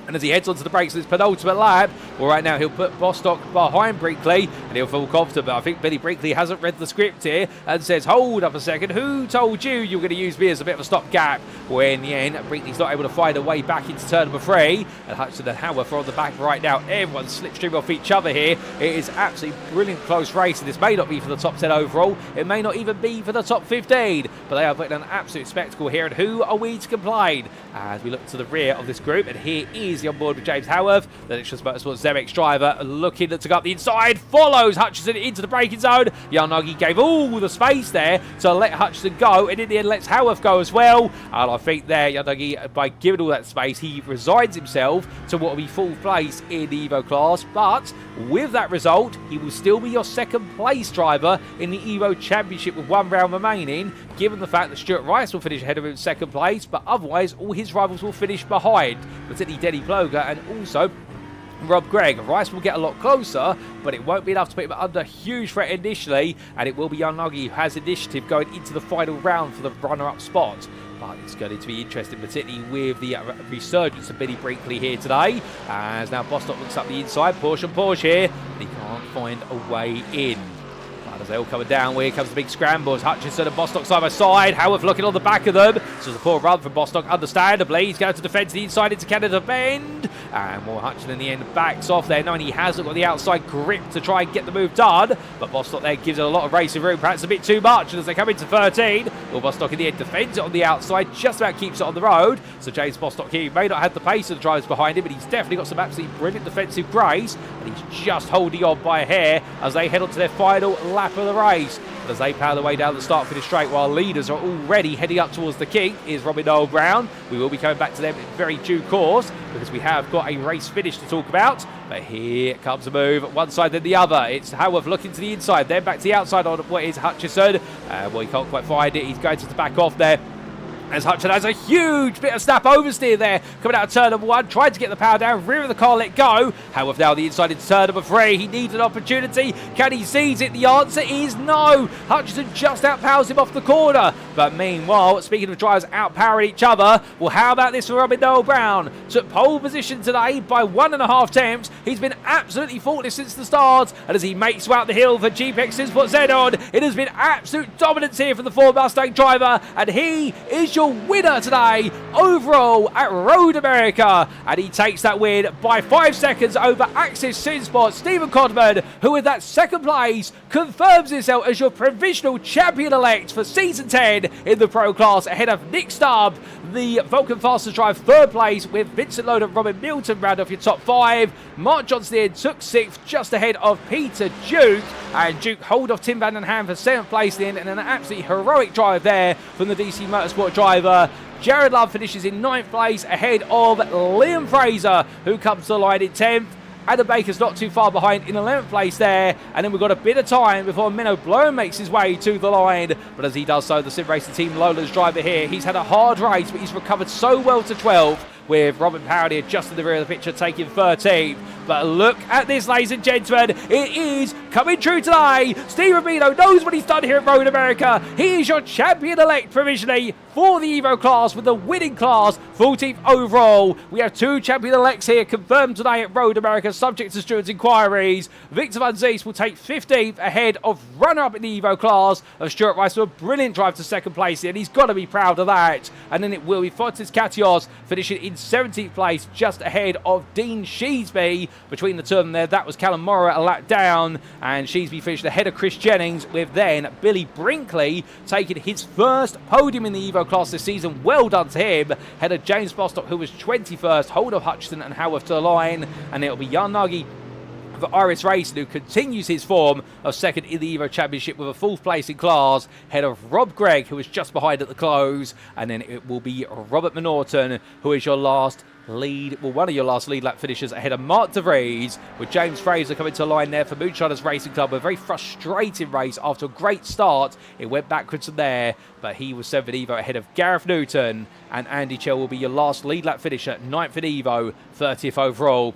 And as he heads onto the brakes of his penultimate lap, well, right now he'll put Bostock behind Brinkley and he'll feel confident. But I think Billy Brinkley hasn't read the script here and says, hold up a second, who told you were going to use me as a bit of a stopgap? Well, in the end, Brinkley's not able to find a way back into turn number 3. And Hutchinson and Howarth are on the back right now. Everyone's slipstreaming off each other here. It is absolutely brilliant close race, and this may not be for the top 10 overall. It may not even be for the top 15. But they are putting an absolute spectacle here. And who are we to complain? As we look to the rear of this group, and here is the onboard with James Howarth, the Lexus Motorsports ZMX driver, looking to go up the inside, follows Hutchinson into the braking zone. Jan Nagy gave all the space there to let Hutchinson go, and in the end lets Howarth go as well. And I think there, Jan Nagy, by giving all that space, he resigns himself to what will be full place in the Evo class. But with that result, he will still be your second place driver in the Evo Championship with 1 round remaining, given the fact that Stuart Rice will finish ahead of him in second place, but otherwise all his rivals will finish behind, particularly Denny Ploger and also Rob Gregg. Rice will get a lot closer, but it won't be enough to put him under huge threat initially, and it will be Jan Nagy who has initiative going into the final round for the runner-up spot. But it's going to be interesting, particularly with the resurgence of Billy Brinkley here today, as now Bostock looks up the inside, Porsche here, and he can't find a way in. As they all coming down, here comes the big scrambles. Hutchinson and Bostock side by side. Howarth looking on the back of them. So it's a poor run from Bostock, understandably. He's going to defend to the inside into Canada Bend. And more Hutchinson in the end backs off there, knowing he hasn't got the outside grip to try and get the move done. But Bostock there gives it a lot of racing room, perhaps a bit too much. And as they come into 13, well, Bostock in the end defends it on the outside, just about keeps it on the road. So James Bostock here may not have the pace of the drivers behind him, but he's definitely got some absolutely brilliant defensive grace. And he's just holding on by a hair as they head on to their final lap of the race. But as they power their way down the start finish straight, while leaders are already heading up towards the king, is Robin Noel Brown. We will be coming back to them in very due course, because we have got a race finish to talk about. But here comes a move, one side then the other. It's Howarth looking to the inside, then back to the outside on what is Hutchinson. Well, he can't quite find it. He's going to back off there, as Hutchinson has a huge bit of snap oversteer there, coming out of turn number 1, tried to get the power down, rear of the car let go. However, now the inside into turn number 3, he needs an opportunity. Can he seize it? The answer is no. Hutchinson just outpowers him off the corner. But meanwhile, speaking of drivers outpowering each other, well, how about this for Robin Noel Brown? Took pole position today by 1.5 tenths. He's been absolutely faultless since the start, and as he makes way out the hill for GPX Simsport Xenon, it has been absolute dominance here for the Ford Mustang driver, and he is your winner today overall at Road America, and he takes that win by 5 seconds over Axis Simsport. Stephen Codman, who with that second place confirms himself as your provisional champion-elect for Season 10 in the Pro class, ahead of Nick Stubbe. The Vulcan Fastest Drive third place, with Vincent Loder and Robin Milton round off your top 5. Mark Johnson then took 6th, just ahead of Peter Duke, and Duke hold off Tim Van Den Ham for 7th place then, and an absolutely heroic drive there from the DC Motorsport driver. Jared Love finishes in 9th place ahead of Liam Fraser, who comes to the line in 10th. Adam Baker's not too far behind in 11th place there. And then we've got a bit of time before Menno Bloom makes his way to the line. But as he does so, the SimRacing Team Lowlands driver here, he's had a hard race, but he's recovered so well to 12th, with Robin Powdy just in the rear of the picture taking 13th. But look at this, ladies and gentlemen. It is coming true today. Steve Rubino knows what he's done here at Road America. He is your champion-elect provisionally for the Evo class, with the winning class 14th overall. We have 2 champion-elects here confirmed today at Road America, subject to stewards' inquiries. Victor Van Zees will take 15th ahead of runner-up in the Evo class of Stuart Rice, with a brilliant drive to 2nd place, and he's got to be proud of that. And then it will be Fotis Katios finishing in 17th place, just ahead of Dean Sheesby. Between the two of them there, that was Callum Morrow a lap down, and Sheesby finished ahead of Chris Jennings, with then Billy Brinkley taking his first podium in the Evo class this season. Well done to him. Ahead of James Bostock, who was 21st, hold of Hutchinson and Howarth to the line, and it'll be Jan Nagy for iRacing, who continues his form of 2nd in the Evo Championship with a 4th place in class, ahead of Rob Gregg, who was just behind at the close. And then it will be Robert Menorton, who is your last lead, well, one of your last lead lap finishers, ahead of Mark De Vries, with James Fraser coming to the line there for Moonshiners Racing Club. A very frustrating race after a great start. It went backwards from there, but he was 7th in Evo ahead of Gareth Newton, and Andy Chell will be your last lead lap finisher, 9th in Evo, 30th overall.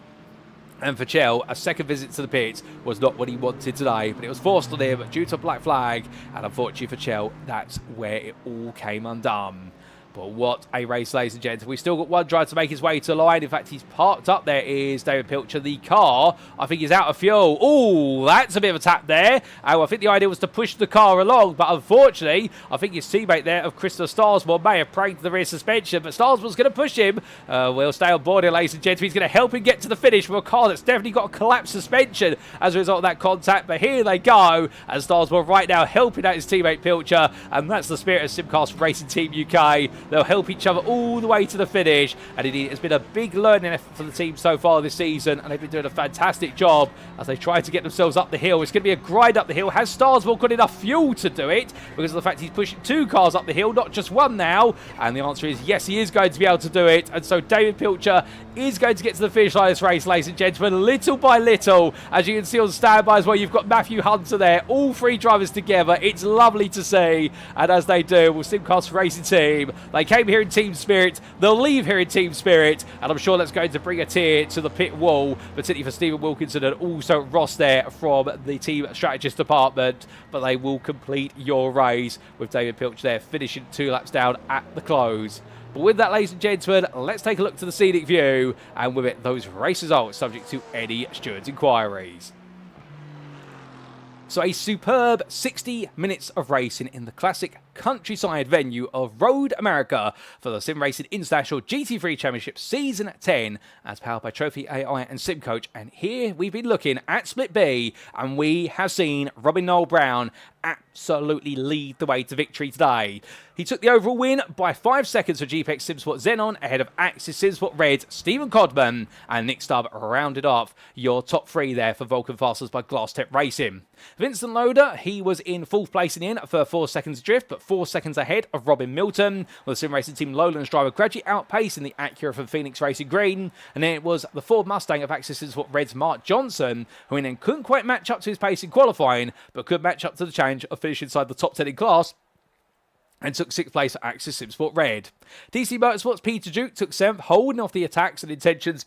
And for Chell, a second visit to the pits was not what he wanted today, but it was forced on him due to a black flag, and unfortunately for Chell, that's where it all came undone. But what a race, ladies and gents. We've still got one driver to make his way to the line. In fact, he's parked up. There is David Pilcher. The car, I think, is out of fuel. Oh, that's a bit of a tap there. I think the idea was to push the car along, but unfortunately, I think his teammate there of Christopher Starsmore may have pranked the rear suspension, but Starsmore's going to push him. We'll stay on board here, ladies and gents. He's going to help him get to the finish with a car that's definitely got a collapsed suspension as a result of that contact. But here they go, and Starsmore right now helping out his teammate Pilcher, and that's the spirit of Simcast Racing Team UK. They'll help each other all the way to the finish, and indeed it's been a big learning effort for the team so far this season, and they've been doing a fantastic job as they try to get themselves up the hill. It's going to be a grind up the hill. Has Starsmore got enough fuel to do it, because of the fact he's pushing 2 cars up the hill, not just one now? And the answer is yes, he is going to be able to do it, and so David Pilcher is going to get to the finish line of this race, ladies and gentlemen, little by little. As you can see on standby as well, you've got Matthew Hunter there, all 3 drivers together. It's lovely to see, and as they do, with Simcast Racing Team, they came here in team spirit, they'll leave here in team spirit, and I'm sure that's going to bring a tear to the pit wall, particularly for Stephen Wilkinson and also Ross there from the team strategist department. But they will complete your race with David Pilch there finishing 2 laps down at the close. But with that, ladies and gentlemen, let's take a look to the scenic view, and with it, those race results subject to any steward's inquiries. So a superb 60 minutes of racing in the classic countryside venue of Road America for the SimRacing International GT3 Championship Season 10, as powered by Trophy AI and SimCoach. And here we've been looking at Split B, and we have seen Robin Noel Brown absolutely lead the way to victory today. He took the overall win by 5 seconds for GPX Simsport Xenon, ahead of Axis Simsport Red, Stephen Codman, and Nick Stubbe rounded off your top 3 there for Vulcan Fasters by Glasstep Racing. Vincent Loder, he was in 4th place in for 4 seconds drift, but 4 seconds ahead of Robin Milton, with the SimRacing Team Lowlands driver gradually outpacing the Acura from Phoenix Racing Green. And then it was the Ford Mustang of Axis Simsport Red's Mark Johnson, who then couldn't quite match up to his pace in qualifying, but could match up to the challenge of finishing inside the top 10 in class, and took 6th place at Axis Simsport Red. DC Motorsports' Peter Duke took 7th, holding off the attacks and intentions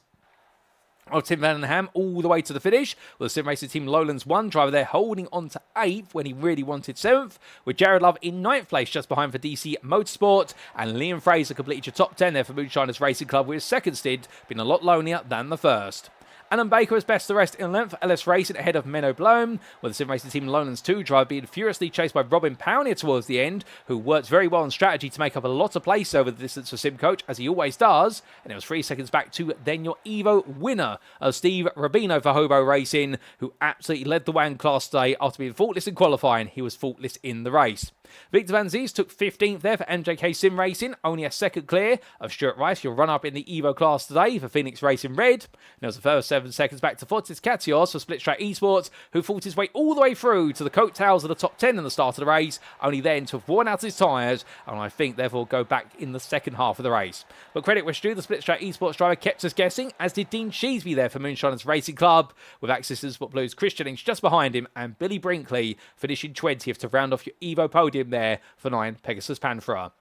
of Tim Vandenham all the way to the finish, with the SimRacing Team Lowlands 1 driver there holding on to 8th when he really wanted 7th, with Jared Love in 9th place just behind for DC Motorsport, and Liam Fraser completed your top 10 there for Moonshiners Racing Club, with his second stint being a lot lonelier than the first. Alan Baker was best the rest in length for LS Racing ahead of Menno Bloem, with the SimRacing Team Lowlands 2 driver being furiously chased by Robin Pownier towards the end, who worked very well on strategy to make up a lot of place over the distance for SimCoach, as he always does, and it was 3 seconds back to then your Evo winner of Steve Rubino for Hobo Racing, who absolutely led the WAN class today after being faultless in qualifying. He was faultless in the race. Victor Van Zies took 15th there for MJK Sim Racing, only a second clear of Stuart Rice, your run-up in the Evo class today for Phoenix Racing Red. And there was a further 7 seconds back to Fotis Katios for Split Track Esports, who fought his way all the way through to the coattails of the top 10 in the start of the race, only then to have worn out his tyres, and I think therefore go back in the second half of the race. But credit where due, the Split Track Esports driver kept us guessing, as did Dean Sheesby there for Moonshiners Racing Club, with Access to Sport Blues Chris Jennings just behind him, and Billy Brinkley finishing 20th to round off your Evo podium there for 9 Pegasus Panthera.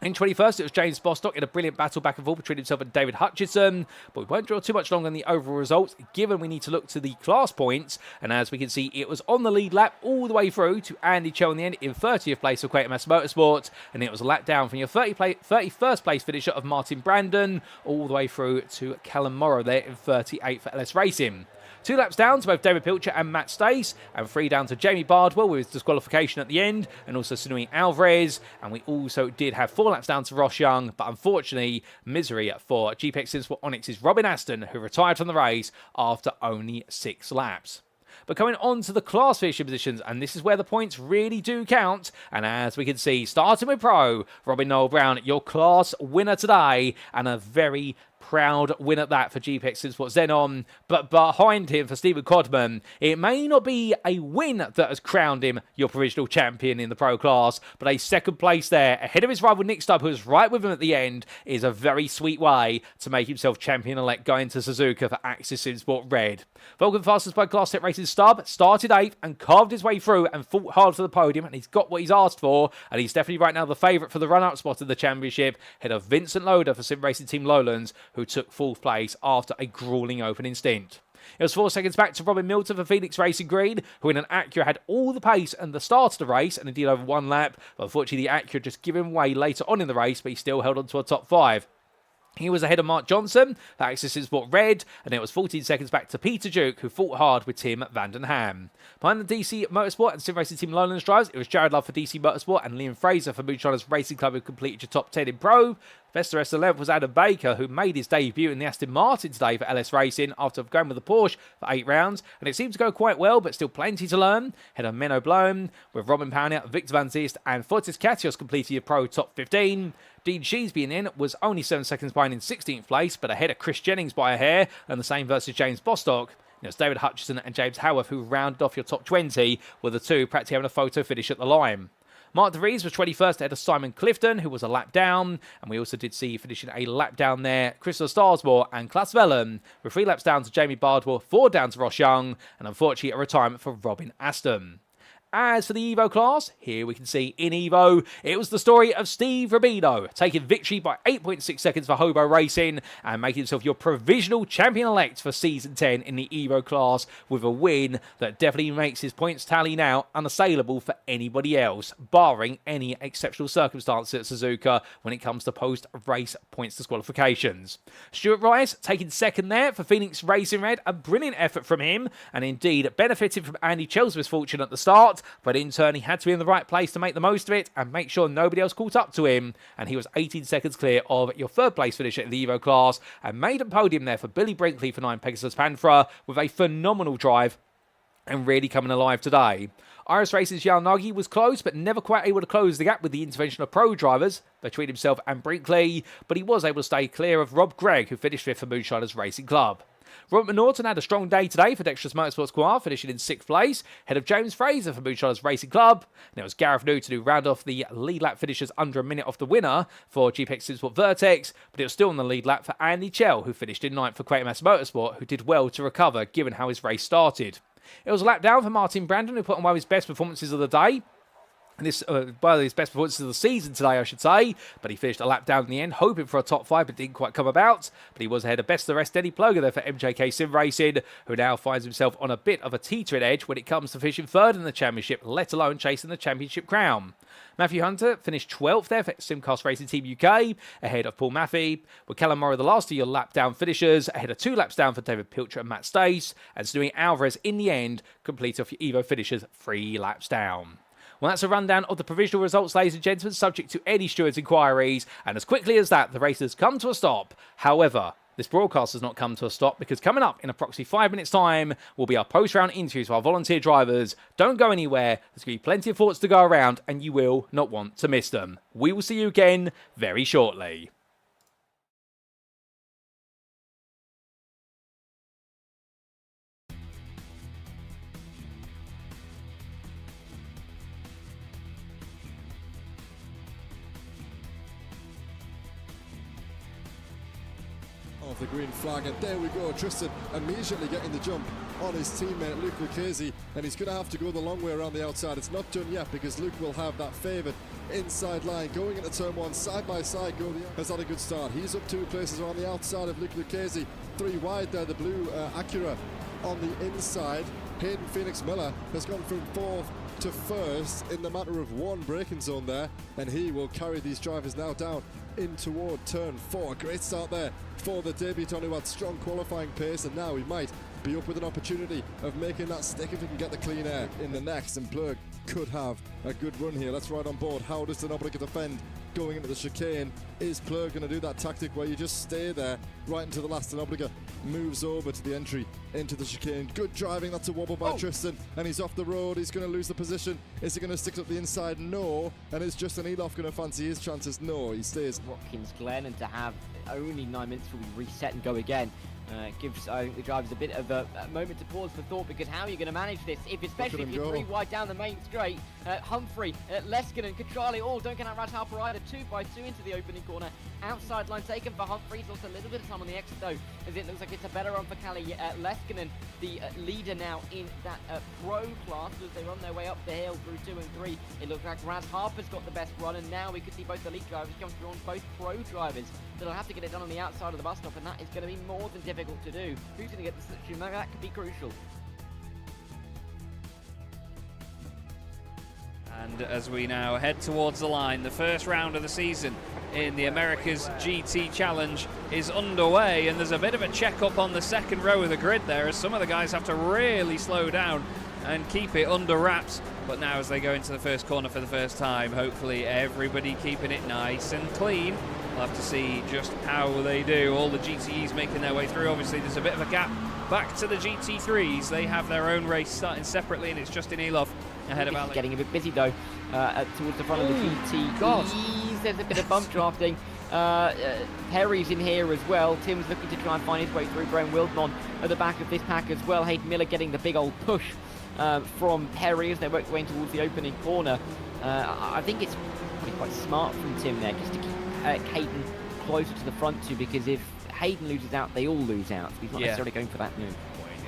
In 21st, it was James Bostock in a brilliant battle back and forth between himself and David Hutchison, but we won't draw too much longer on the overall results, given we need to look to the class points, and as we can see, it was on the lead lap all the way through to Andy Chell in the end in 30th place for Quatermass Motorsport, and it was a lap down from your 31st place finisher of Martin Brandon, all the way through to Callum Morrow there in 38th for LS Racing. 2 laps down to both David Pilcher and Matt Stace, and 3 down to Jamie Bardwell with his disqualification at the end, and also Sunui Alvarez, and we also did have 4 laps down to Ross Young, but unfortunately, misery for GPX Sinsport Onyx's Robin Aston, who retired from the race after only 6 laps. But coming on to the class finishing positions, and this is where the points really do count, and as we can see, starting with Pro, Robin Noel Brown, your class winner today, and a very proud win at that for GPX Sinsport Xenon, but behind him for Stephen Codman, it may not be a win that has crowned him your provisional champion in the pro class, but a second place there, ahead of his rival Nick Stubbe, who was right with him at the end, is a very sweet way to make himself champion-elect going to Suzuka for Axis Sinsport Red. Vulcan fastest by Class Set Racing Stubbe started 8th and carved his way through and fought hard for the podium, and he's got what he's asked for, and he's definitely right now the favourite for the run-up spot of the championship, ahead of Vincent Loader for SimRacing Team Lowlands, who took 4th place after a gruelling opening stint. It was 4 seconds back to Robin Milton for Phoenix Racing Green, who in an Acura had all the pace and the start of the race, and indeed over 1 lap, but unfortunately the Acura just giving way later on in the race, but he still held on to a top 5. He was ahead of Mark Johnson for Axis Sinsport Red, and it was 14 seconds back to Peter Duke, who fought hard with Tim Vandenham. Behind the DC Motorsport and SimRacing Team Lowlands drivers, it was Jared Love for DC Motorsport and Liam Fraser for Moonshiners Racing Club, who completed your top 10 in Pro. Best the rest of the 11th was Adam Baker, who made his debut in the Aston Martin today for LS Racing after going with the Porsche for 8 rounds, and it seemed to go quite well, but still plenty to learn. Head of Menno Bloem, with Robin Pownier, Victor Van Ziest and Fotis Katios completing your Pro top 15. Dean Sheesby in was only 7 seconds behind in 16th place, but ahead of Chris Jennings by a hair, and the same versus James Bostock. It was David Hutchison and James Howarth who rounded off your top 20, with the two practically having a photo finish at the line. Mark De Vries was 21st ahead of Simon Clifton, who was a lap down, and we also did see finishing a lap down there Christopher Starsmore and Klaas Vellen, with 3 laps down to Jamie Bardwell, 4 down to Ross Young, and unfortunately a retirement for Robin Aston. As for the Evo class, here we can see in Evo, it was the story of Steve Rubino, taking victory by 8.6 seconds for Hobo Racing and making himself your provisional champion-elect for Season 10 in the Evo class, with a win that definitely makes his points tally now unassailable for anybody else, barring any exceptional circumstances at Suzuka when it comes to post-race points disqualifications. Stuart Rice taking second there for Phoenix Racing Red, a brilliant effort from him, and indeed benefited from Andy Chell's misfortune at the start, but in turn he had to be in the right place to make the most of it and make sure nobody else caught up to him, and he was 18 seconds clear of your 3rd place finisher in the Evo class, and made a podium there for Billy Brinkley for 9 Pegasus Panthera with a phenomenal drive and really coming alive today. iRacing's Jan Nagy was close, but never quite able to close the gap with the intervention of pro drivers between himself and Brinkley, but he was able to stay clear of Rob Gregg, who finished 5th for Moonshiners Racing Club. Robert Norton had a strong day today for Dexterous Motorsports Coire, finishing in 6th place, ahead of James Fraser for Moonshiners Racing Club. And it was Gareth Newton who rounded off the lead lap finishers under a minute off the winner for GPX Sinsport Vertex, but it was still on the lead lap for Andy Chell, who finished in 9th for Quatermass Motorsport, who did well to recover given how his race started. It was a lap down for Martin Brandon, who put on one of his best performances of the day, This, by his best performances of the season today, I should say, but he finished a lap down in the end, hoping for a top 5, but didn't quite come about. But he was ahead of best of the rest, Denny Ploger there for MJK Sim Racing, who now finds himself on a bit of a teetering edge when it comes to finishing third in the championship, let alone chasing the championship crown. Matthew Hunter finished 12th there for Simcast Racing Team UK, ahead of Paul Maffey, with Callum Morrow the last of your lap down finishers, ahead of 2 laps down for David Pilcher and Matt Stace, and Stewie Alvarez in the end, complete off your Evo finishers 3 laps down. Well, that's a rundown of the provisional results, ladies and gentlemen, subject to any stewards' inquiries. And as quickly as that, the race has come to a stop. However, this broadcast has not come to a stop because coming up in approximately 5 minutes' time will be our post-round interviews with our volunteer drivers. Don't go anywhere. There's going to be plenty of thoughts to go around and you will not want to miss them. We will see you again very shortly. Of the green flag, and there we go. Tristan immediately getting the jump on his teammate Luke Lucchese, and he's going to have to go the long way around the outside. It's not done yet because Luke will have that favoured inside line going into turn 1 side by side. Has had a good start. He's up 2 places around the outside of Luke Lucchese, 3 wide there. The blue Acura on the inside. Hayden Phoenix Miller has gone from 4th to 1st in the matter of 1 braking zone there, and he will carry these drivers now down in toward turn 4. Great start there for the debutant who had strong qualifying pace, and now he might be up with an opportunity of making that stick if he can get the clean air in the next, and Plug could have a good run here. Let's ride on board. How does the Noblica defend going into the chicane? Is Plug going to do that tactic where you just stay there right into the last? Noblica moves over to the entry into the chicane. Good driving. That's a wobble by Tristan, and he's off the road. He's going to lose the position. Is he going to stick up the inside? No. And is Justin Eloff going to fancy his chances? No, he stays. Watkins Glen, and to have only 9 minutes before we reset and go again gives the drivers a bit of a moment to pause for thought, because how are you going to manage this especially if you're 3 wide down the main straight? Humphrey, Leskinen, Katrali all don't get out Raj Harper either. 2 by 2 into the opening corner. Outside line taken for Humphrey. He's also a little bit of time on the exit though, as it looks like it's a better run for Kalle Leskinen, the leader now in that pro class, as they run their way up the hill through 2 and 3. It looks like Raz Harper's got the best run, and now we could see both elite drivers come through on both pro drivers. So they'll have to get it done on the outside of the bus stop, and that is going to be more than difficult to do. Who's going to get the slipstream? That could be crucial. And as we now head towards the line, the first round of the season in the America's GT Challenge is underway, and there's a bit of a check-up on the second row of the grid there, as some of the guys have to really slow down and keep it under wraps. But now as they go into the first corner for the first time, hopefully everybody keeping it nice and clean. We'll have to see just how they do. All the GTEs making their way through. Obviously there's a bit of a gap back to the GT3s. They have their own race starting separately, and it's Justin Eloff ahead of Alex. Getting a bit busy though towards the front of the GTEs. There's a bit of bump drafting. Perry's in here as well. Tim's looking to try and find his way through. Brian Wildmon at the back of this pack as well. Hayden Miller getting the big old push from Perry as they work their way towards the opening corner. I think it's probably quite smart from Tim there just to keep Hayden closer to the front too, because if Hayden loses out, they all lose out. So he's not necessarily going for that move.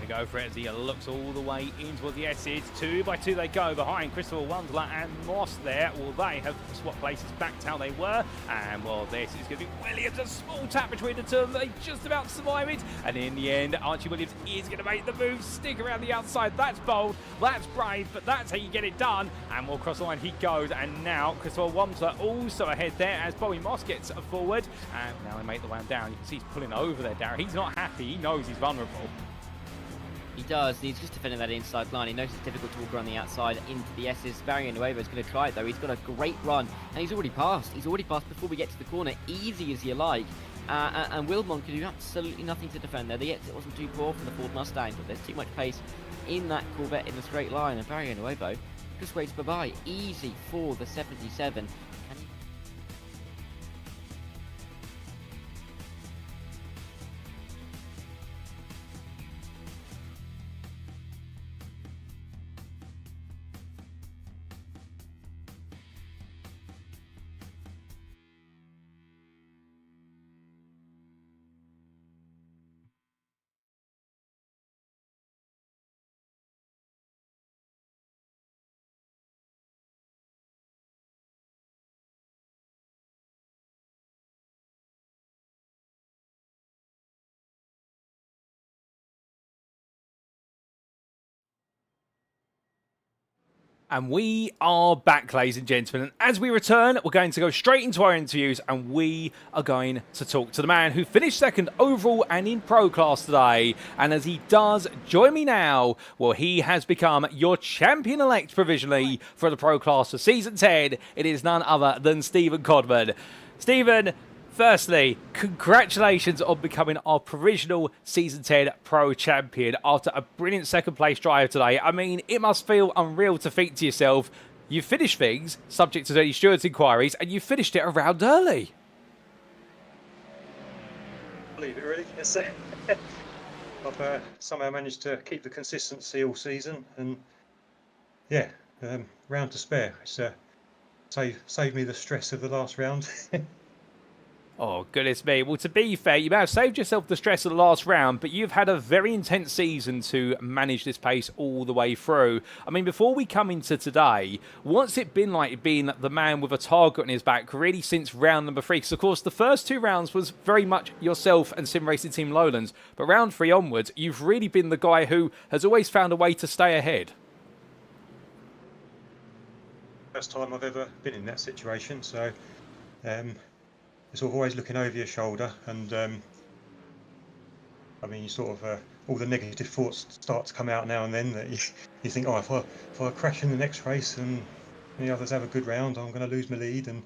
Go for it as he looks all the way in towards the S's. 2 by 2 they go behind Christopher Wandler and Moss there. Well, they have swapped places back to how they were. And well, this is going to be Williams. A small tap between the two of them. They just about survive it. And in the end, Archie Williams is going to make the move. Stick around the outside. That's bold. That's brave. But that's how you get it done. And well, cross the line he goes. And now Christopher Wandler also ahead there as Bowie Moss gets forward. And now they make the way down. You can see he's pulling over there, Darren. He's not happy. He knows he's vulnerable. He does. He's just defending that inside line. He knows it's difficult to walk around the outside into the S's. Barry Nuevo is going to try it though. He's got a great run, and he's already passed. He's already passed before we get to the corner, easy as you like. And Wildmon can do absolutely nothing to defend there. The exit wasn't too poor from the Ford Mustang, but there's too much pace in that Corvette in a straight line. And Barry Nuevo just waits bye-bye. Easy for the 77. And we are back, ladies and gentlemen. And as we return, we're going to go straight into our interviews and we are going to talk to the man who finished second overall and in pro class today. And as he does join me now, well, he has become your champion-elect provisionally for the pro class for Season 10. It is none other than Stephen Codman. Stephen, firstly, congratulations on becoming our provisional Season 10 Pro Champion after a brilliant second place drive today. I mean, it must feel unreal to think to yourself, you finished things, subject to any stewards' inquiries, and you finished it a round early. Believe it, really. Yes, I've somehow managed to keep the consistency all season, and yeah, round to spare. It's saved me the stress of the last round. Oh, goodness me. Well, to be fair, you may have saved yourself the stress of the last round, but you've had a very intense season to manage this pace all the way through. I mean, before we come into today, what's it been like being the man with a target on his back really since round number 3? Because, of course, the first 2 rounds was very much yourself and SimRacing Team Lowlands, but round 3 onwards, you've really been the guy who has always found a way to stay ahead. First time I've ever been in that situation, so it's sort of always looking over your shoulder, and I mean, you sort of all the negative thoughts start to come out now and then. That you think, oh, if I crash in the next race and the others have a good round, I'm going to lose my lead, and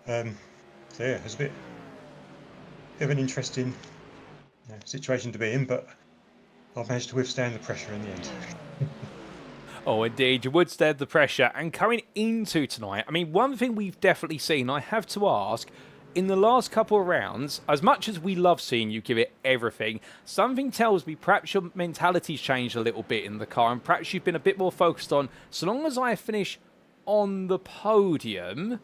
so yeah, it's a bit of an interesting situation to be in, but I've managed to withstand the pressure in the end. Oh, indeed, you would stand the pressure. And coming into tonight, I mean, one thing we've definitely seen, I have to ask, in the last couple of rounds, as much as we love seeing you give it everything, something tells me perhaps your mentality's changed a little bit in the car, and perhaps you've been a bit more focused on, so long as I finish on the podium,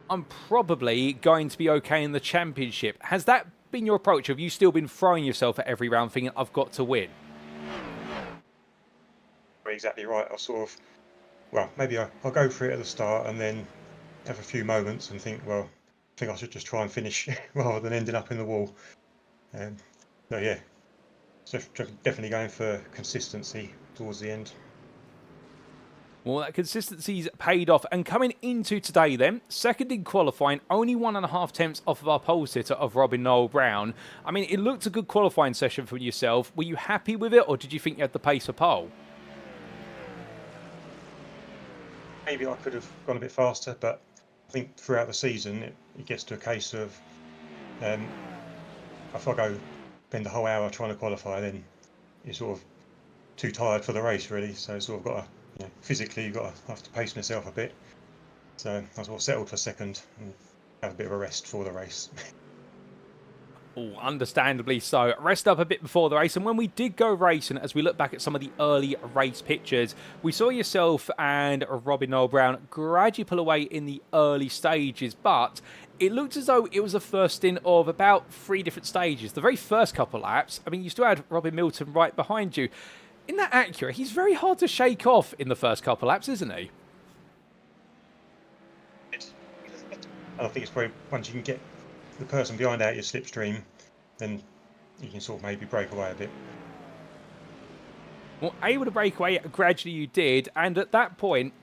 I'm probably going to be okay in the championship. Has that been your approach? Have you still been throwing yourself at every round thinking, I've got to win? Exactly right. I'll sort of, well, maybe I'll go for it at the start and then have a few moments and think, well, I think I should just try and finish rather than ending up in the wall. So yeah, so definitely going for consistency towards the end. Well, that consistency's paid off. And coming into today then, second in qualifying, only 1.5 tenths off of our pole sitter of Robin Noel Brown. I mean, it looked a good qualifying session for yourself. Were you happy with it, or did you think you had the pace for pole? Maybe I could have gone a bit faster, but I think throughout the season it gets to a case of if I go spend the whole hour trying to qualify, then you're sort of too tired for the race, really. So sort of got to, physically you've got to have to pace myself a bit. So I sort of settled for second and have a bit of a rest for the race. Oh, understandably so. Rest up a bit before the race. And when we did go racing, as we look back at some of the early race pictures, we saw yourself and Robin Noel Brown gradually pull away in the early stages. But it looked as though it was a first stint of about 3 different stages. The very first couple of laps, I mean, you still had Robin Milton right behind you. Isn't that accurate? He's very hard to shake off in the first couple of laps, isn't he? I think it's probably once you can get the person behind out your slipstream, then you can sort of maybe break away a bit. Well, able to break away gradually you did, and at that point,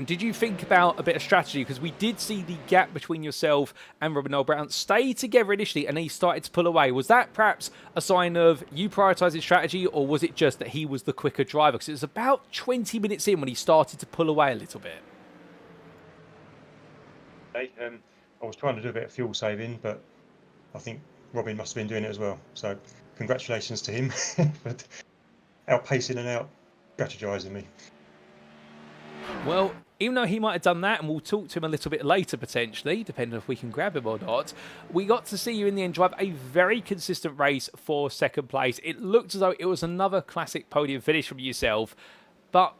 did you think about a bit of strategy? Because we did see the gap between yourself and Robin Noel Brown stay together initially, and then he started to pull away. Was that perhaps a sign of you prioritising strategy, or was it just that he was the quicker driver? Because it was about 20 minutes in when he started to pull away a little bit. I was trying to do a bit of fuel saving, but I think Robin must have been doing it as well. So congratulations to him for outpacing and out-strategising me. Well, even though he might have done that, and we'll talk to him a little bit later potentially, depending if we can grab him or not, we got to see you in the end drive a very consistent race for second place. It looked as though it was another classic podium finish from yourself, but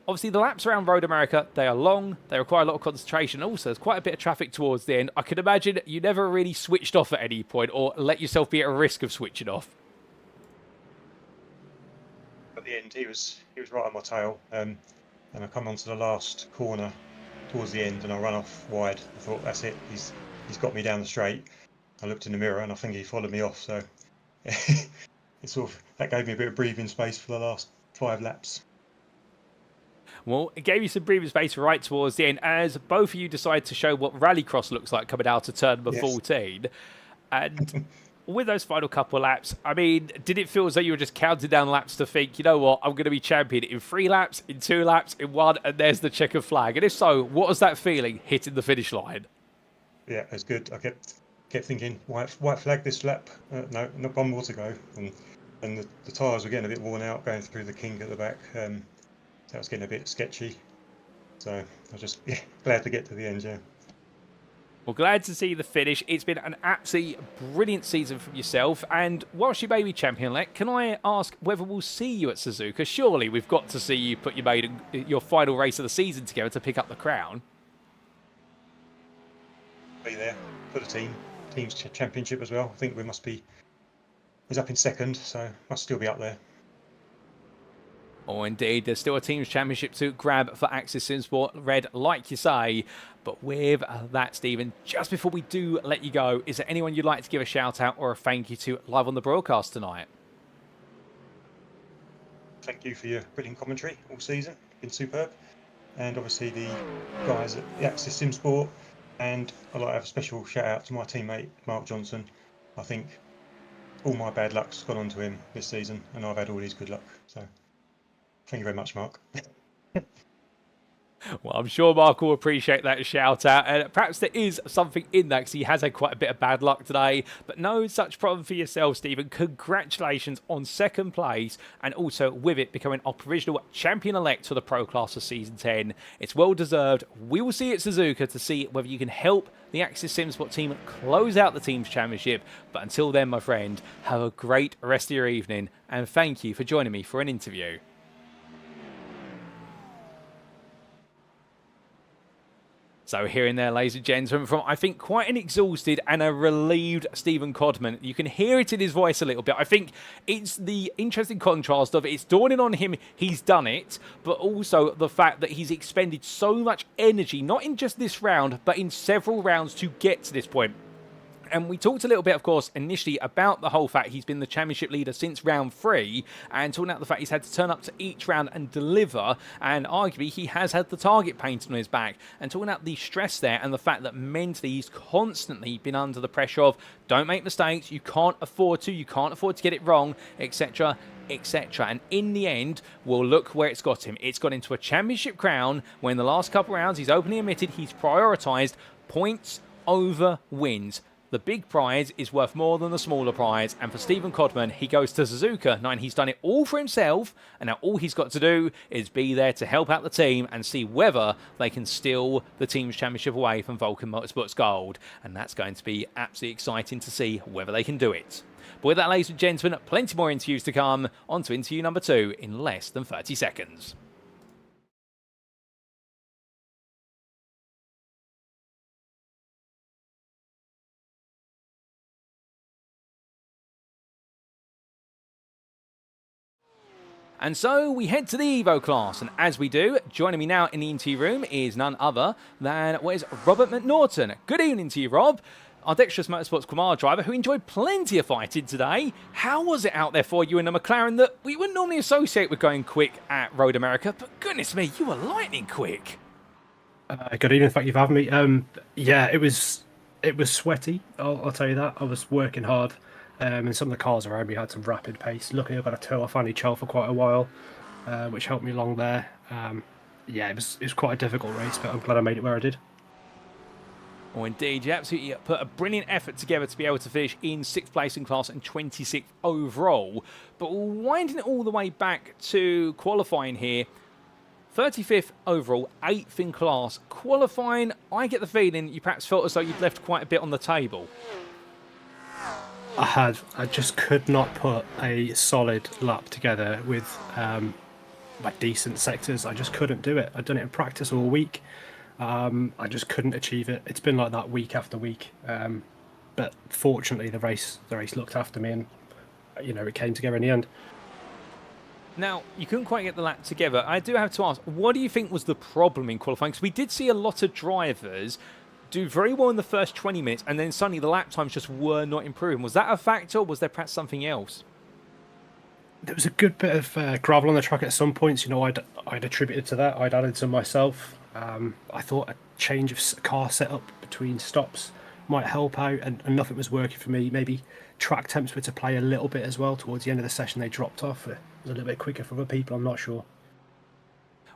obviously, the laps around Road America, they are long, they require a lot of concentration. Also, there's quite a bit of traffic towards the end. I can imagine you never really switched off at any point or let yourself be at risk of switching off. At the end, he was right on my tail, and I come onto the last corner towards the end, and I run off wide. I thought, that's it, he's got me down the straight. I looked in the mirror, and I think he followed me off, so that gave me a bit of breathing space for the last 5 laps. Well, it gave you some breathing space right towards the end as both of you decide to show what rallycross looks like coming out of turn number 14. And with those final couple of laps, I mean, did it feel as though you were just counting down laps to think, you know what, I'm going to be champion in 3 laps, in 2 laps, in 1, and there's the checkered flag? And if so, what was that feeling hitting the finish line? Yeah, it was good. I kept thinking, white flag this lap. No, not one more to go. And the tyres were getting a bit worn out going through the kink at the back. That was getting a bit sketchy. So I was just glad to get to the end, yeah. Well, glad to see the finish. It's been an absolutely brilliant season from yourself. And whilst you may be champion-elect, can I ask whether we'll see you at Suzuka? Surely we've got to see you put your final race of the season together to pick up the crown. Be there for the team's championship as well. I think he's up in 2nd, so must still be up there. Oh, indeed. There's still a team's championship to grab for Axis SimSport Red, like you say. But with that, Stephen, just before we do let you go, is there anyone you'd like to give a shout out or a thank you to live on the broadcast tonight? Thank you for your brilliant commentary all season. Been superb. And obviously the guys at the Axis SimSport. And I'd like to have a special shout out to my teammate, Mark Johnson. I think all my bad luck's gone on to him this season, and I've had all his good luck. So thank you very much, Mark. Well, I'm sure Mark will appreciate that shout out, and perhaps there is something in that because he has had quite a bit of bad luck today, but no such problem for yourself, Stephen. Congratulations on 2nd place, and also with it becoming our provisional champion-elect for the Pro Class of Season 10. It's well deserved. We will see you at Suzuka to see whether you can help the Axis SimSport team close out the team's championship, but until then, my friend, have a great rest of your evening, and thank you for joining me for an interview. So here and there, ladies and gentlemen, from I think quite an exhausted and a relieved Stephen Codman. You can hear it in his voice a little bit. I think it's the interesting contrast of it's dawning on him he's done it, but also the fact that he's expended so much energy, not in just this round, but in several rounds to get to this point. And we talked a little bit, of course, initially about the whole fact he's been the championship leader since round 3, and talking about the fact he's had to turn up to each round and deliver, and arguably he has had the target painted on his back, and talking about the stress there and the fact that mentally he's constantly been under the pressure of don't make mistakes, you can't afford to get it wrong, etc. etc. And in the end, we'll look where it's got him. It's got into a championship crown when in the last couple of rounds he's openly admitted he's prioritised points over wins. The big prize is worth more than the smaller prize, and for Stephen Codman, he goes to Suzuka, knowing he's done it all for himself, and now all he's got to do is be there to help out the team and see whether they can steal the team's championship away from Vulcan Motorsports Gold, and that's going to be absolutely exciting to see whether they can do it. But with that, ladies and gentlemen, plenty more interviews to come. On to interview number 2 in less than 30 seconds. And so we head to the Evo class, and as we do, joining me now in the interview room is none other than Robert McNaughton. Good evening to you, Rob. Our Dexterous Motorsports Kumar driver who enjoyed plenty of fighting today. How was it out there for you in a McLaren that we wouldn't normally associate with going quick at Road America, but goodness me, you were lightning quick. Good evening, thank you for having me. Yeah, it was sweaty, I'll tell you that. I was working hard. And some of the cars around me had some rapid pace. Luckily, I got a toe off Andy Chell for quite a while, which helped me along there. Yeah, it was quite a difficult race, but I'm glad I made it where I did. Oh, indeed. You absolutely put a brilliant effort together to be able to finish in 6th place in class and 26th overall. But winding it all the way back to qualifying here, 35th overall, 8th in class. Qualifying, I get the feeling you perhaps felt as though you'd left quite a bit on the table. I just could not put a solid lap together with my decent sectors. I just couldn't do it. I'd done it in practice all week. I just couldn't achieve it. It's been like that week after week. But fortunately, the race looked after me, and it came together in the end. Now, you couldn't quite get the lap together. I do have to ask, what do you think was the problem in qualifying? Because we did see a lot of drivers do very well in the first 20 minutes, and then suddenly the lap times just were not improving. Was that a factor, or was there perhaps something else? There was a good bit of gravel on the track at some points. You know, I'd attributed to that. I'd added some myself. I thought a change of car setup between stops might help out, and nothing was working for me. Maybe track temps were to play a little bit as well. Towards the end of the session, they dropped off. It was a little bit quicker for other people. I'm not sure.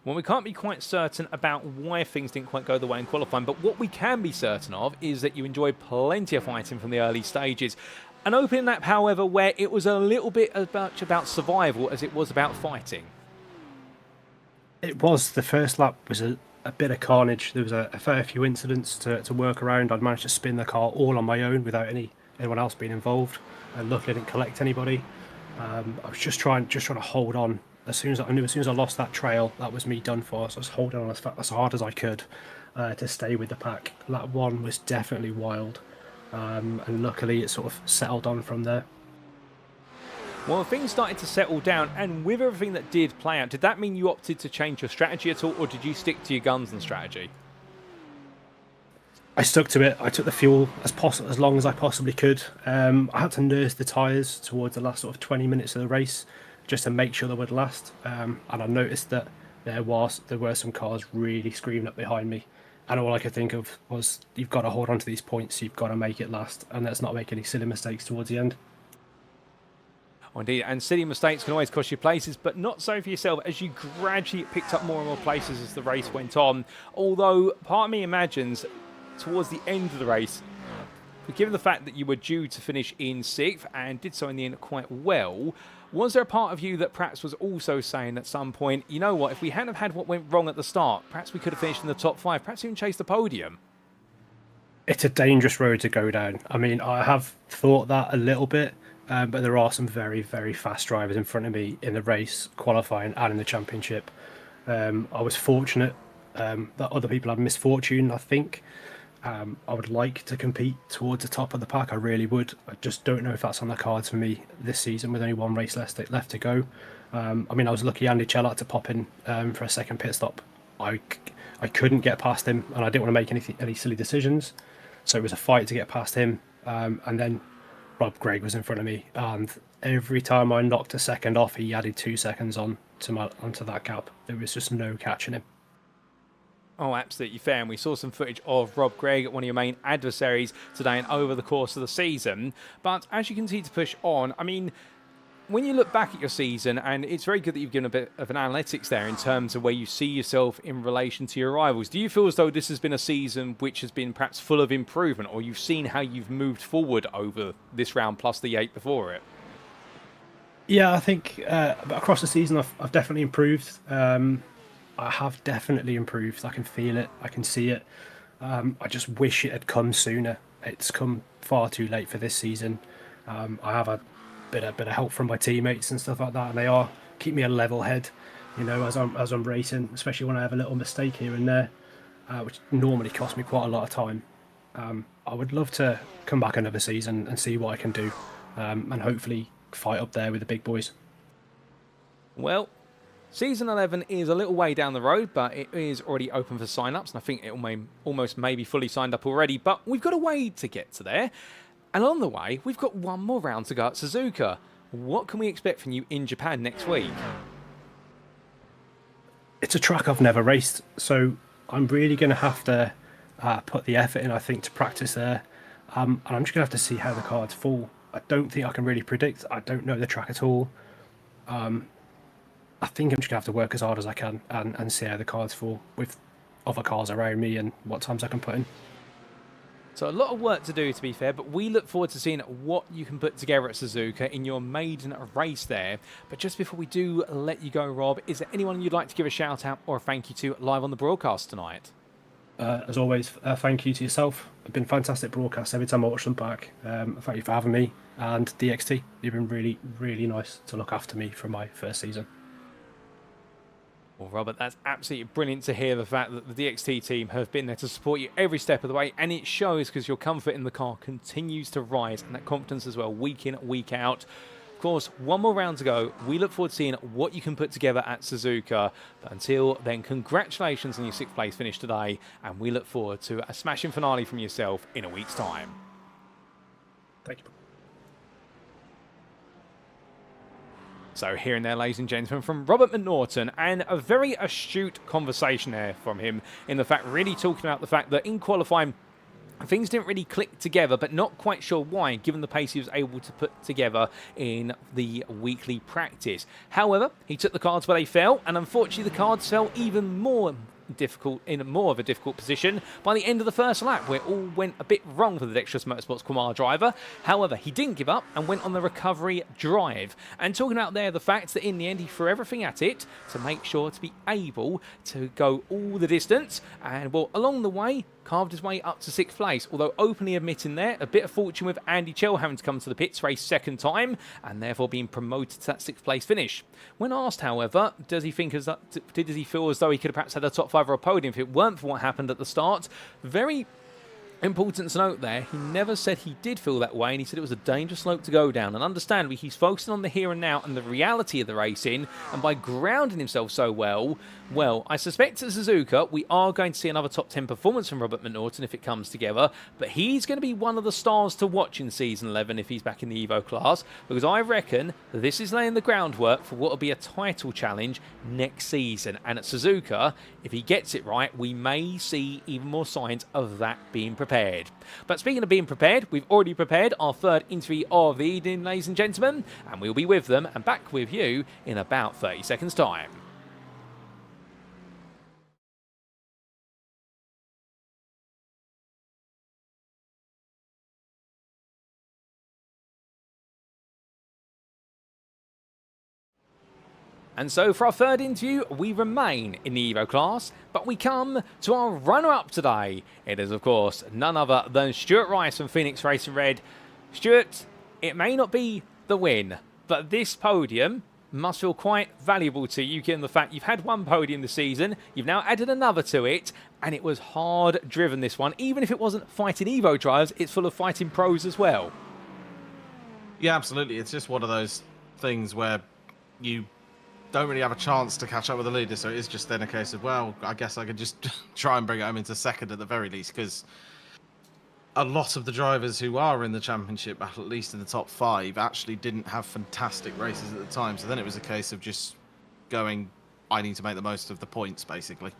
Well, we can't be quite certain about why things didn't quite go the way in qualifying, but what we can be certain of is that you enjoyed plenty of fighting from the early stages. An opening lap, however, where it was a little bit as much about survival as it was about fighting. It was. The first lap was a bit of carnage. There was a fair few incidents to work around. I'd managed to spin the car all on my own without anyone else being involved. And luckily I didn't collect anybody. I was just trying to hold on. As soon as I lost that trail, that was me done for. So I was holding on as hard as I could to stay with the pack. Lap 1 was definitely wild. And luckily it sort of settled on from there. Well, things started to settle down, and with everything that did play out, did that mean you opted to change your strategy at all, or did you stick to your guns and strategy? I stuck to it. I took the fuel as long as I possibly could. I had to nurse the tyres towards the last sort of 20 minutes of the race just to make sure they would last. And I noticed that there were some cars really screaming up behind me. And all I could think of was, you've got to hold on to these points, you've got to make it last, and let's not make any silly mistakes towards the end. Oh, indeed, and silly mistakes can always cost you places, but not so for yourself, as you gradually picked up more and more places as the race went on. Although, part of me imagines, towards the end of the race, given the fact that you were due to finish in 6th and did so in the end quite well, was there a part of you that perhaps was also saying at some point, you know what, if we hadn't have had what went wrong at the start, perhaps we could have finished in the top 5, perhaps even chased the podium? It's a dangerous road to go down. I mean, I have thought that a little bit, but there are some very, very fast drivers in front of me in the race, qualifying and in the championship. I was fortunate that other people had misfortune, I think. I would like to compete towards the top of the pack, I really would. I just don't know if that's on the cards for me this season with only one race left to go. I mean, I was lucky Andy Chell had to pop in for a second pit stop. I couldn't get past him, and I didn't want to make any silly decisions. So it was a fight to get past him. And then Rob Gregg was in front of me, and every time I knocked a second off, he added 2 seconds onto that gap. There was just no catching him. Oh, absolutely fair. And we saw some footage of Rob Gregg, one of your main adversaries today and over the course of the season. But as you continue to push on, I mean, when you look back at your season, and it's very good that you've given a bit of an analytics there in terms of where you see yourself in relation to your rivals, do you feel as though this has been a season which has been perhaps full of improvement, or you've seen how you've moved forward over this round plus the 8 before it? Yeah, I think across the season I've definitely improved. I have definitely improved. I can feel it. I can see it. I just wish it had come sooner. It's come far too late for this season. I have a bit of help from my teammates and stuff like that, and they are keep me a level head, you know, as I'm racing, especially when I have a little mistake here and there, which normally costs me quite a lot of time. I would love to come back another season and see what I can do, and hopefully fight up there with the big boys. Well, Season 11 is a little way down the road, but it is already open for sign-ups, and I think it almost may be fully signed up already, but we've got a way to get to there. And on the way, we've got one more round to go at Suzuka. What can we expect from you in Japan next week? It's a track I've never raced, so I'm really going to have to put the effort in, I think, to practice there. And I'm just going to have to see how the cards fall. I don't think I can really predict. I don't know the track at all. I think I'm just going to have to work as hard as I can and see how the cards fall with other cars around me and what times I can put in. So a lot of work to do, to be fair, but we look forward to seeing what you can put together at Suzuka in your maiden race there. But just before we do let you go, Rob, is there anyone you'd like to give a shout out or a thank you to live on the broadcast tonight? As always, thank you to yourself. It's been fantastic broadcasts every time I watch them back. Thank you for having me, and DXT. You've been really, really nice to look after me for my first season. Well, Robert, that's absolutely brilliant to hear, the fact that the DXT team have been there to support you every step of the way, and it shows because your comfort in the car continues to rise, and that confidence as well, week in, week out. Of course, one more round to go. We look forward to seeing what you can put together at Suzuka. But until then, congratulations on your 6th place finish today, and we look forward to a smashing finale from yourself in a week's time. Thank you. So hearing there, ladies and gentlemen, from Robert McNaughton, and a very astute conversation there from him in the fact, really talking about the fact that in qualifying, things didn't really click together, but not quite sure why, given the pace he was able to put together in the weekly practice. However, he took the cards where they fell, and unfortunately the cards fell even more difficult, in more of a difficult position by the end of the first lap, where it all went a bit wrong for the Dexterous Motorsports Kumar driver. However, he didn't give up and went on the recovery drive. And talking about there the fact that in the end he threw everything at it to make sure to be able to go all the distance, and well, along the way carved his way up to 6th place, although openly admitting there a bit of fortune with Andy Chell having to come to the pits race second time and therefore being promoted to that 6th place finish. When asked, however, does he feel as though he could have perhaps had a top 5 or a podium if it weren't for what happened at the start, very important to note there, he never said he did feel that way, and he said it was a dangerous slope to go down. And understandably, he's focusing on the here and now and the reality of the racing, and by grounding himself so well, I suspect at Suzuka we are going to see another top 10 performance from Robert McNaughton if it comes together, but he's going to be one of the stars to watch in Season 11 if he's back in the Evo class, because I reckon this is laying the groundwork for what will be a title challenge next season. And at Suzuka, if he gets it right, we may see even more signs of that being prepared. But speaking of being prepared, we've already prepared our third interview of the evening, ladies and gentlemen, and we'll be with them and back with you in about 30 seconds time. And so for our third interview, we remain in the Evo class, but we come to our runner-up today. It is, of course, none other than Stuart Rice from Phoenix Racing Red. Stuart, it may not be the win, but this podium must feel quite valuable to you, given the fact you've had one podium this season, you've now added another to it, and it was hard driven, this one. Even if it wasn't fighting Evo drivers, it's full of fighting pros as well. Yeah, absolutely. It's just one of those things where you don't really have a chance to catch up with the leader, so it is just then a case of, well, I guess I could just try and bring it home into second at the very least, because a lot of the drivers who are in the championship, at least in the top 5, actually didn't have fantastic races at the time, so then it was a case of just going, I need to make the most of the points, basically.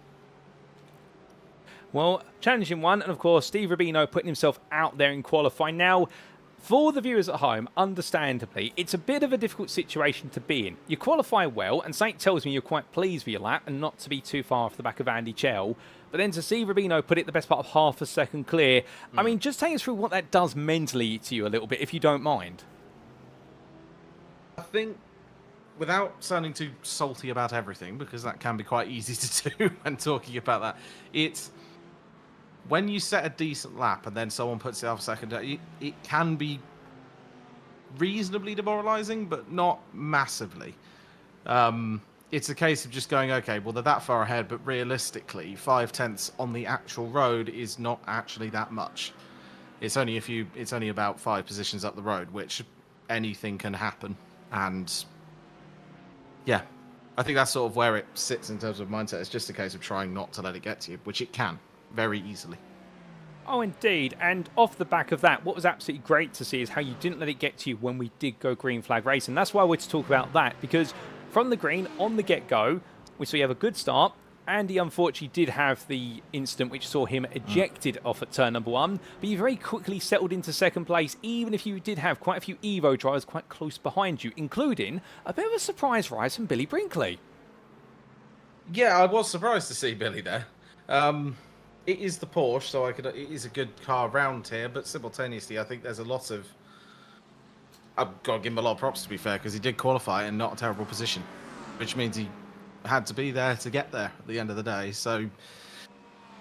Well, challenging one, and of course, Steve Rubino putting himself out there in qualifying. Now, for the viewers at home, understandably, it's a bit of a difficult situation to be in. You qualify well, and Saint tells me you're quite pleased with your lap and not to be too far off the back of Andy Chell. But then to see Rubino put it the best part of half a second clear, I mean, just take us through what that does mentally to you a little bit, if you don't mind. I think, without sounding too salty about everything, because that can be quite easy to do when talking about that, it's when you set a decent lap and then someone puts it off second, it can be reasonably demoralising, but not massively. It's a case of just going, okay, well, they're that far ahead, but realistically, 5/10 on the actual road is not actually that much. It's only about 5 positions up the road, which anything can happen. And yeah, I think that's sort of where it sits in terms of mindset. It's just a case of trying not to let it get to you, which it can very easily. Oh, indeed. And off the back of that, what was absolutely great to see is how you didn't let it get to you when we did go green flag racing. That's why I wanted to talk about that, because from the green, on the get-go, we saw you have a good start. Andy, unfortunately, did have the incident which saw him ejected off at turn number 1, but you very quickly settled into second place, even if you did have quite a few Evo drivers quite close behind you, including a bit of a surprise rise from Billy Brinkley. Yeah, I was surprised to see Billy there. It is the Porsche, so it is a good car round here, but simultaneously, I think there's a lot of... I've got to give him a lot of props, to be fair, because he did qualify in not a terrible position, which means he had to be there to get there at the end of the day. So,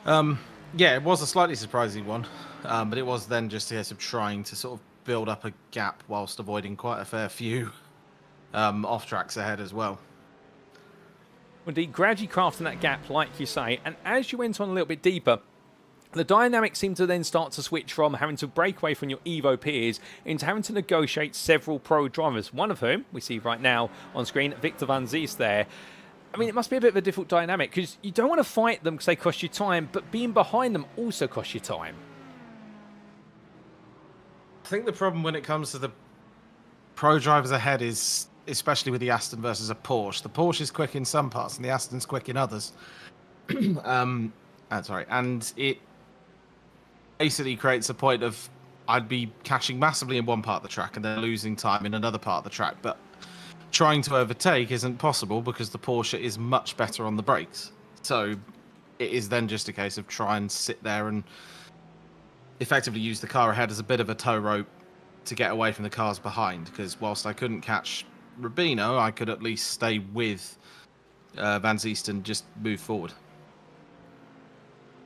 yeah, it was a slightly surprising one, but it was then just a case of trying to sort of build up a gap whilst avoiding quite a fair few off-tracks ahead as well. Indeed, gradually crafting that gap, like you say, and as you went on a little bit deeper, the dynamics seemed to then start to switch from having to break away from your Evo peers into having to negotiate several pro drivers, one of whom we see right now on screen, Victor Van Ziest there. I mean, it must be a bit of a difficult dynamic, because you don't want to fight them because they cost you time, but being behind them also costs you time. I think the problem when it comes to the pro drivers ahead is especially with the Aston versus a Porsche. The Porsche is quick in some parts and the Aston's quick in others. And it basically creates a point of I'd be cashing massively in one part of the track and then losing time in another part of the track. But trying to overtake isn't possible because the Porsche is much better on the brakes. So it is then just a case of try and sit there and effectively use the car ahead as a bit of a tow rope to get away from the cars behind. Because whilst I couldn't catch Rubino, I could at least stay with Van Ziest and just move forward.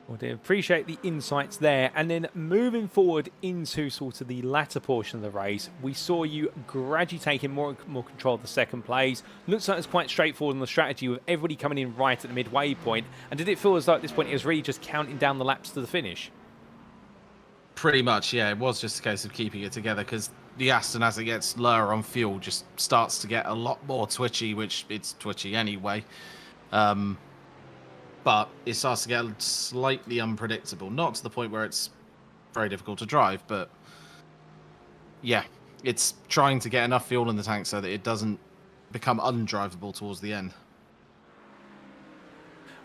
Well, I appreciate the insights there. And then moving forward into sort of the latter portion of the race, we saw you gradually taking more control of the second place. Looks like it's quite straightforward on the strategy with everybody coming in right at the midway point. And did it feel as though at this point it was really just counting down the laps to the finish? Pretty much, yeah. It was just a case of keeping it together because the Aston, as it gets lower on fuel, just starts to get a lot more twitchy, which it's twitchy anyway. But it starts to get slightly unpredictable. Not to the point where it's very difficult to drive, but yeah, it's trying to get enough fuel in the tank so that it doesn't become undrivable towards the end.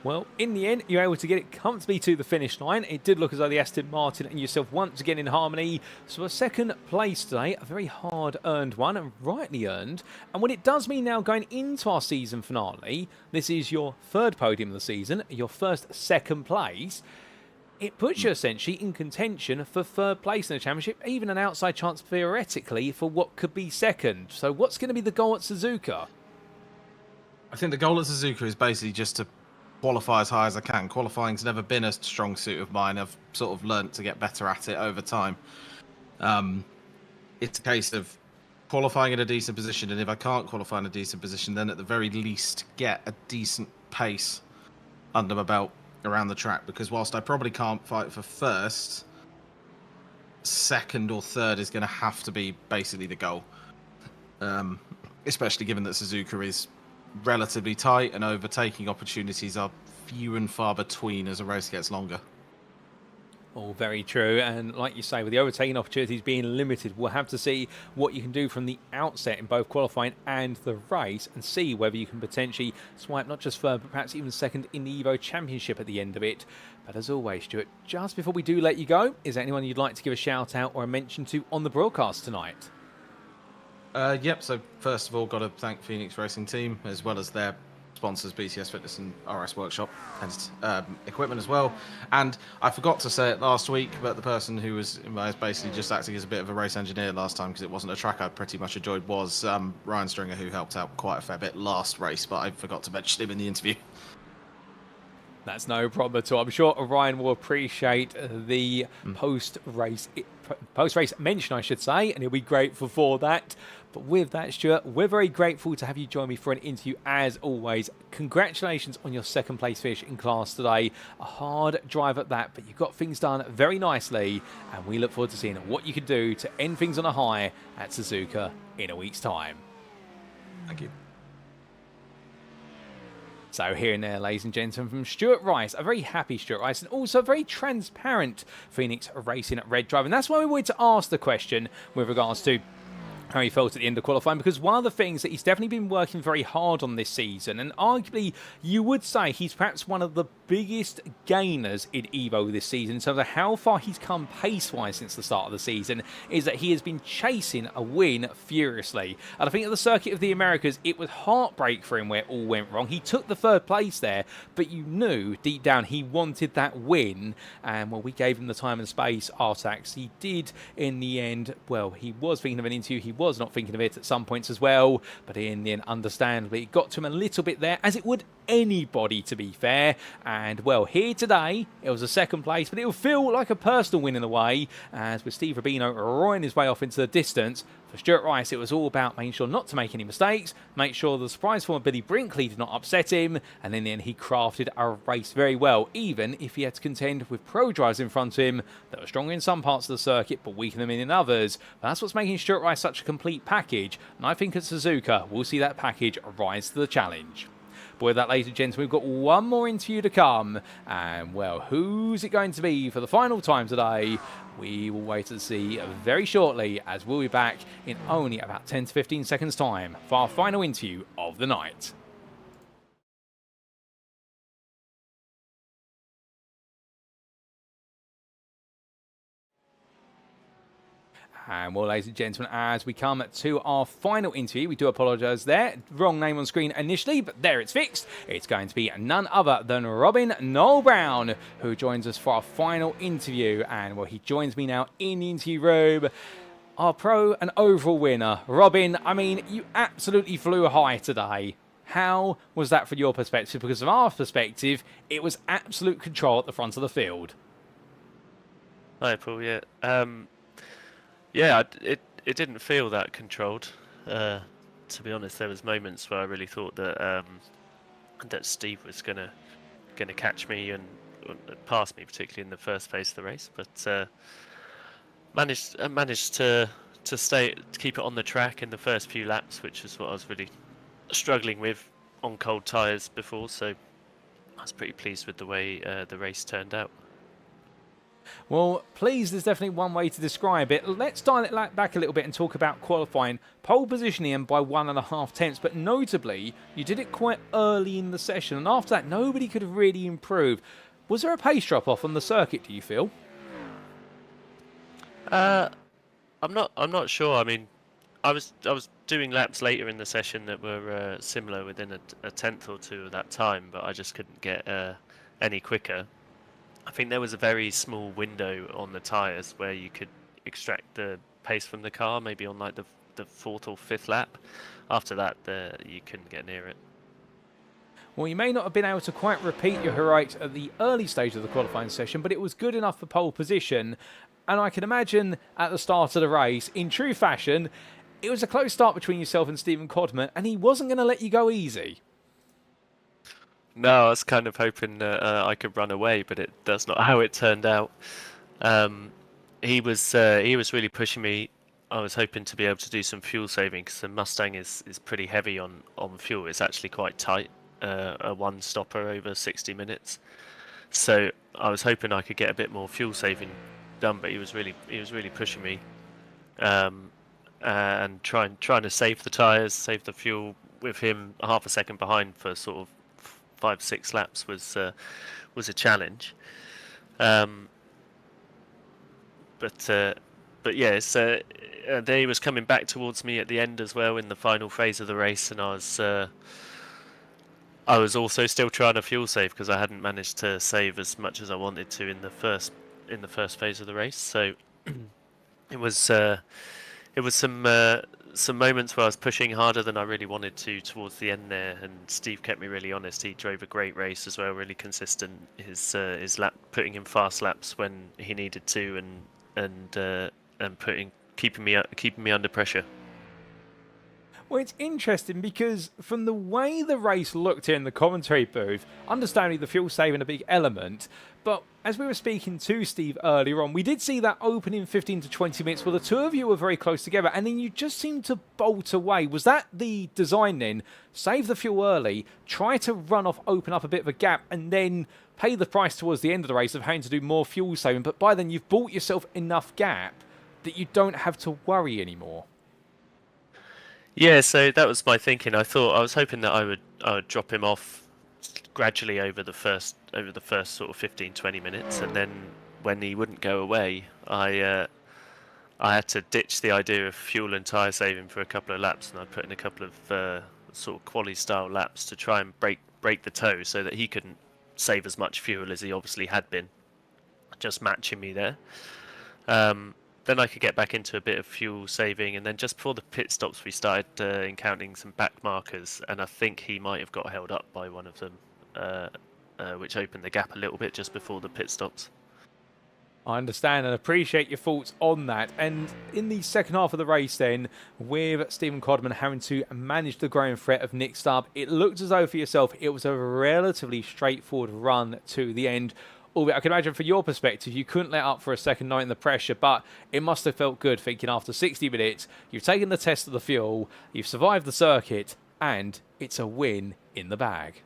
Well, in the end, you're able to get it comfortably to the finish line. It did look as though the Aston Martin and yourself once again in harmony. So a second place today, a very hard-earned one, and rightly earned. And what it does mean now going into our season finale, this is your third podium of the season, your first second place. It puts you essentially in contention for third place in the championship, even an outside chance theoretically for what could be second. So what's going to be the goal at Suzuka? I think the goal at Suzuka is basically just to qualify as high as I can. Qualifying's never been a strong suit of mine. I've sort of learnt to get better at it over time. It's a case of qualifying in a decent position, and if I can't qualify in a decent position, then at the very least get a decent pace under my belt around the track, because whilst I probably can't fight for first, second or third is going to have to be basically the goal. Especially given that Suzuka is relatively tight and overtaking opportunities are few and far between as a race gets longer. All very true, and like you say, with the overtaking opportunities being limited, we'll have to see what you can do from the outset in both qualifying and the race, and see whether you can potentially swipe not just third, but perhaps even second in the Evo Championship at the end of it. But as always, Stuart, just before we do let you go, is there anyone you'd like to give a shout out or a mention to on the broadcast tonight? Yep, so first of all, got to thank Phoenix Racing Team, as well as their sponsors, BTS Fitness and RS Workshop, and equipment as well. And I forgot to say it last week, but the person who was basically just acting as a bit of a race engineer last time, because it wasn't a track I pretty much enjoyed, was Ryan Stringer, who helped out quite a fair bit last race, but I forgot to mention him in the interview. That's no problem at all. I'm sure Ryan will appreciate the post-race mention, I should say, and he'll be grateful for that. But with that, Stuart, we're very grateful to have you join me for an interview as always. Congratulations on your second place finish in class today. A hard drive at that, but you got things done very nicely, and we look forward to seeing what you can do to end things on a high at Suzuka in a week's time. Thank you. So here and there, ladies and gentlemen, from Stuart Rice, a very happy Stuart Rice, and also a very transparent Phoenix Racing Red Drive. And that's why we wanted to ask the question with regards to how he felt at the end of qualifying, because one of the things that he's definitely been working very hard on this season, and arguably you would say he's perhaps one of the biggest gainers in Evo this season in terms of how far he's come pace-wise since the start of the season, is that he has been chasing a win furiously. And I think at the Circuit of the Americas, it was heartbreak for him where it all went wrong. He took the third place there, but you knew deep down he wanted that win, and well, we gave him the time and space. Artax, he did in the end. Well, he was thinking of an interview, he was not thinking of it at some points as well, but in the end, understandably, it got to him a little bit there, as it would anybody, to be fair. And well, here today it was a second place, but it will feel like a personal win in a way, as with Steve Rubino roaring his way off into the distance. For Stuart Rice, it was all about making sure not to make any mistakes, make sure the surprise form of Billy Brinkley did not upset him, and in the end he crafted a race very well, even if he had to contend with pro drivers in front of him that were stronger in some parts of the circuit but weaker than in others. But that's what's making Stuart Rice such a complete package, and I think at Suzuka we'll see that package rise to the challenge. With that, ladies and gentlemen, we've got one more interview to come. And, well, who's it going to be for the final time today? We will wait and see very shortly, as we'll be back in only about 10 to 15 seconds' time for our final interview of the night. And well, ladies and gentlemen, as we come to our final interview, we do apologise there. Wrong name on screen initially, but there it's fixed. It's going to be none other than Robin Noel Brown, who joins us for our final interview. And well, he joins me now in the interview room. Our pro and overall winner, Robin. I mean, you absolutely flew high today. How was that from your perspective? Because from our perspective, it was absolute control at the front of the field. Hi, Paul. Yeah, it didn't feel that controlled. To be honest, there was moments where I really thought that that Steve was gonna catch me and pass me, particularly in the first phase of the race. But managed to keep it on the track in the first few laps, which is what I was really struggling with on cold tyres before. So I was pretty pleased with the way the race turned out. Well, pleased is definitely one way to describe it. Let's dial it back a little bit and talk about qualifying. Pole positioning by 1.5 tenths, but notably, you did it quite early in the session, and after that, nobody could have really improved. Was there a pace drop-off on the circuit, do you feel? I'm not sure. I mean, I was doing laps later in the session that were similar within a tenth or two of that time, but I just couldn't get any quicker. I think there was a very small window on the tyres where you could extract the pace from the car, maybe on like the fourth or fifth lap. After that, you couldn't get near it. Well, you may not have been able to quite repeat your heroics at the early stage of the qualifying session, but it was good enough for pole position. And I can imagine at the start of the race, in true fashion, it was a close start between yourself and Stephen Codman, and he wasn't going to let you go easy. No, I was kind of hoping that I could run away, but that's not how it turned out. He was really pushing me. I was hoping to be able to do some fuel saving because the Mustang is pretty heavy on fuel. It's actually quite tight, a one stopper over 60 minutes. So I was hoping I could get a bit more fuel saving done, but he was really pushing me, and trying to save the tyres, save the fuel with him half a second behind for sort of 5-6 laps was a challenge. But yes, there he was coming back towards me at the end as well in the final phase of the race, and I was also still trying to fuel save because I hadn't managed to save as much as I wanted to in the first phase of the race. So it was some moments where I was pushing harder than I really wanted to towards the end there, and Steve kept me really honest. He drove a great race as well, really consistent. His lap, putting in fast laps when he needed to, and keeping me under pressure. Well, it's interesting because from the way the race looked in the commentary booth, understandably the fuel saving a big element, but as we were speaking to Steve earlier on, we did see that opening 15 to 20 minutes where the two of you were very close together, and then you just seemed to bolt away. Was that the design then? Save the fuel early, try to run off, open up a bit of a gap, and then pay the price towards the end of the race of having to do more fuel saving, but by then you've bought yourself enough gap that you don't have to worry anymore. Yeah, so that was my thinking. I was hoping that I would drop him off gradually over the first sort of 15-20 minutes, and then when he wouldn't go away, I had to ditch the idea of fuel and tyre saving for a couple of laps, and I put in a couple of sort of quali style laps to try and break the toe so that he couldn't save as much fuel as he obviously had been, just matching me there. Then I could get back into a bit of fuel saving, and then just before the pit stops we started encountering some back markers, and I think he might have got held up by one of them, which opened the gap a little bit just before the pit stops. I understand and appreciate your thoughts on that. And in the second half of the race then, with Stephen Codman having to manage the growing threat of Nick Stubbe, it looked as though for yourself it was a relatively straightforward run to the end. Albeit I can imagine from your perspective, you couldn't let up for a second night in the pressure, but it must have felt good thinking after 60 minutes, you've taken the test of the fuel, you've survived the circuit, and it's a win in the bag.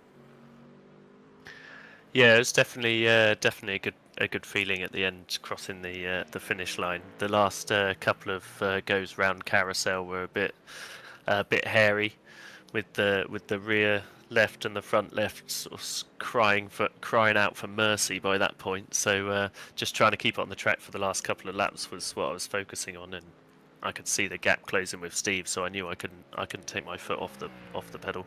Yeah, it's definitely a good feeling at the end, crossing the finish line. The last couple of goes round carousel were a bit hairy, with the rear left and the front left sort of crying out for mercy by that point. So just trying to keep it on the track for the last couple of laps was what I was focusing on, and I could see the gap closing with Steve, so I knew I couldn't take my foot off the pedal.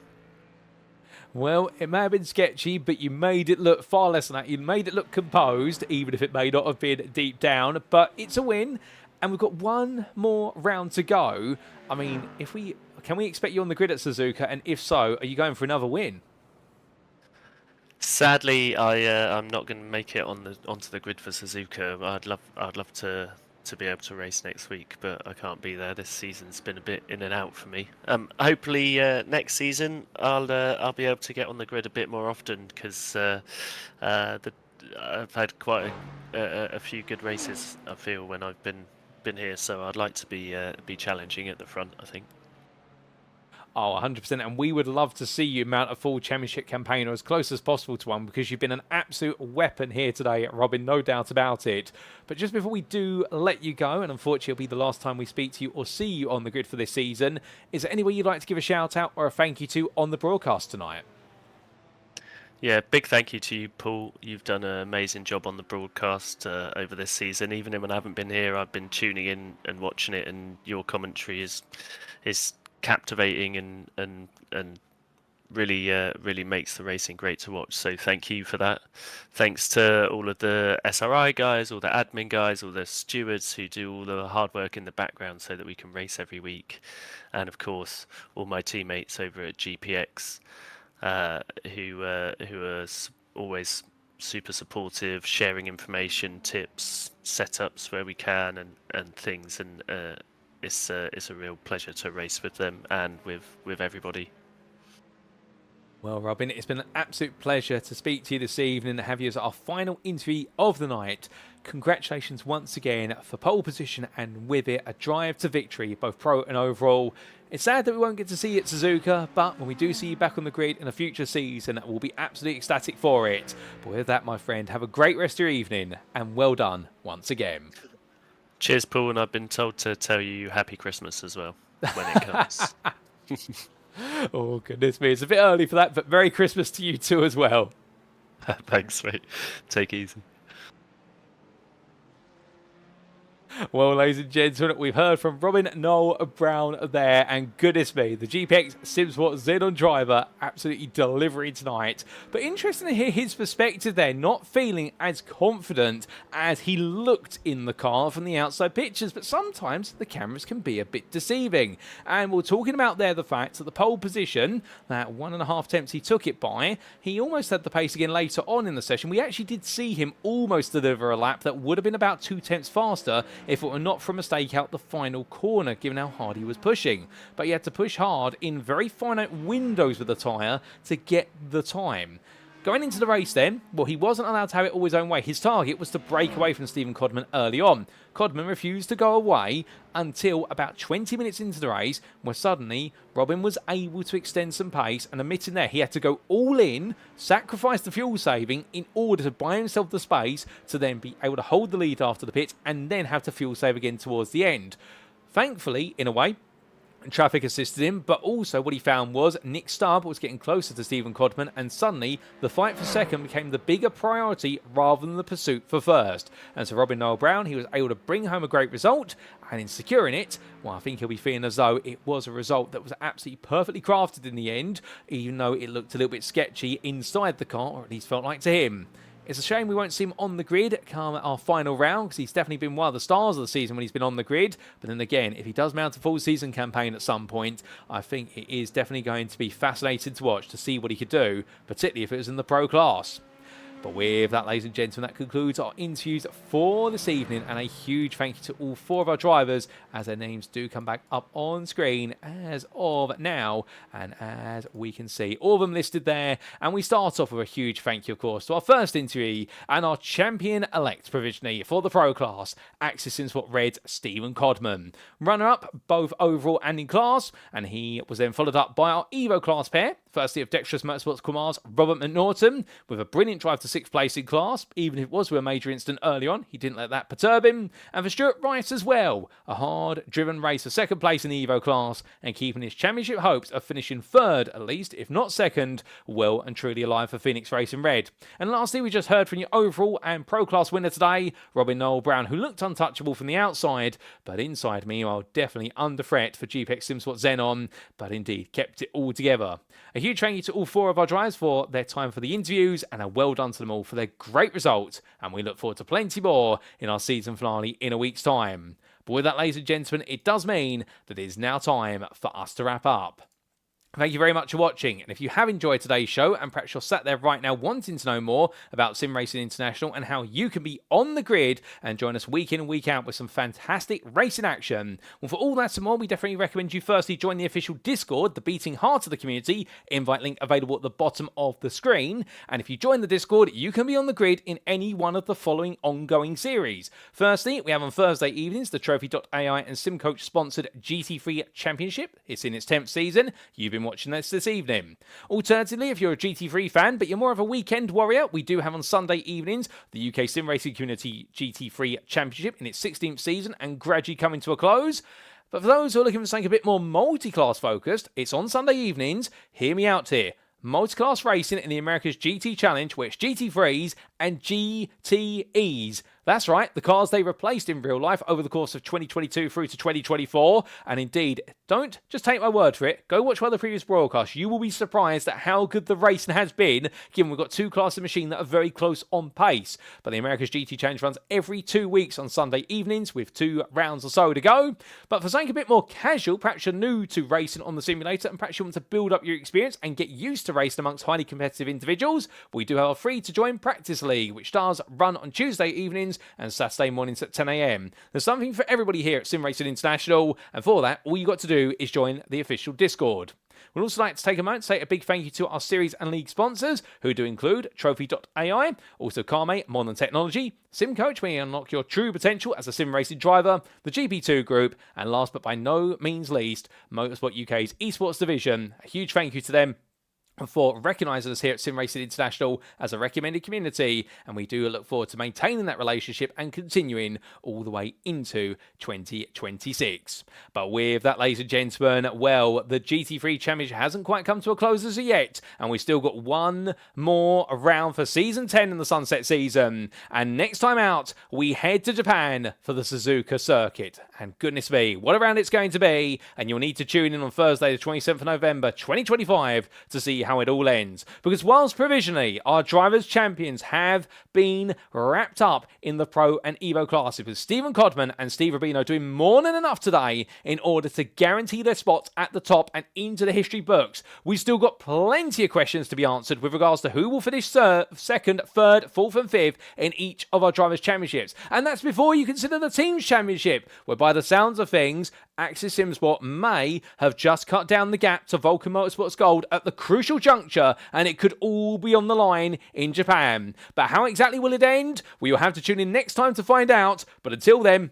Well, it may have been sketchy, but you made it look far less than that. You made it look composed, even if it may not have been deep down. But it's a win, and we've got one more round to go. I mean, can we expect you on the grid at Suzuka? And if so, are you going for another win? Sadly, I'm not going to make it onto the grid for Suzuka. I'd love to be able to race next week, but I can't be there. This season's been a bit in and out for me. Hopefully next season I'll be able to get on the grid a bit more often, because I've had quite a few good races, I feel, when I've been here. So I'd like to be challenging at the front, I think. Oh, 100%. And we would love to see you mount a full championship campaign, or as close as possible to one, because you've been an absolute weapon here today, Robin, no doubt about it. But just before we do let you go, and unfortunately it'll be the last time we speak to you or see you on the grid for this season, is there anywhere you'd like to give a shout out or a thank you to on the broadcast tonight? Yeah, big thank you to you, Paul. You've done an amazing job on the broadcast over this season. Even when I haven't been here, I've been tuning in and watching it, and your commentary is captivating and really makes the racing great to watch. So thank you for that. Thanks to all of the SRI guys, all the admin guys, all the stewards who do all the hard work in the background so that we can race every week, and of course all my teammates over at GPX who are always super supportive, sharing information, tips, setups where we can, and things, and it's a real pleasure to race with them and with everybody. Well, Robin, it's been an absolute pleasure to speak to you this evening and have you as our final interview of the night. Congratulations once again for pole position, and with it a drive to victory, both pro and overall. It's sad that we won't get to see you at Suzuka, but when we do see you back on the grid in a future season, we'll be absolutely ecstatic for it. But with that, my friend, have a great rest of your evening, and well done once again. Cheers, Paul, and I've been told to tell you Happy Christmas as well when it comes. Oh, goodness me. It's a bit early for that, but Merry Christmas to you too as well. Thanks, mate. Take it easy. Well, ladies and gentlemen, we've heard from Robin Noel Brown there, and goodness me, the GPX SimSport Xenon driver absolutely delivering tonight. But interesting to hear his perspective there, not feeling as confident as he looked in the car from the outside pictures, but sometimes the cameras can be a bit deceiving. And we're talking about there the fact that the pole position, that 1.5 attempts he took it by, he almost had the pace again later on in the session. We actually did see him almost deliver a lap that would have been about 2 tenths faster if it were not for a mistake out the final corner, given how hard he was pushing. But he had to push hard in very finite windows with the tyre to get the time. Going into the race then, well, he wasn't allowed to have it all his own way. His target was to break away from Stephen Codman early on. Codman refused to go away until about 20 minutes into the race, where suddenly Robin was able to extend some pace, and admitting there he had to go all in, sacrifice the fuel saving in order to buy himself the space to then be able to hold the lead after the pit and then have to fuel save again towards the end. Thankfully, in a way, traffic assisted him, but also what he found was Nick Stubbe was getting closer to Stephen Codman, and suddenly the fight for second became the bigger priority rather than the pursuit for first. And so Robin Noel Brown, he was able to bring home a great result, and in securing it, well, I think he'll be feeling as though it was a result that was absolutely perfectly crafted in the end, even though it looked a little bit sketchy inside the car, or at least felt like to him. It's a shame we won't see him on the grid come our final round, because he's definitely been one of the stars of the season when he's been on the grid. But then again, if he does mount a full season campaign at some point, I think it is definitely going to be fascinating to watch to see what he could do, particularly if it was in the pro class. But with that, ladies and gentlemen, that concludes our interviews for this evening, and a huge thank you to all 4 of our drivers, as their names do come back up on screen as of now, and as we can see, all of them listed there. And we start off with a huge thank you, of course, to our first interviewee and our champion-elect provisionally for the pro class, Axis SimSport Red, Stephen Codman. Runner-up, both overall and in class, and he was then followed up by our Evo class pair, Firstly, of Dexterous Motorsports Quimar's Robert McNaughton, with a brilliant drive to 6th place in class, even if it was with a major incident early on, he didn't let that perturb him. And for Stuart Rice as well, a hard-driven race for 2nd place in the Evo class, and keeping his championship hopes of finishing 3rd, at least, if not 2nd, well and truly alive for Phoenix Racing Red. And lastly, we just heard from your overall and pro class winner today, Robin Noel Brown, who looked untouchable from the outside, but inside meanwhile definitely under threat for GPX SimSport Xenon, but indeed kept it all together. A huge thank you to all 4 of our drivers for their time for the interviews, and a well done to them all for their great result, and we look forward to plenty more in our season finale in a week's time. But with that, ladies and gentlemen, it does mean that it is now time for us to wrap up. Thank you very much for watching, and if you have enjoyed today's show and perhaps you're sat there right now wanting to know more about SimRacing International and how you can be on the grid and join us week in and week out with some fantastic racing action, well, for all that and more, we definitely recommend you firstly join the official Discord, the beating heart of the community, invite link available at the bottom of the screen. And if you join the Discord, you can be on the grid in any one of the following ongoing series. Firstly, we have on Thursday evenings the Trophy.ai and SimCoach sponsored GT3 Championship. It's in its 10th season. You've been watching this evening. Alternatively, if you're a GT3 fan but you're more of a weekend warrior, we do have on Sunday evenings the UK SimRacing Community GT3 Championship in its 16th season and gradually coming to a close. But for those who are looking for something a bit more multi-class focused, it's on Sunday evenings. Hear me out here. Multi-class racing in the America's GT Challenge, where it's GT3s and GTEs. That's right, the cars they replaced in real life over the course of 2022 through to 2024. And indeed, don't just take my word for it. Go watch one of the previous broadcasts. You will be surprised at how good the racing has been, given we've got 2 classes of machine that are very close on pace. But the America's GT Challenge runs every 2 weeks on Sunday evenings with 2 rounds or so to go. But for something a bit more casual, perhaps you're new to racing on the simulator and perhaps you want to build up your experience and get used to racing amongst highly competitive individuals, we do have a free to join Practice League, which does run on Tuesday evenings and Saturday mornings at 10 AM. There's something for everybody here at SimRacing International, and for that, all you got to do is join the official Discord. We'd also like to take a moment to say a big thank you to our series and league sponsors, who do include Trophy.ai, also Carmate, Modern Technology, SimCoach, where you unlock your true potential as a sim racing driver, the GP2 Group, and last but by no means least, Motorsport UK's esports division. A huge thank you to them for recognising us here at SimRacing International as a recommended community, and we do look forward to maintaining that relationship and continuing all the way into 2026. But with that, ladies and gentlemen, well, the GT3 Championship hasn't quite come to a close as of yet, and we've still got one more round for Season 10 in the Sunset season. And next time out, we head to Japan for the Suzuka circuit. And goodness me, what a round it's going to be, and you'll need to tune in on Thursday, the 27th of November, 2025, to see how it all ends. Because whilst provisionally our drivers' champions have been wrapped up in the Pro and Evo classes, with Stephen Codman and Steve Rubino doing more than enough today in order to guarantee their spots at the top and into the history books, we've still got plenty of questions to be answered with regards to who will finish second, third, fourth and fifth in each of our drivers' championships. And that's before you consider the team's championship, where by the sounds of things, Axis SimSport may have just cut down the gap to Vulcan Motorsports Gold at the crucial juncture, and it could all be on the line in Japan. But how exactly will it end? We will have to tune in next time to find out. But until then,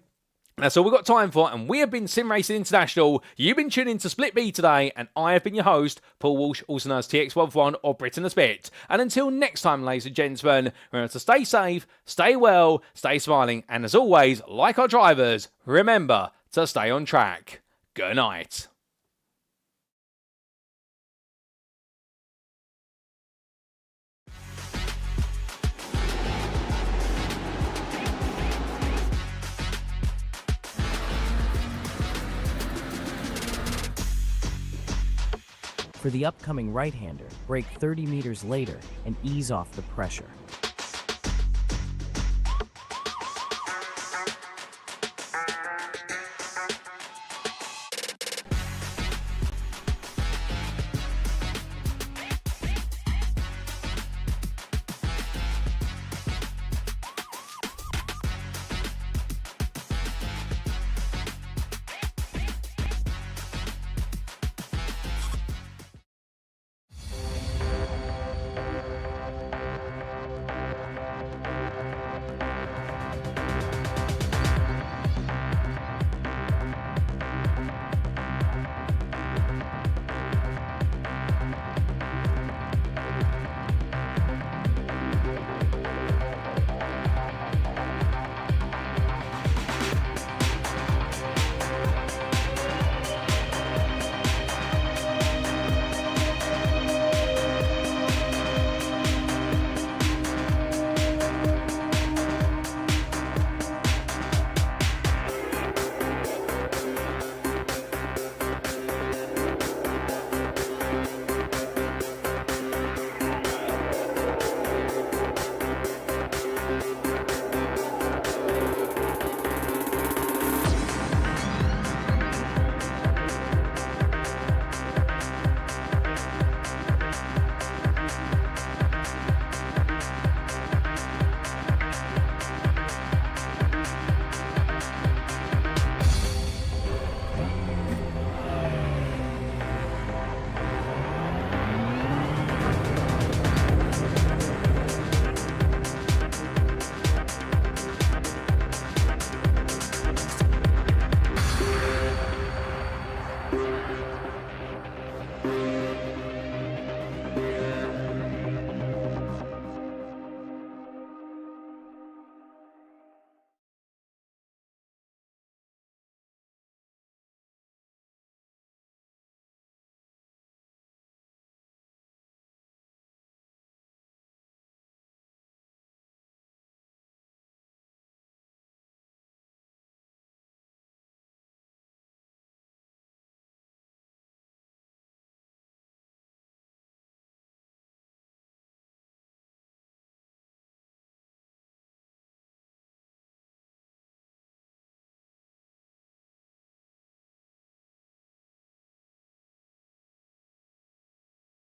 that's all we've got time for, and we have been SimRacing International. You've been tuning to Split B today, and I have been your host, Paul Walsh, also known as TX11 or Britain the Spit. And until next time, ladies and gentlemen, remember to stay safe, stay well, stay smiling, and as always, like our drivers, remember to stay on track. Good night. For the upcoming right-hander, brake 30 meters later and ease off the pressure.